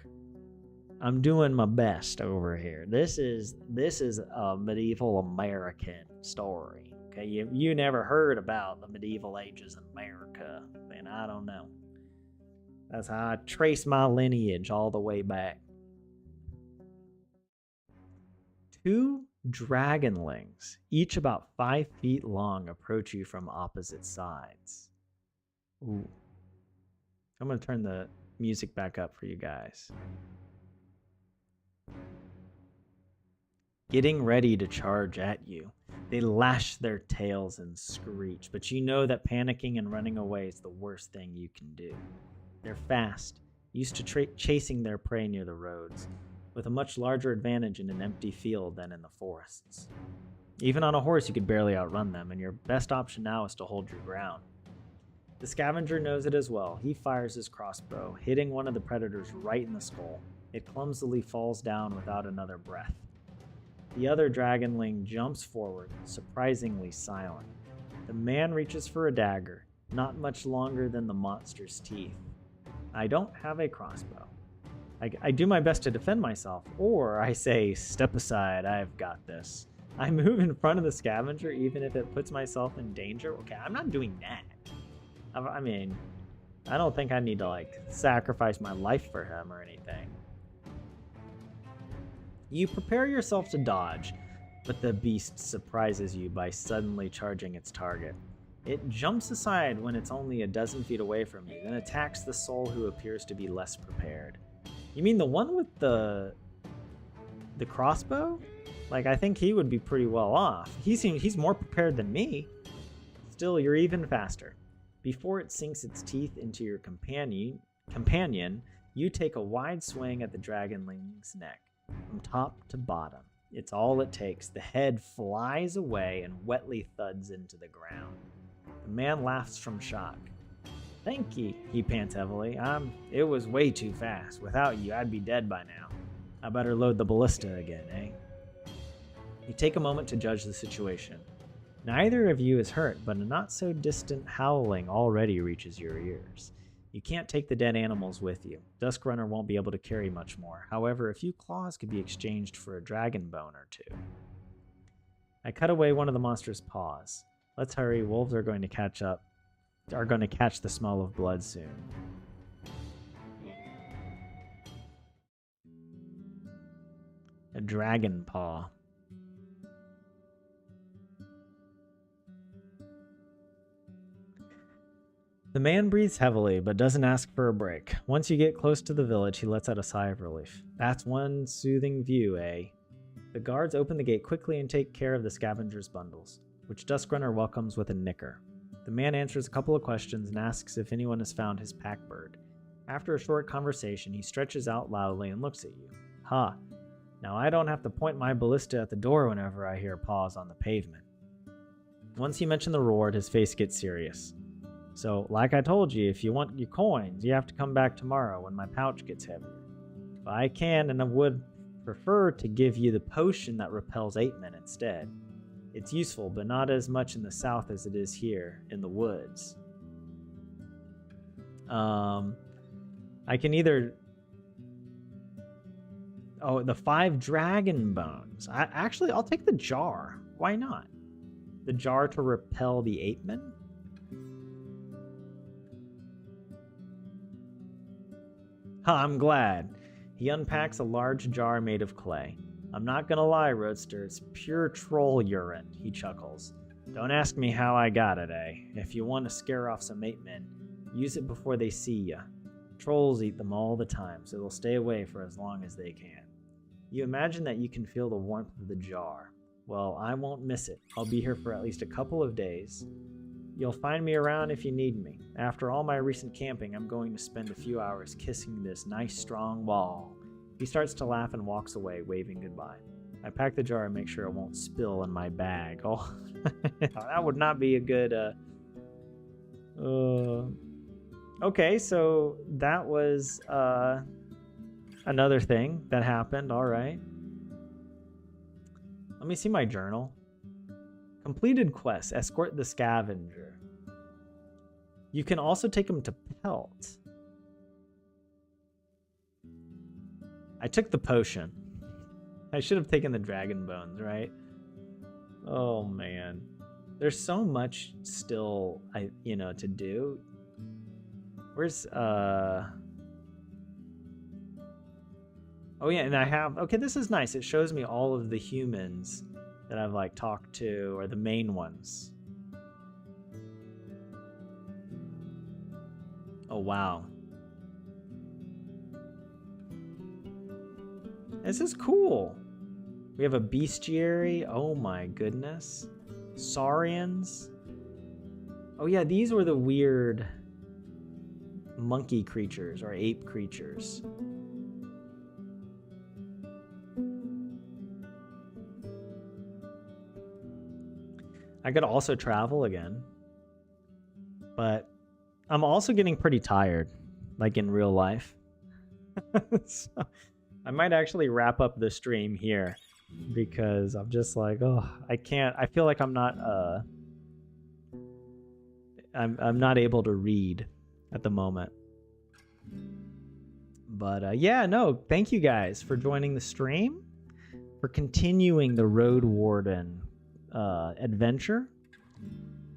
I'm doing my best over here. This is a medieval American story. Okay, you never heard about the medieval ages in America, then I don't know. That's how I trace my lineage all the way back. 2 dragonlings, each about 5 feet long, approach you from opposite sides. Ooh. I'm going to turn the music back up for you guys. Getting ready to charge at you. They lash their tails and screech, but you know that panicking and running away is the worst thing you can do. They're fast, used to chasing their prey near the roads, with a much larger advantage in an empty field than in the forests. Even on a horse, you could barely outrun them, and your best option now is to hold your ground. The scavenger knows it as well. He fires his crossbow, hitting one of the predators right in the skull. It clumsily falls down without another breath. The other dragonling jumps forward, surprisingly silent. The man reaches for a dagger, not much longer than the monster's teeth. I don't have a crossbow. I do my best to defend myself, or I say, step aside, I've got this. I move in front of the scavenger even if it puts myself in danger. Okay, I'm not doing that. I mean, I don't think I need to, sacrifice my life for him or anything. You prepare yourself to dodge, but the beast surprises you by suddenly charging its target. It jumps aside when it's only a dozen feet away from you, then attacks the soul who appears to be less prepared. You mean the one with the crossbow? I think he would be pretty well off. He's more prepared than me. Still, you're even faster. Before it sinks its teeth into your companion, you take a wide swing at the dragonling's neck, from top to bottom. It's all it takes. The head flies away and wetly thuds into the ground. The man laughs from shock. Thank ye, he pants heavily. It was way too fast. Without you, I'd be dead by now. I better load the ballista again, eh? You take a moment to judge the situation. Neither of you is hurt, but a not-so-distant howling already reaches your ears. You can't take the dead animals with you. Duskrunner won't be able to carry much more. However, a few claws could be exchanged for a dragon bone or 2. I cut away one of the monster's paws. Let's hurry. Wolves are going to catch the smell of blood soon. A dragon paw. The man breathes heavily, but doesn't ask for a break. Once you get close to the village, he lets out a sigh of relief. That's one soothing view, eh? The guards open the gate quickly and take care of the scavenger's bundles, which Duskrunner welcomes with a nicker. The man answers a couple of questions and asks if anyone has found his pack bird. After a short conversation, he stretches out loudly and looks at you. Ha! Now I don't have to point my ballista at the door whenever I hear paws on the pavement. Once you mention the reward, his face gets serious. So, like I told you, if you want your coins, you have to come back tomorrow when my pouch gets heavier. But I can and I would prefer to give you the potion that repels 8 men instead. It's useful, but not as much in the south as it is here in the woods. I can either... Oh, the 5 dragon bones. I'll take the jar. Why not? The jar to repel the 8 men? I'm glad. He unpacks a large jar made of clay. I'm not gonna lie, Roadster, it's pure troll urine, he chuckles. Don't ask me how I got it, eh? If you want to scare off some 8 men, use it before they see ya. Trolls eat them all the time, so they'll stay away for as long as they can. You imagine that you can feel the warmth of the jar. Well, I won't miss it. I'll be here for at least a couple of days. You'll find me around if you need me. After all my recent camping, I'm going to spend a few hours kissing this nice strong wall. He starts to laugh and walks away, waving goodbye. I pack the jar and make sure it won't spill in my bag. Oh, that would not be a good... Okay, so that was another thing that happened. All right. Let me see my journal. Completed quests. Escort the scavenger. You can also take him to Pelt. I took the potion. I should have taken the dragon bones, right? Oh man. There's so much still to do. Where's Oh yeah, and I have this is nice. It shows me all of the humans that I've like talked to, or the main ones. Oh wow. This is cool. We have a bestiary. Oh my goodness. Saurians. Oh yeah, these were the weird monkey creatures or ape creatures. I could also travel again, but I'm also getting pretty tired, like in real life. So I might actually wrap up the stream here because I'm just like, oh, I can't. I feel like I'm not I'm not able to read at the moment. But yeah, no, thank you guys for joining the stream, for continuing the Roadwarden adventure.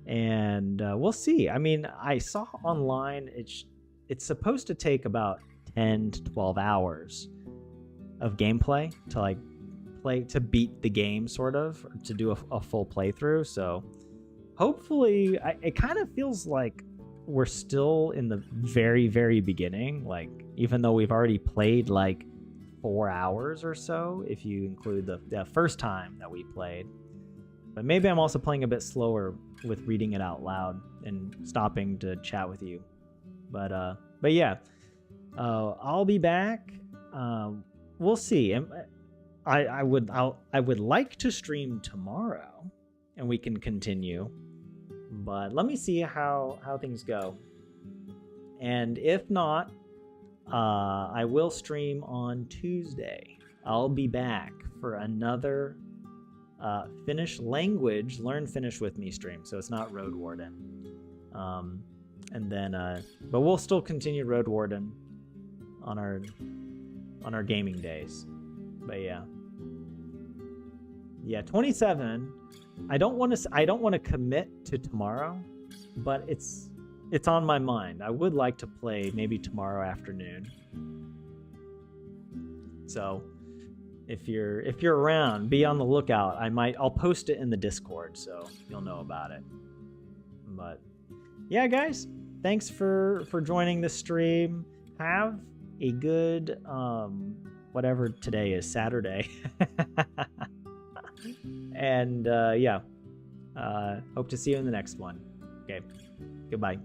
And we'll see. I mean, I saw online it's supposed to take about 10 to 12 hours of gameplay to like play to beat the game, sort of, or to do a full playthrough. So hopefully it kind of feels like we're still in the very, very beginning, like even though we've already played like 4 hours or so, if you include the first time that we played. But maybe I'm also playing a bit slower with reading it out loud and stopping to chat with you. But yeah, I'll be back. We'll see. I would like to stream tomorrow, and we can continue. But let me see how things go. And if not, I will stream on Tuesday. I'll be back for another Finnish language Learn Finnish with me stream. So it's not Roadwarden. And then but we'll still continue Roadwarden on our gaming days. But yeah, 27. I don't want to commit to tomorrow, but it's on my mind. I would like to play maybe tomorrow afternoon. So if you're around, be on the lookout. I'll post it in the Discord so you'll know about it. But yeah, guys, thanks for joining the stream. Have a good whatever today is, Saturday. And yeah, hope to see you in the next one. Okay, goodbye.